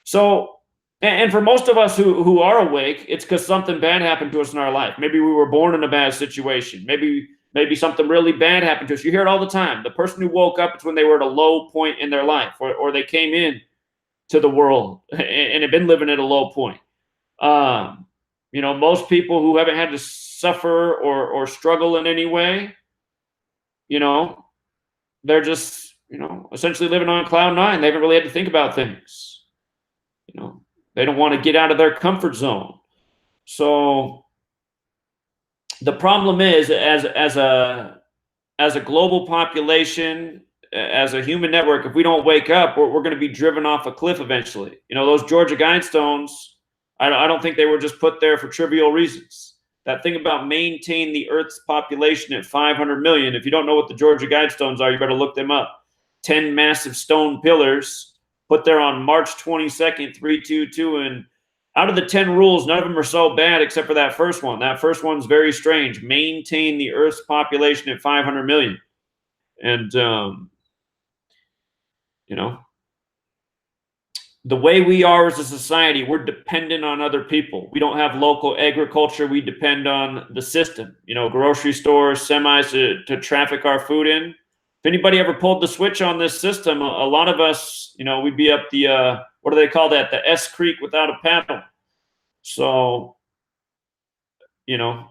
So, and for most of us who are awake, it's because something bad happened to us in our life. Maybe we were born in a bad situation. Maybe something really bad happened to us. You hear it all the time. The person who woke up is when they were at a low point in their life, or they came in to the world and have been living at a low point. You know, most people who haven't had to suffer or struggle in any way, you know, they're just, you know, essentially living on cloud nine. They haven't really had to think about things. You know, they don't want to get out of their comfort zone. So the problem is, as a global population, as a human network, if we don't wake up, we're going to be driven off a cliff eventually. You know, those Georgia Guidestones, I don't think they were just put there for trivial reasons. That thing about maintain the Earth's population at 500 million, if you don't know what the Georgia Guidestones are, you better look them up. 10 massive stone pillars put there on March 22nd, 322, and out of the 10 rules, none of them are so bad except for that first one. That first one's very strange. Maintain the Earth's population at 500 million. And, you know, the way we are as a society, we're dependent on other people. We don't have local agriculture. We depend on the system, you know, grocery stores, semis to traffic our food in. If anybody ever pulled the switch on this system, a lot of us, you know, we'd be up the, what do they call that? The S Creek without a paddle. So, you know,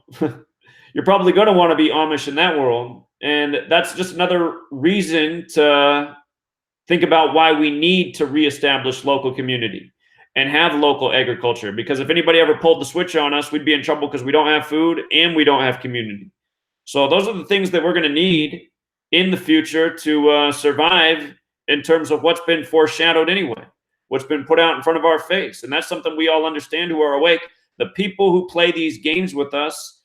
you're probably going to want to be Amish in that world. And that's just another reason to think about why we need to reestablish local community and have local agriculture. Because if anybody ever pulled the switch on us, we'd be in trouble because we don't have food and we don't have community. So those are the things that we're going to need in the future to survive in terms of what's been foreshadowed anyway, what's been put out in front of our face. And that's something we all understand who are awake. The people who play these games with us,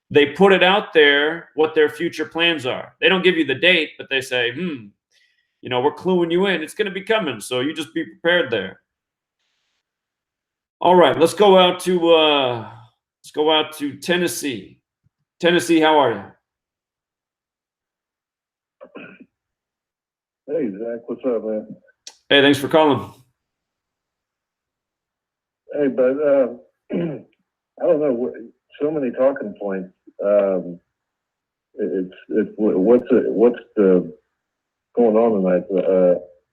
they put it out there what their future plans are. They don't give you the date, but they say, you know, we're cluing you in. It's going to be coming, so you just be prepared there. All right, let's go out to Tennessee. Tennessee, how are you? Hey, Zach, what's up, man? Hey, thanks for calling. Hey, but I don't know, so many talking points. What's the going on tonight?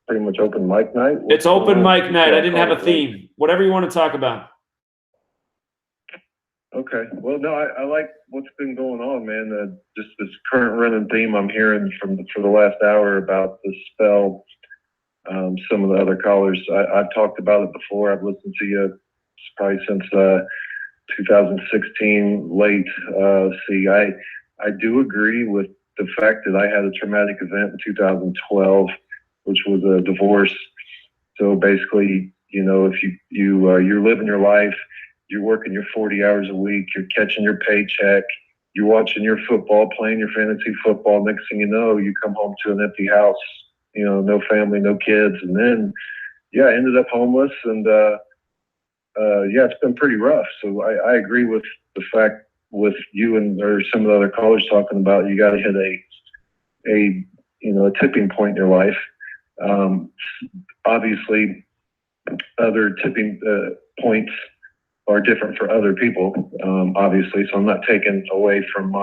Pretty much open mic night? It's open mic night. I didn't have a theme. Whatever you want to talk about. Okay. Well, no, I like what's been going on, man. Just this current running theme I'm hearing for the last hour about the spell. Some of the other callers, I've talked about it before. I've listened to you probably since 2016 late. I do agree with the fact that I had a traumatic event in 2012, which was a divorce. So basically, you know, if you're living your life, you're working your 40 hours a week, you're catching your paycheck, you're watching your football, playing your fantasy football. Next thing you know, you come home to an empty house, you know, no family, no kids. And then, yeah, I ended up homeless. And, yeah, it's been pretty rough. So I agree with the fact with you or some of the other callers talking about you got to hit a tipping point in your life. Obviously, other tipping points are different for other people, obviously. So I'm not taking away from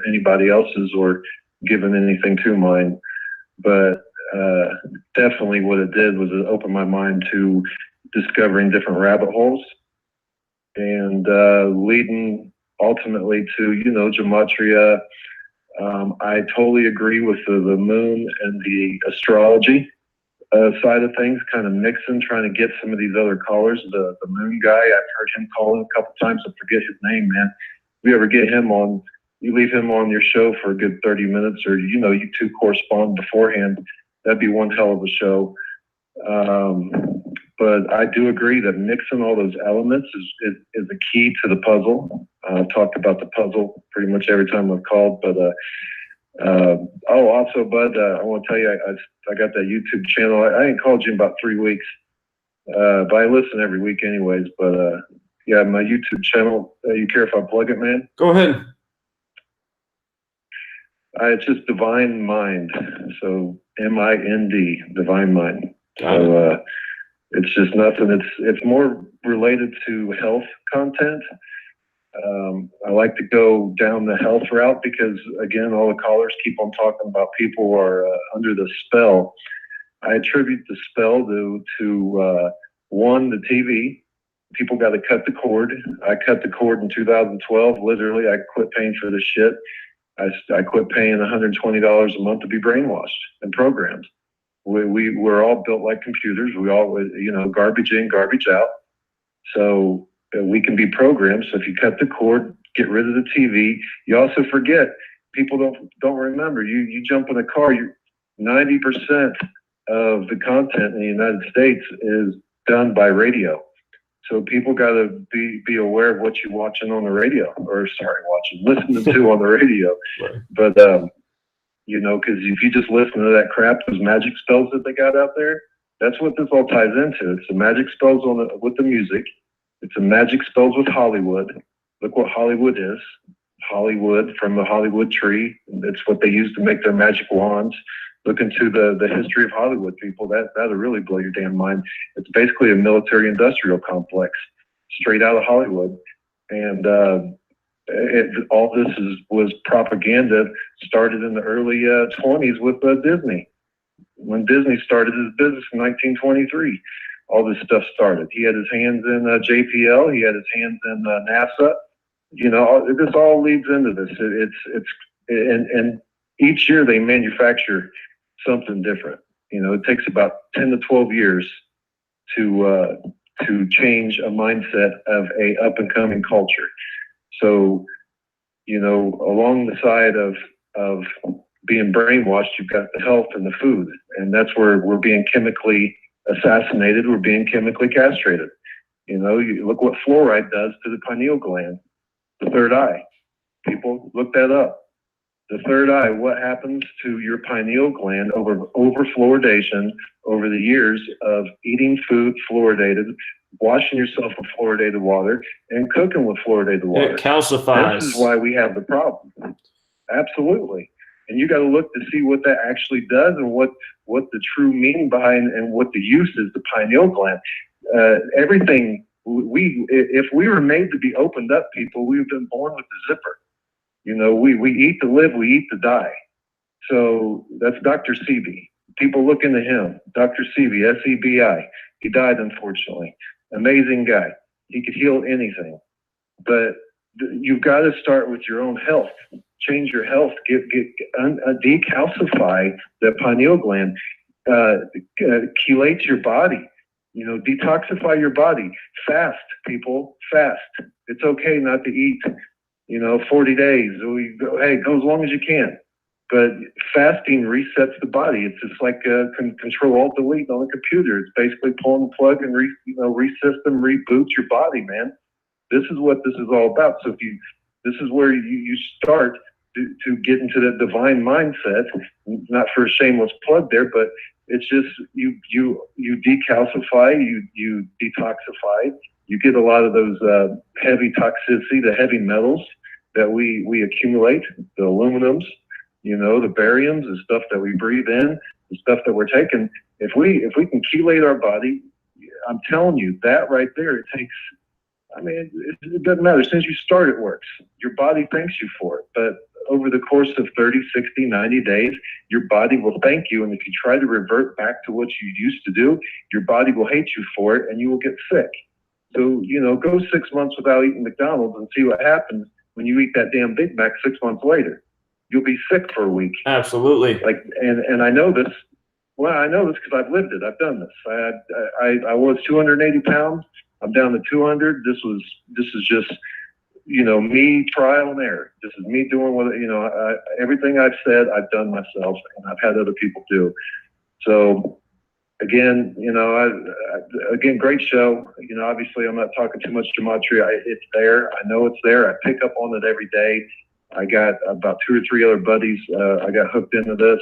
anybody else's or giving anything to mine. But definitely what it did was it opened my mind to discovering different rabbit holes and leading ultimately to, you know, Gematria. I totally agree with the moon and the astrology side of things, kind of mixing, trying to get some of these other callers. The moon guy, I've heard him calling a couple times. I forget his name, man. If you ever get him on, you leave him on your show for a good 30 minutes, or, you know, you two correspond beforehand. That'd be one hell of a show. But I do agree that mixing all those elements is the key to the puzzle. I've talked about the puzzle pretty much every time I've called, but also, Bud, I want to tell you, I got that YouTube channel. I ain't called you in about 3 weeks, but I listen every week anyways. But yeah, my YouTube channel, you care if I plug it, man? Go ahead. It's just Divine Mind. So MIND, Divine Mind. So it's just nothing. It's more related to health content. I like to go down the health route because, again, all the callers keep on talking about people are under the spell. I attribute the spell to one, the TV. People got to cut the cord. I cut the cord in 2012. Literally, I quit paying for this shit. I quit paying $120 a month to be brainwashed and programmed. We're all built like computers. We all, garbage in, garbage out. So we can be programmed. So if you cut the cord, get rid of the TV. You also forget. People don't remember. You jump in a car. 90% of the content in the United States is done by radio. So people got to be aware of what you're watching on the radio, listening to on the radio. Right. But, because if you just listen to that crap, those magic spells that they got out there, that's what this all ties into. It's the magic spells with the music. It's the magic spells with Hollywood. Look what Hollywood is. Hollywood from the Hollywood tree. It's what they use to make their magic wands. Look into the history of Hollywood, people. That'll really blow your damn mind. It's basically a military-industrial complex, straight out of Hollywood. And all this was propaganda. Started in the early 20s with Disney. When Disney started his business in 1923, all this stuff started. He had his hands in JPL. He had his hands in NASA. This all leads into this. And each year they manufacture something different. It takes about 10 to 12 years to change a mindset of a up and coming culture. So, along the side of being brainwashed, you've got the health and the food, and that's where we're being chemically assassinated. We're being chemically castrated. You look what fluoride does to the pineal gland, the third eye. People, look that up. The third eye, what happens to your pineal gland over fluoridation over the years of eating food fluoridated, washing yourself with fluoridated water, and cooking with fluoridated water. It calcifies. This is why we have the problem. Absolutely. And you got to look to see what that actually does and what the true meaning behind and what the use is, the pineal gland. Everything, if we were made to be opened up, people, we've been born with the zipper. We eat to live, we eat to die. So that's Dr. Sebi. People look into him. Dr. Sebi, S-E-B-I. He died, unfortunately. Amazing guy. He could heal anything. But you've got to start with your own health. Change your health. Decalcify the pineal gland. Chelate your body. Detoxify your body. Fast, people. Fast. It's okay not to eat 40 days. Hey, go as long as you can. But fasting resets the body. It's just like Control Alt Delete on a computer. It's basically pulling the plug and resystem, reboot your body, man. This is what this is all about. So this is where you start to get into that divine mindset. Not for a shameless plug there, but it's just you decalcify, you detoxify. You get a lot of those heavy toxicity, the heavy metals that we accumulate, the aluminums, the bariums, the stuff that we breathe in, the stuff that we're taking. If we can chelate our body, I'm telling you, that right there, it takes, it doesn't matter. As soon as you start, it works. Your body thanks you for it. But over the course of 30, 60, 90 days, your body will thank you. And if you try to revert back to what you used to do, your body will hate you for it and you will get sick. So, go 6 months without eating McDonald's and see what happens when you eat that damn Big Mac 6 months later. You'll be sick for a week. Absolutely. And I know this. Well, I know this because I've lived it. I've done this. I was 280 pounds. I'm down to 200. This is just, me trial and error. This is me doing what, everything I've said, I've done myself and I've had other people do. So again, again, great show. Obviously I'm not talking too much Gematria. It's there. I know it's there. I pick up on it every day. I got about 2 or 3 other buddies. I got hooked into this.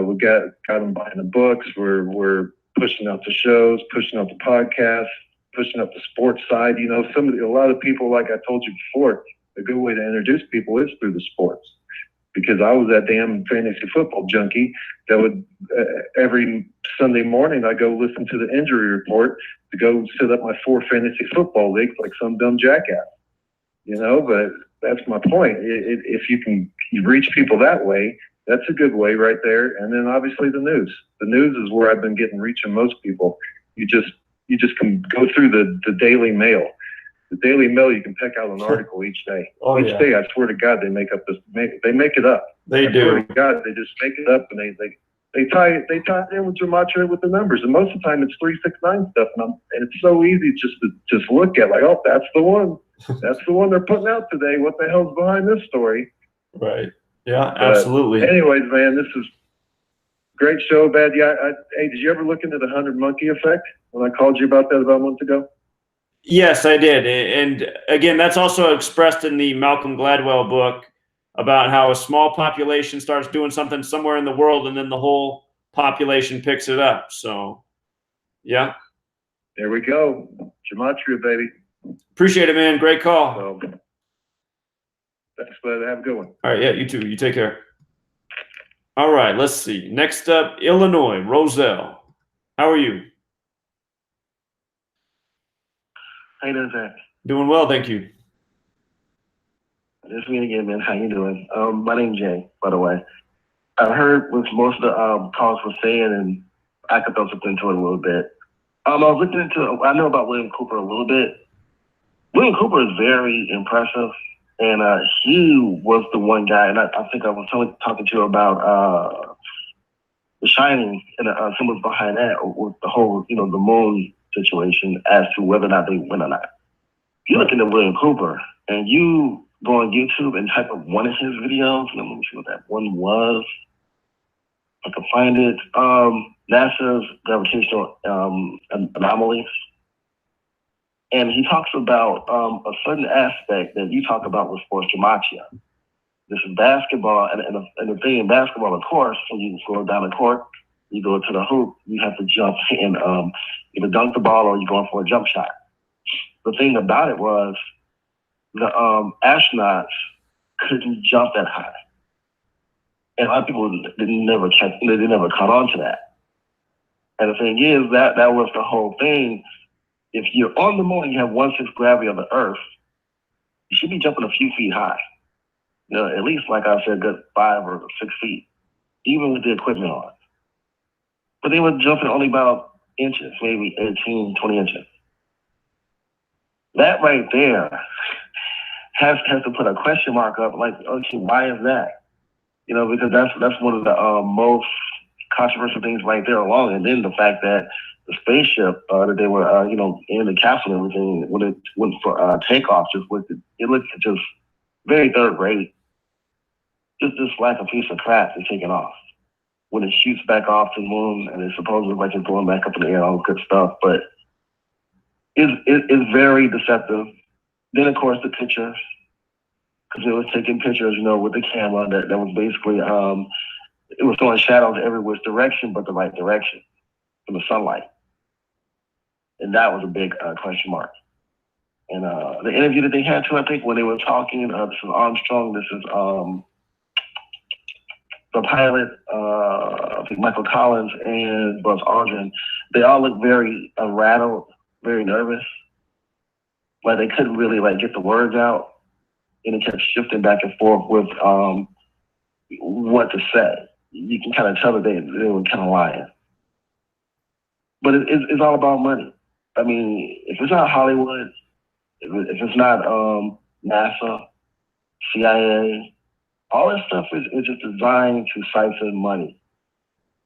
We got them buying the books. We're pushing out the shows, pushing out the podcasts, pushing up the sports side. A lot of people, like I told you before, a good way to introduce people is through the sports. Because I was that damn fantasy football junkie that would every Sunday morning I go listen to the injury report to go set up my 4 fantasy football leagues like some dumb jackass. But that's my point. If you can reach people that way, That's a good way right there. And then obviously the news. The news is where I've been getting reach of most people. You just can go through the Daily Mail. The Daily Mail, you can pick out an article each day. Oh, each day, I swear to God, they make it up. They I do. swear to God, they just make it up, and they tie it in with Gematria with the numbers. And most of the time, it's 369 stuff, and it's so easy to look at, like, oh, that's the one. That's the one they're putting out today. What the hell's behind this story? Right. Yeah, absolutely. Anyways, man, this is great show, Bad. Yeah, hey, did you ever look into the 100 monkey effect when I called you about that about a month ago? Yes, I did. And again, that's also expressed in the Malcolm Gladwell book about how a small population starts doing something somewhere in the world and then the whole population picks it up. So, yeah. There we go. Gematria, baby. Appreciate it, man. Great call. So, thanks, bud. Have a good one. All right. Yeah, you too. You take care. All right. Let's see. Next up, Illinois, Roselle. How are you? How you doing, Zach? Doing well, thank you. It's me again, man. How you doing? My name's Jay, by the way. I heard what most of the calls were saying, and I could throw something into it a little bit. I was looking into, I know about William Cooper a little bit. William Cooper is very impressive, and he was the one guy, and I think I was talking to you about The Shining and the symbols behind that, with the whole, the moon situation as to whether or not they win or not. You look into William Cooper and you go on YouTube and type up one of his videos. Let me see what that one was. I can find it. NASA's gravitational anomalies. And he talks about a certain aspect that you talk about with sports gematria. This is basketball, and the thing in basketball, of course, when you go down the court, you go to the hoop, you have to jump and either dunk the ball or you're going for a jump shot. The thing about it was the astronauts couldn't jump that high. And a lot of people they never caught on to that. And the thing is that was the whole thing. If you're on the moon and you have 1/6 gravity of the Earth, you should be jumping a few feet high. At least, like I said, good 5 or 6 feet, even with the equipment on. But they were jumping only about inches, maybe 18, 20 inches. That right there has to put a question mark up, like, okay, why is that? Because that's one of the most controversial things right there along. And then the fact that the spaceship that they were, in the capsule and everything, when it went for takeoff, it looked just very third rate. Just like a piece of crap to take it off. When it shoots back off to the moon and it's supposedly like it's going back up in the air, all good stuff, but it's very deceptive. Then of course the pictures, because it was taking pictures, with the camera that was basically it was throwing shadows every which direction but the right direction from the sunlight. And that was a big question mark. And the interview that they had too, I think when they were talking, this is Armstrong, this is the pilot, I think Michael Collins and Buzz Aldrin, they all looked very rattled, very nervous. Like they couldn't really get the words out, and it kept shifting back and forth with what to say. You can kind of tell that they were kind of lying. But it's all about money. I mean, if it's not Hollywood, if it's not NASA, CIA, all this stuff is just designed to siphon money.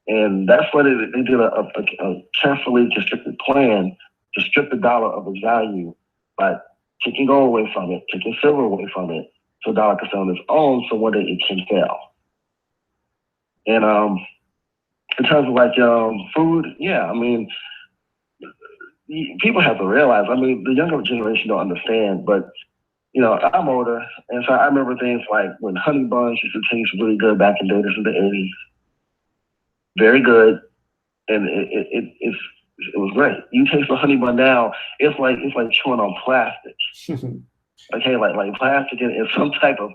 And that's what they did a carefully constructed plan to strip the dollar of its value by taking gold away from it, taking silver away from it, so the dollar can stand on its own, so one day it can fail. And in terms of food, yeah, I mean, people have to realize, the younger generation don't understand, but I'm older, and so I remember things like when honey buns used to taste really good back in the 80s. Very good, and it was great. You taste the honey bun now, it's like chewing on plastic. Okay, like plastic and some type of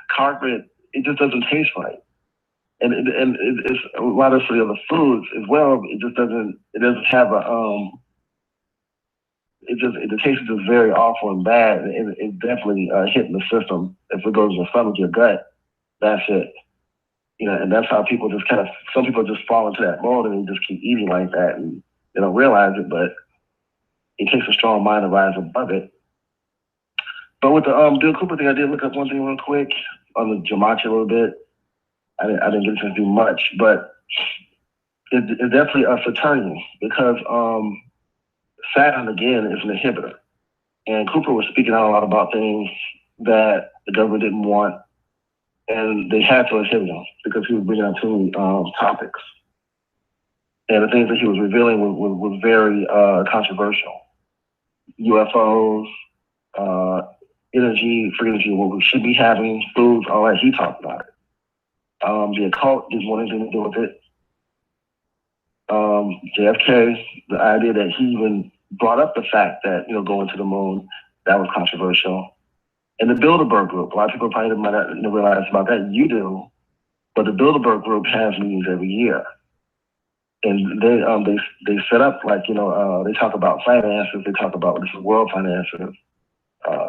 carpet. It just doesn't taste right. And it's a lot of the other foods as well. It just doesn't. It doesn't have a the taste is just very awful and bad. It definitely hitting the system. If it goes in the stomach, your gut, that's it. and that's how people just some people just fall into that mold and they just keep eating like that and they don't realize it, but it takes a strong mind to rise above it. But with the Bill Cooper thing, I did look up one thing real quick on the Gematria a little bit. I didn't get to do much, but it's definitely a fraternity because Saturn, again, is an inhibitor. And Cooper was speaking out a lot about things that the government didn't want, and they had to inhibit him because he was bringing out too many topics. And the things that he was revealing was very controversial. UFOs, free energy, what we should be having, foods, all that. He talked about it. The occult didn't want anything to do with it. JFK, the idea that he even brought up the fact that, going to the moon, that was controversial. And the Bilderberg Group, a lot of people probably might not realize about that. You do, but the Bilderberg Group has meetings every year. And they set up they talk about finances, they talk about this is world finances,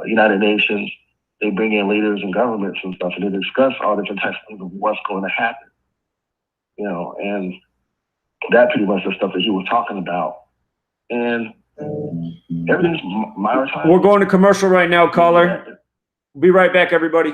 United Nations. They bring in leaders and governments and stuff, and they discuss all different types of what's going to happen. And that pretty much the stuff that he was talking about. And everything's my time. We're going to commercial right now, caller. Be right back, everybody.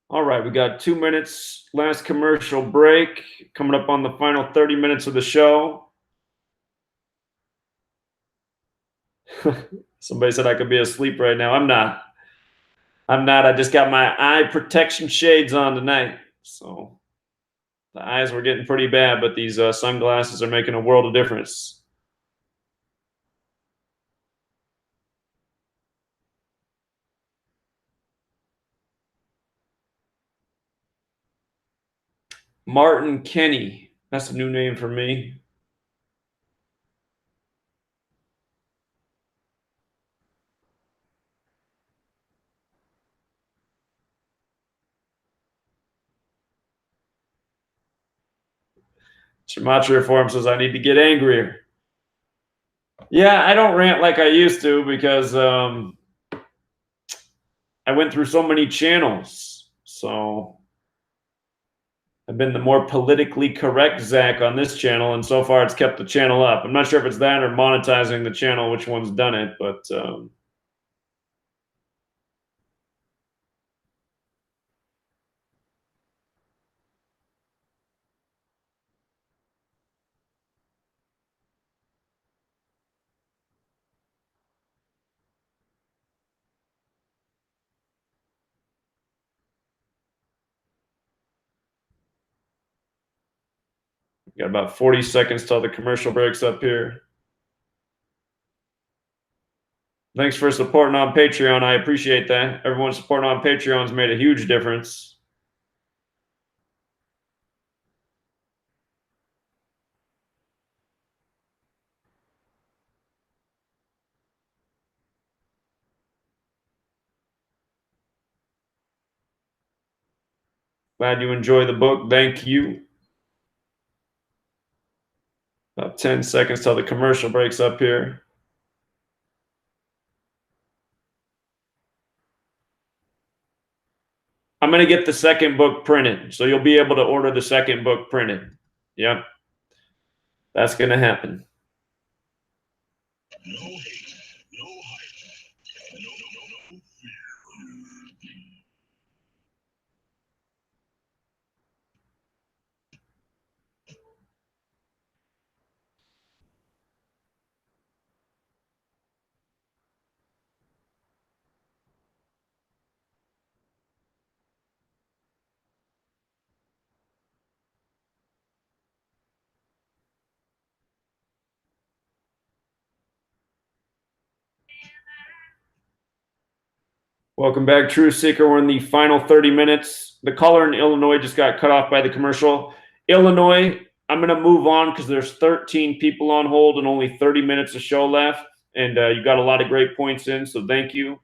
All right, we got 2 minutes, last commercial break, coming up on the final 30 minutes of the show. Somebody said I could be asleep right now. I'm not. I just got my eye protection shades on tonight. So the eyes were getting pretty bad, but these sunglasses are making a world of difference. Martin Kenny. That's a new name for me. Gematria Forum says I need to get angrier. Yeah, I don't rant like I used to because I went through so many channels. So I've been the more politically correct Zach on this channel, and so far it's kept the channel up. I'm not sure if it's that or monetizing the channel, which one's done it, but got about 40 seconds till the commercial breaks up here. Thanks for supporting on Patreon. I appreciate that. Everyone supporting on Patreon has made a huge difference. Glad you enjoy the book. Thank you. About 10 seconds till the commercial breaks up here. I'm going to get the second book printed, so you'll be able to order the second book printed. Yep. That's going to happen. Welcome back, Truth Seeker. We're in the final 30 minutes. The caller in Illinois just got cut off by the commercial. Illinois, I'm going to move on because there's 13 people on hold and only 30 minutes of show left. And you got a lot of great points in, so thank you.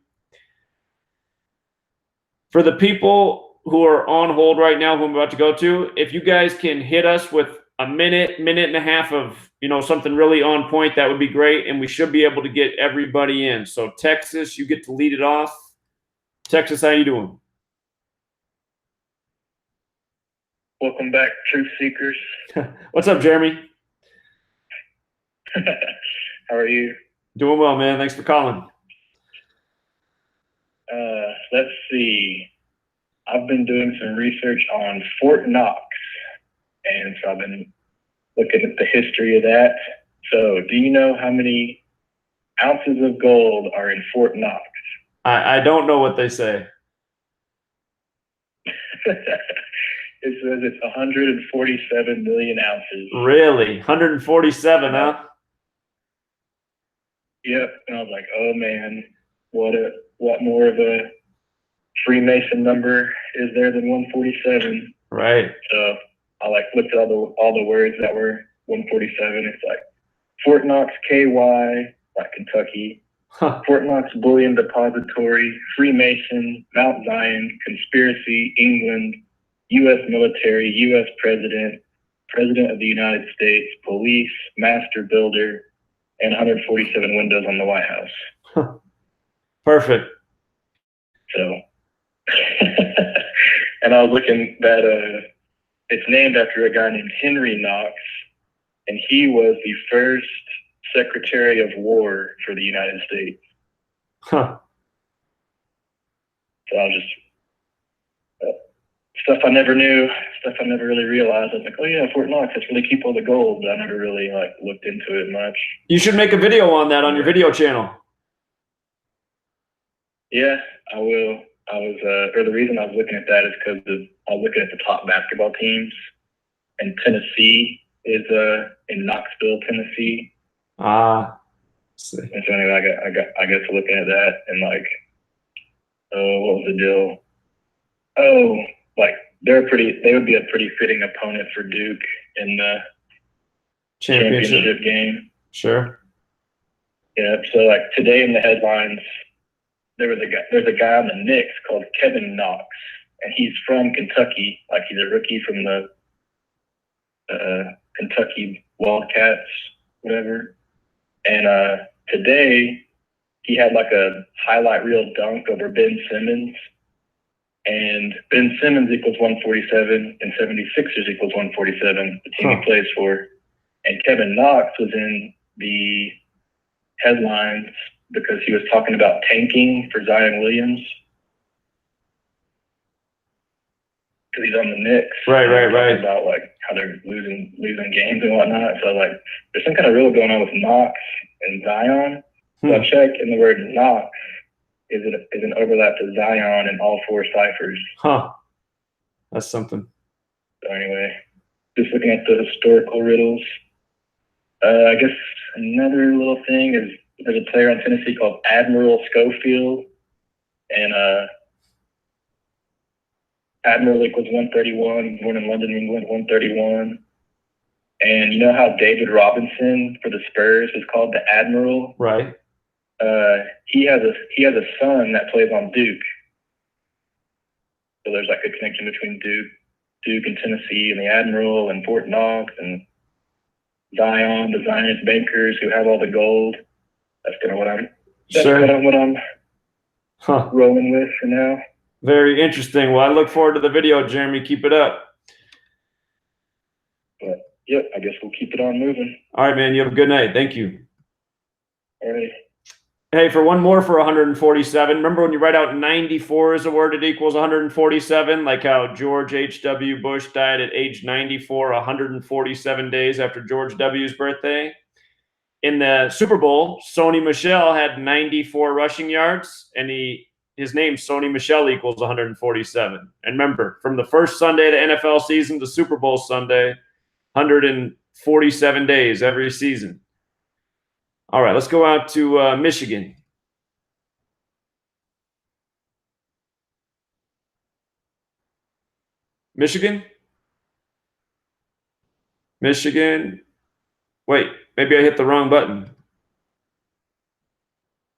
For the people who are on hold right now, who I'm about to go to, if you guys can hit us with a minute and a half of, something really on point, that would be great. And we should be able to get everybody in. So Texas, you get to lead it off. Texas, how you doing? Welcome back, Truth Seekers. What's up, Jeremy? How are you? Doing well, man. Thanks for calling. Let's see. I've been doing some research on Fort Knox, and so I've been looking at the history of that. So, do you know how many ounces of gold are in Fort Knox? I don't know what they say. It says it's 147 million ounces. Really? 147, huh? Yep. And I was like, oh man, what more of a Freemason number is there than 147? Right. So I looked at all the words that were 147. It's like Fort Knox, KY, like Kentucky. Huh. Fort Knox Bullion Depository, Freemason, Mount Zion, Conspiracy, England, U.S. military, U.S. president, President of the United States, police, master builder, and 147 windows on the White House. Huh. Perfect. So, and I was looking that it's named after a guy named Henry Knox, and he was the first Secretary of War for the United States. Huh. So I was just stuff I never knew, stuff I never really realized. I was like, oh yeah, Fort Knox, that's where they keep all the gold. But I never really looked into it much. You should make a video on that on your video channel. Yeah, I will. Or the reason I was looking at that is because I was looking at the top basketball teams, and Tennessee is in Knoxville, Tennessee. Ah. And so anyway, I got to looking at that and what was the deal? Oh, they would be a pretty fitting opponent for Duke in the championship game. Sure. Yeah. So today in the headlines, there's a guy on the Knicks called Kevin Knox, and he's from Kentucky. He's a rookie from the Kentucky Wildcats, whatever. And today he had a highlight reel dunk over Ben Simmons. And Ben Simmons equals 147 and 76ers equals 147, the team he plays for. And Kevin Knox was in the headlines because he was talking about tanking for Zion Williams. Because he's on the Knicks. Right. About how they're losing games and whatnot. So there's some kind of rule going on with Knox and Zion. So I checked, and the word Knox is an overlap to Zion in all four ciphers. Huh. That's something. So anyway, just looking at the historical riddles. I guess another little thing is there's a player on Tennessee called Admiral Schofield, and Admiral equals 131, born in London, England, 131. And you know how David Robinson for the Spurs is called the Admiral? Right. He has a son that plays on Duke. So there's a connection between Duke and Tennessee and the Admiral and Fort Knox and Zion, the Zionist bankers who have all the gold. That's kind of what I'm rolling with for now. Very interesting. Well, I look forward to the video, Jeremy. Keep it up. But yep, I guess we'll keep it on moving. All right, man. You have a good night. Thank you. All right. Hey, for one more for 147, remember when you write out 94 as a word, it equals 147, like how George H.W. Bush died at age 94, 147 days after George W.'s birthday. In the Super Bowl, Sony Michel had 94 rushing yards, and his name, Sony Michel, equals 147. And remember, from the first Sunday of the NFL season to Super Bowl Sunday, 147 days every season. All right, let's go out to Michigan. Michigan? Michigan. Wait, maybe I hit the wrong button.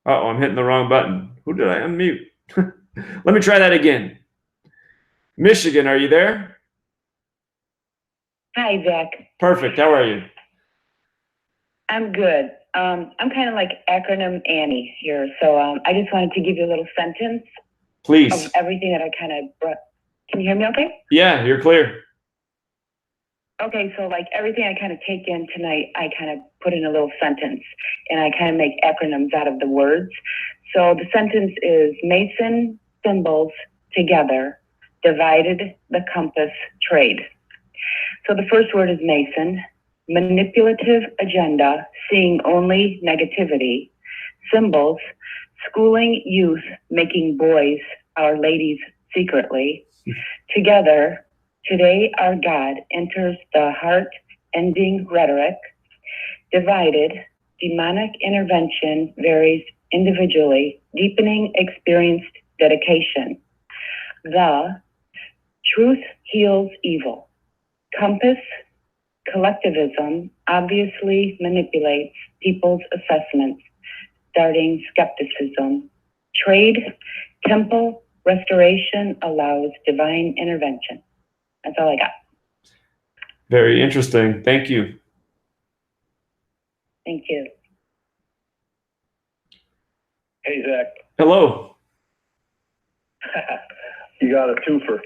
Uh-oh, I'm hitting the wrong button. Who did I unmute? Let me try that again. Michigan, are you there? Hi, Zach. Perfect. How are you? I'm good. I'm kind of like acronym Annie here. So I just wanted to give you a little sentence Please. of everything that I kind of brought. Can you hear me okay? Yeah, you're clear. Okay, so like everything I kind of take in tonight, I kind of put in a little sentence and I kind of make acronyms out of the words. So the sentence is Mason symbols together divided the compass trade. So the first word is Mason, manipulative agenda, seeing only negativity, symbols, schooling youth, making boys our ladies secretly, together. Today, our God enters the heart-ending rhetoric. Divided, demonic intervention varies individually, deepening experienced dedication. The truth heals evil. Compass, collectivism obviously manipulates people's assessments, starting skepticism. Trade, temple, restoration allows divine intervention. That's all I got. Very interesting. Thank you. Thank you. Hey, Zach. Hello. You got a twofer.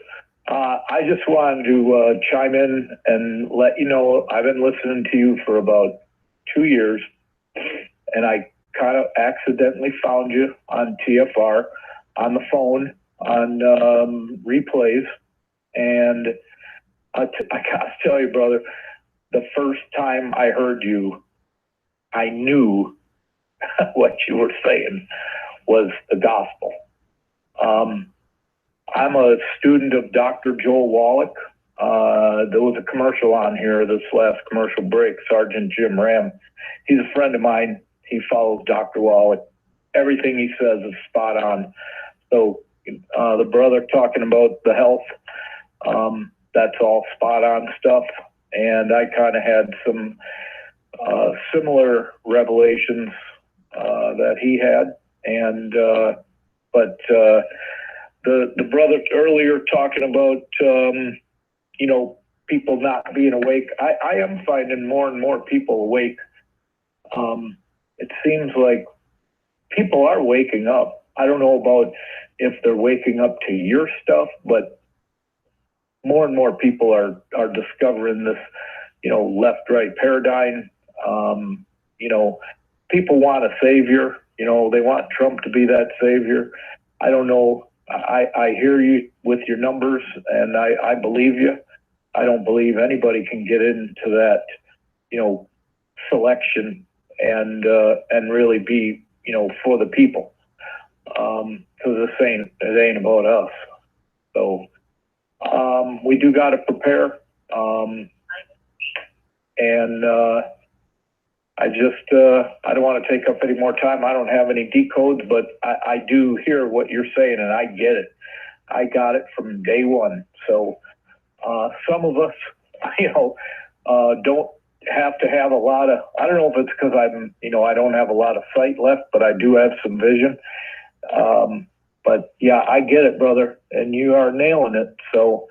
I just wanted to chime in and let you know I've been listening to you for about 2 years, and I kind of accidentally found you on TFR, on the phone, on replays, and I gotta tell you, brother, the first time I heard you, I knew what you were saying was the gospel. I'm a student of Dr. Joel Wallach. There was a commercial on here, this last commercial break, Sergeant Jim Ram. He's a friend of mine. He follows Dr. Wallach. Everything he says is spot on. So the brother talking about the health, that's all spot on stuff. And I kind of had some similar revelations that he had. And but the brother earlier talking about people not being awake. I am finding more and more people awake. It seems like people are waking up. I don't know about if they're waking up to your stuff, but more and more people are discovering this, left-right paradigm. People want a savior. They want Trump to be that savior. I don't know. I hear you with your numbers, and I believe you. I don't believe anybody can get into that, selection and really be, for the people. Because it ain't about us. So we do got to prepare. I don't want to take up any more time. I don't have any decodes, but I do hear what you're saying, and I get it. I got it from day one. So some of us, don't have to have a lot of, I don't know if it's because I don't have a lot of sight left, but I do have some vision. But yeah, I get it, brother, and you are nailing it. So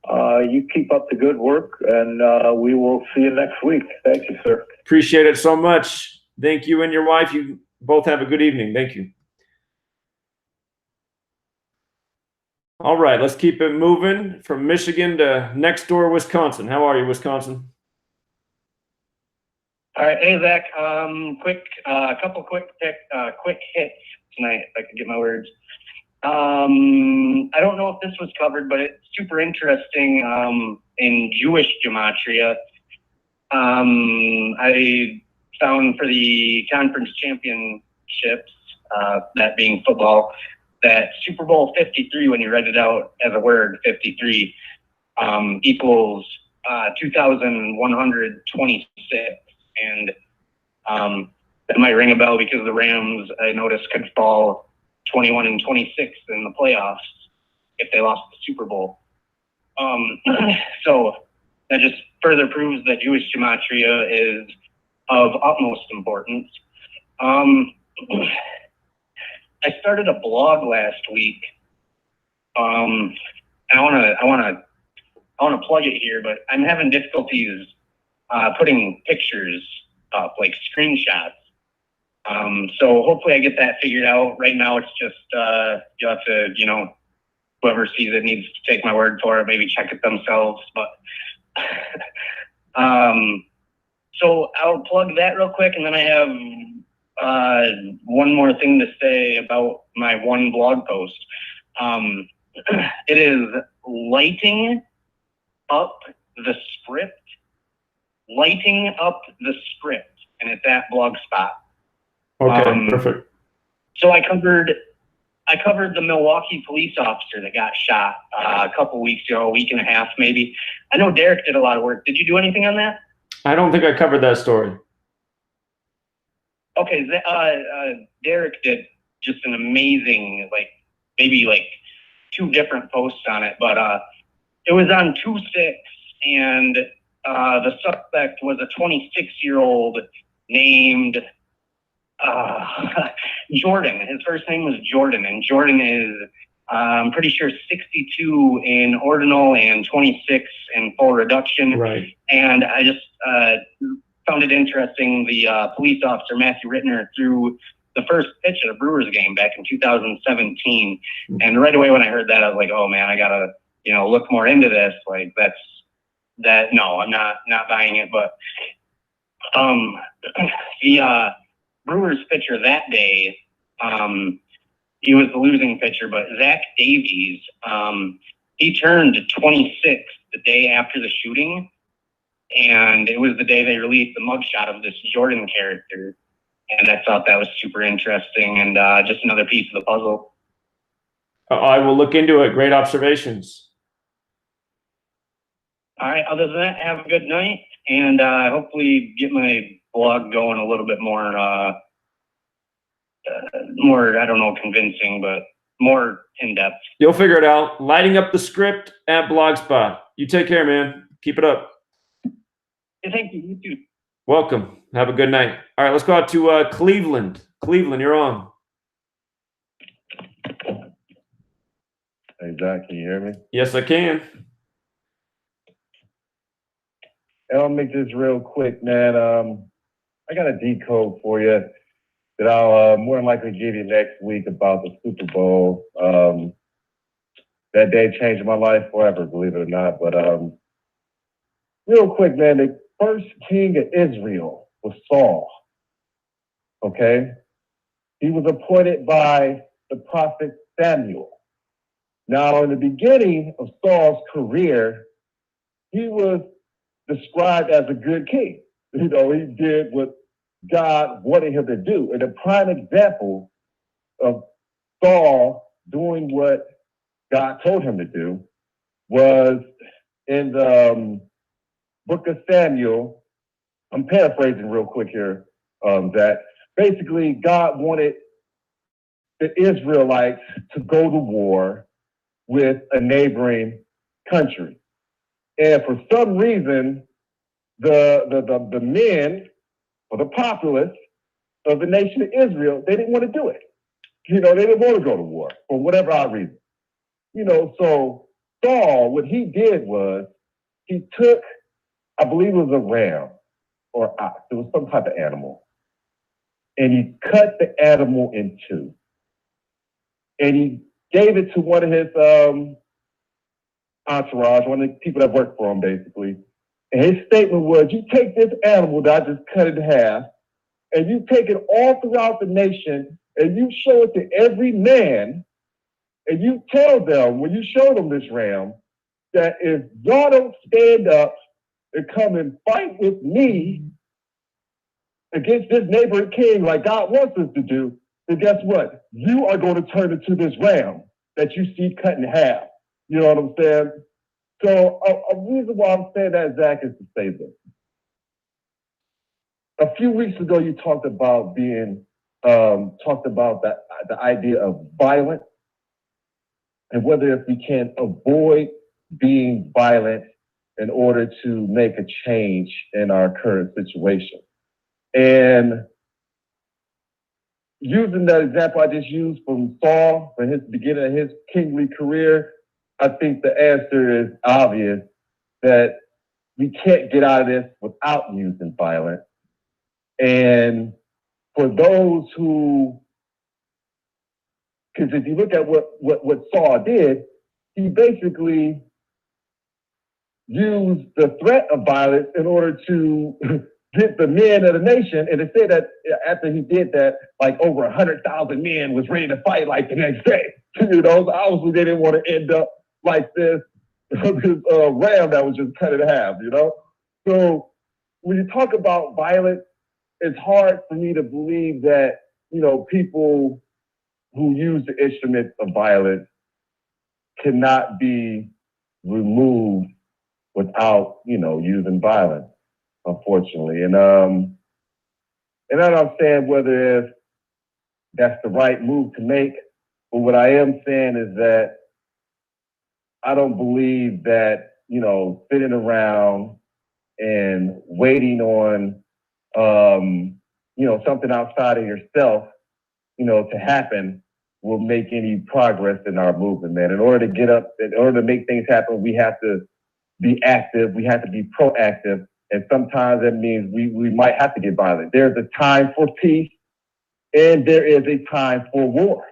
you keep up the good work, and we will see you next week. Thank you, sir. Appreciate it so much. Thank you and your wife. You both have a good evening. Thank you. All right, let's keep it moving from Michigan to next door, Wisconsin. How are you, Wisconsin? All right, hey Zach. Couple quick hits tonight, if I could get my words. I don't know if this was covered, but it's super interesting in Jewish gematria. I found for the conference championships, that being football, that Super Bowl 53, when you write it out as a word, 53, equals 2,126. And that might ring a bell because the Rams, I noticed, could fall 21-26 in the playoffs if they lost the Super Bowl. So that just further proves that Jewish gematria is of utmost importance. I started a blog last week. I wanna plug it here, but I'm having difficulties putting pictures up, like screenshots. So hopefully I get that figured out. Right now it's just you'll have to, whoever sees it needs to take my word for it, maybe check it themselves. But so I'll plug that real quick, and then I have one more thing to say about my one blog post. It is lighting up the script, and it's at Blogspot. Okay, perfect. So I covered the Milwaukee police officer that got shot a couple weeks ago, a week and a half maybe. I know Derek did a lot of work. Did you do anything on that? I don't think I covered that story. Okay, Derek did just an amazing, maybe 2 different posts on it, but it was on 2/6, and the suspect was a 26-year-old named Jordan. His first name was Jordan, and Jordan is, I'm pretty sure, 62 in ordinal and 26 in full reduction. Right. And I just found it interesting. The police officer, Matthew Rittner, threw the first pitch at a Brewers game back in 2017. And right away when I heard that, I was like, oh man, I gotta, look more into this. Like no, I'm not buying it. But the Brewers pitcher that day, he was the losing pitcher, but Zach Davies, he turned 26 the day after the shooting, and it was the day they released the mugshot of this Jordan character, and I thought that was super interesting and just another piece of the puzzle. I will look into it. Great observations. All right, other than that, have a good night, and hopefully get my blog going a little bit more, I don't know, convincing, but more in-depth. You'll figure it out. Lighting up the script at Blogspot. You take care, man. Keep it up. Thank you. You too. Welcome. Have a good night. All right, let's go out to Cleveland. Cleveland, you're on. Hey, Zach, can you hear me? Yes, I can. I'll make this real quick, man. I got a decode for you that I'll more than likely give you next week about the Super Bowl. That day changed my life forever, believe it or not. But real quick, man, the first king of Israel was Saul. Okay? He was appointed by the prophet Samuel. Now, in the beginning of Saul's career, he was described as a good king. He did what God wanted him to do. And a prime example of Saul doing what God told him to do was in the book of Samuel. I'm paraphrasing real quick here, that basically God wanted the Israelites to go to war with a neighboring country. And for some reason, the men or the populace of the nation of Israel, they didn't want to do it. They didn't want to go to war for whatever odd reason. So Saul, what he did was he took, I believe it was a ram or ox, it was some type of animal, and he cut the animal in two. And he gave it to one of his entourage, one of the people that worked for him, basically. And his statement was, you take this animal that I just cut in half, and you take it all throughout the nation, and you show it to every man, and you tell them, when you show them this ram, that if y'all don't stand up and come and fight with me against this neighboring king like God wants us to do, then guess what? You are going to turn into this ram that you see cut in half. You know what I'm saying? So a reason why I'm saying that, Zach, is to say this. A few weeks ago, you talked about the idea of violence and whether if we can avoid being violent in order to make a change in our current situation. And using that example I just used from Saul, from his beginning of his kingly career, I think the answer is obvious that we can't get out of this without using violence. And for those who, because if you look at what Saul did, he basically used the threat of violence in order to get the men of the nation. And to say that after he did that, like over 100,000 men was ready to fight like the next day. You know, so obviously they didn't want to end up like this ram that was just cut in half, you know? So when you talk about violence, it's hard for me to believe that, you know, people who use the instrument of violence cannot be removed without, you know, using violence, unfortunately. And I don't understand whether if that's the right move to make, but what I am saying is that I don't believe that, you know, sitting around and waiting on, you know, something outside of yourself, you know, to happen will make any progress in our movement, man. In order to get up, in order to make things happen, we have to be active, we have to be proactive, and sometimes that means we might have to get violent. There's a time for peace, and there is a time for war.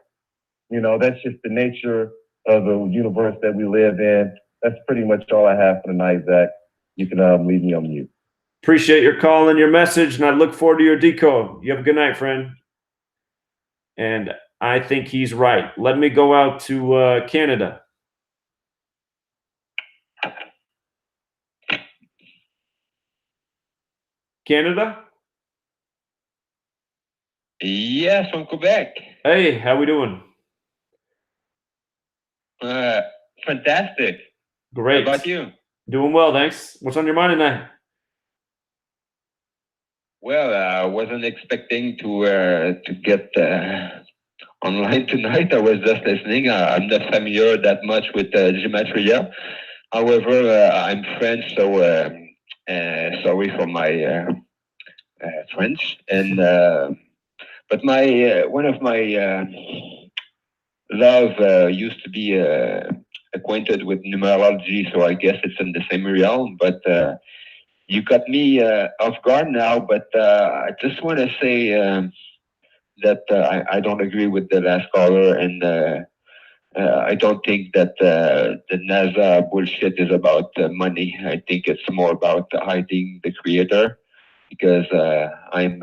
You know, that's just the nature of the universe that we live in. That's pretty much all I have for tonight, Zach. You can leave me on mute. Appreciate your call and your message, and I look forward to your decode. You have a good night, friend. And I think he's right. Let me go out to Canada. Canada? Yes, from Quebec. Hey, how we doing? Fantastic. Great. How about you? Doing well, thanks. What's on your mind tonight? Well, I wasn't expecting to get online tonight. I was just listening. I'm not familiar that much with Gematria. However, I'm French, so sorry for my French. And but my one of my love used to be acquainted with numerology, so I guess it's in the same realm. But you got me off guard now. But I just want to say that I don't agree with the last caller, and I don't think that the NASA bullshit is about money. I think it's more about hiding the creator, because I'm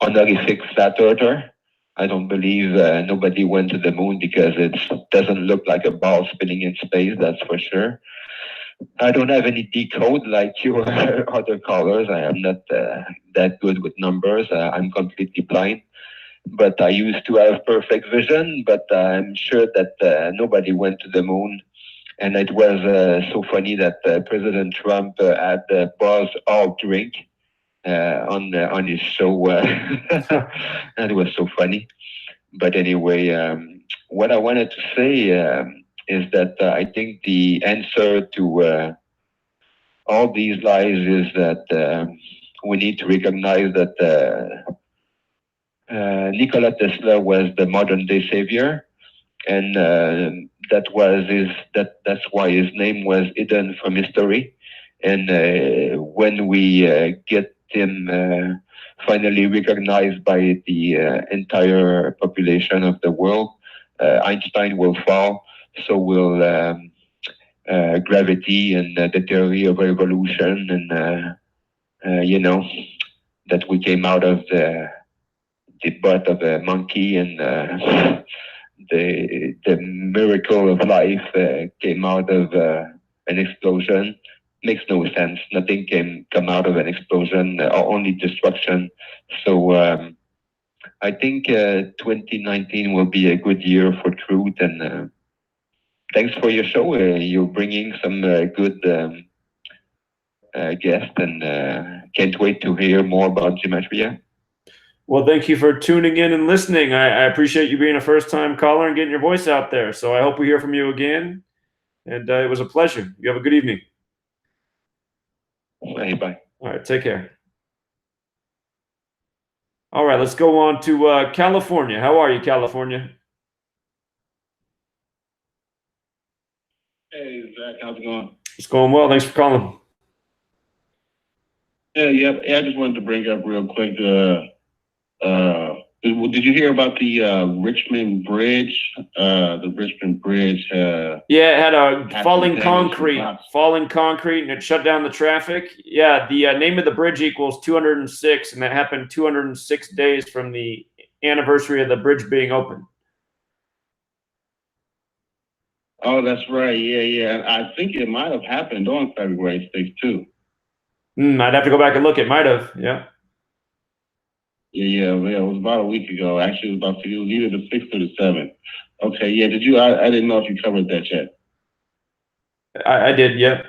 honorific flat earther. I don't believe nobody went to the moon, because it doesn't look like a ball spinning in space, that's for sure. I don't have any decode like your other callers. I am not that good with numbers. I'm completely blind. But I used to have perfect vision, but I'm sure that nobody went to the moon. And it was so funny that President Trump had Buzz Aldrin on his show. That was so funny. But anyway, what I wanted to say is that I think the answer to all these lies is that we need to recognize that Nikola Tesla was the modern day savior, and that's why his name was hidden from history. And when we get him finally recognized by the entire population of the world, Einstein will fall, so will gravity and the theory of evolution, and you know, that we came out of the butt of a monkey, and the miracle of life came out of an explosion. Makes no sense. Nothing can come out of an explosion, only destruction. So I think 2019 will be a good year for truth, and thanks for your show. You're bringing some good guests, and can't wait to hear more about Gematria. Well, thank you for tuning in and listening. I appreciate you being a first-time caller and getting your voice out there. So I hope we hear from you again. And it was a pleasure. You have a good evening. Hey, bye. All right, take care. All right, let's go on to California. How are you, California? Hey, Zach, how's it going? It's going well. Thanks for calling. Yeah, I just wanted to bring up real quick. Did you hear about the Richmond Bridge? The Richmond Bridge. Yeah, it had a had falling some concrete, damage and it shut down the traffic. Yeah, the name of the bridge equals 206, and that happened 206 days from the anniversary of the bridge being open. Oh, that's right. Yeah. I think it might have happened on February 6th too. I'd have to go back and look. It might have. Yeah. Yeah. It was about a week ago. Actually, it was either the 6th or the 7th. Okay. Yeah. Did you? I didn't know if you covered that yet. I did. Yeah.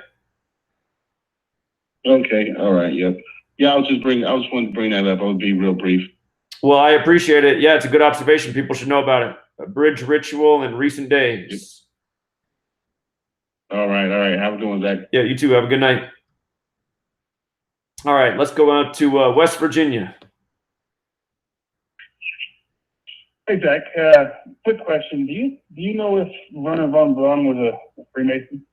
Okay. All right. Yep. Yeah. I just wanted to bring that up. I would be real brief. Well, I appreciate it. Yeah, it's a good observation. People should know about it. A bridge ritual in recent days. All right. Have a good one, Zach. Yeah, you too. Have a good night. All right, let's go out to West Virginia. Hey, Zach. Quick question. Do you know if Werner von Braun was a Freemason?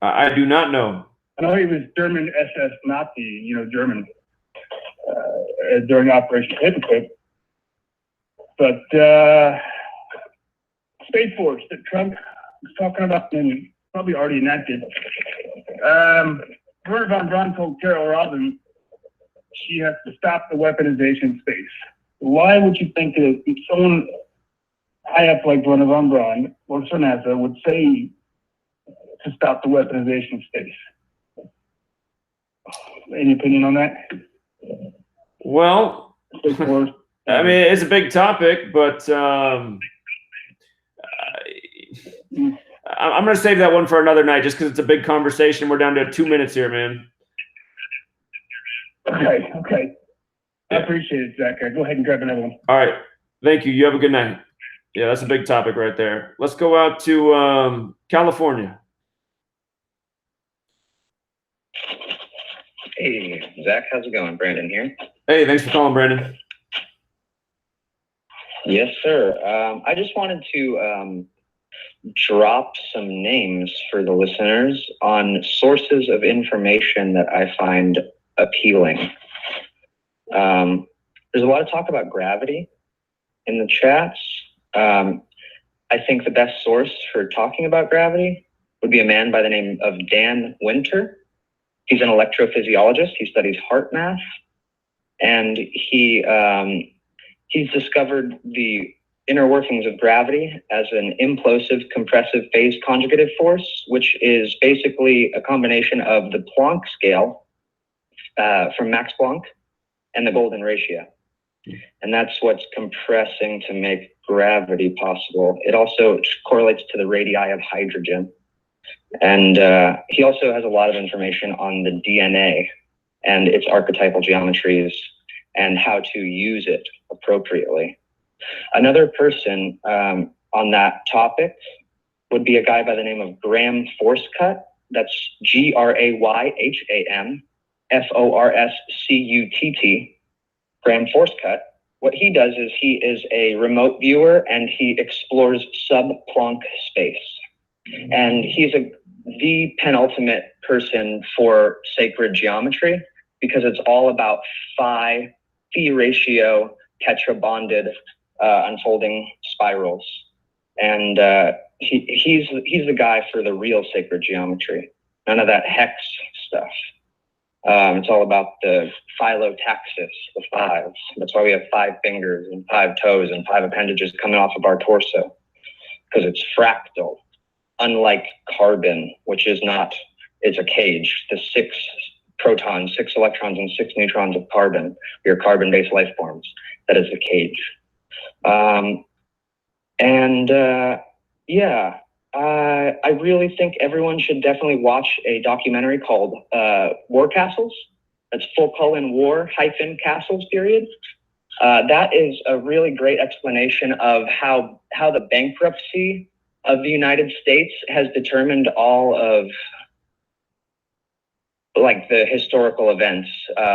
I do not know. I know he was German SS Nazi, German, during Operation Paperclip. But Space Force that Trump was talking about and probably already enacted. Werner von Braun told Carol Robin she has to stop the weaponization of space. Why would you think that someone high up like Werner von Braun or NASA would say to stop the weaponization of space? Any opinion on that? Well, I mean, it's a big topic, but I'm going to save that one for another night just because it's a big conversation. We're down to 2 minutes here, man. Okay. I appreciate it, Zach. Go ahead and grab another one. All right. Thank you. You have a good night. Yeah, that's a big topic right there. Let's go out to California. Hey, Zach, how's it going? Brandon here. Hey, thanks for calling, Brandon. Yes, sir. I just wanted to drop some names for the listeners on sources of information that I find appealing. There's a lot of talk about gravity in the chats. I think the best source for talking about gravity would be a man by the name of Dan Winter. He's an electrophysiologist. He studies heart math, and he's discovered the inner workings of gravity as an implosive compressive phase conjugative force, which is basically a combination of the Planck scale from Max Planck and the Golden ratio. And that's what's compressing to make gravity possible. It also correlates to the radii of hydrogen. And he also has a lot of information on the DNA and its archetypal geometries and how to use it appropriately. Another person on that topic would be a guy by the name of Graham Forscutt. That's Grayham Forscutt. Graham Forscutt. What he does is he is a remote viewer and he explores sub-Planck space. And he's the penultimate person for sacred geometry because it's all about phi ratio tetrabonded unfolding spirals. And he's the guy for the real sacred geometry. None of that hex stuff. It's all about the phyllotaxis, the fives. That's why we have 5 fingers and 5 toes and 5 appendages coming off of our torso, because it's fractal, unlike carbon, which is not, it's a cage. The 6 protons, 6 electrons, and 6 neutrons of carbon, we are carbon-based life forms. That is the cage. I really think everyone should definitely watch a documentary called War Castles. That's : war -castles, period. That is a really great explanation of how the bankruptcy of the United States has determined all of like the historical events,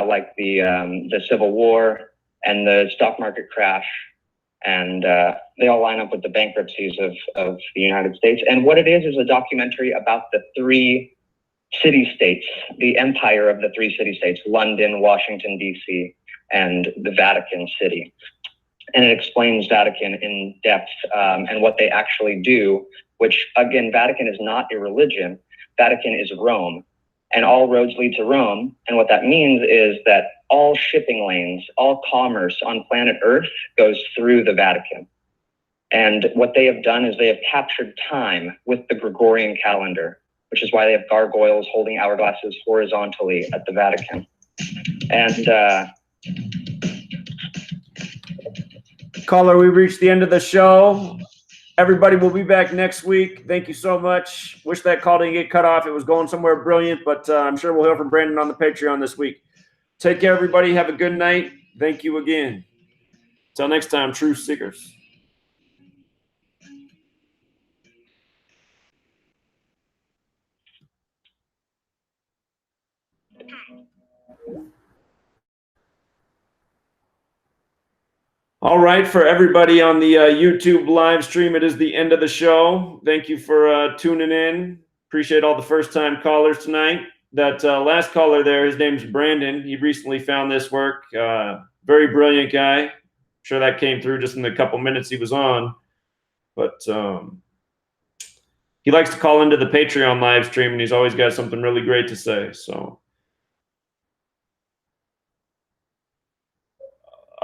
like the Civil War and the stock market crash, and they all line up with the bankruptcies of the United States. And what it is a documentary about the three city-states, the empire of the three city-states: London, Washington, D.C., and the Vatican City. And it explains Vatican in depth and what they actually do, which, again, Vatican is not a religion. Vatican is Rome, and all roads lead to Rome. And what that means is that all shipping lanes, all commerce on planet Earth goes through the Vatican. And what they have done is they have captured time with the Gregorian calendar, which is why they have gargoyles holding hourglasses horizontally at the Vatican. And Caller, we reached the end of the show. Everybody will be back next week. Thank you so much. Wish that call didn't get cut off. It was going somewhere brilliant, but I'm sure we'll hear from Brandon on the Patreon this week. Take care, everybody. Have a good night. Thank you again. Till next time, Truth Seekers. All right, for everybody on the YouTube live stream, it is the end of the show. Thank you for tuning in. Appreciate all the first-time callers tonight. That last caller there, his name's Brandon. He recently found this work. Very brilliant guy. I'm sure that came through just in the couple minutes he was on. But he likes to call into the Patreon live stream, and he's always got something really great to say. So.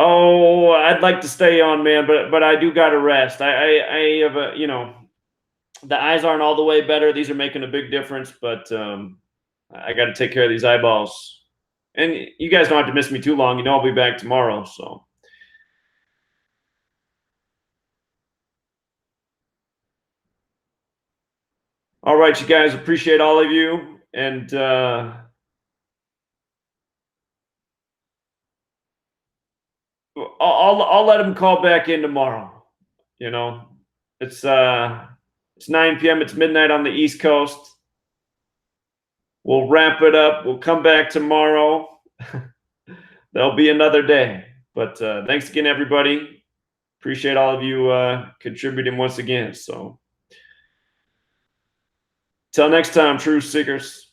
Oh, I'd like to stay on, man, but I do got to rest. I have a, the eyes aren't all the way better. These are making a big difference, but I got to take care of these eyeballs. And you guys don't have to miss me too long. I'll be back tomorrow. So. All right, you guys, appreciate all of you. And I'll let him call back in tomorrow. It's 9 p.m. It's midnight on the East Coast. We'll wrap it up. We'll come back tomorrow. There'll be another day. But thanks again, everybody. Appreciate all of you contributing once again. So till next time, Truth Seekers.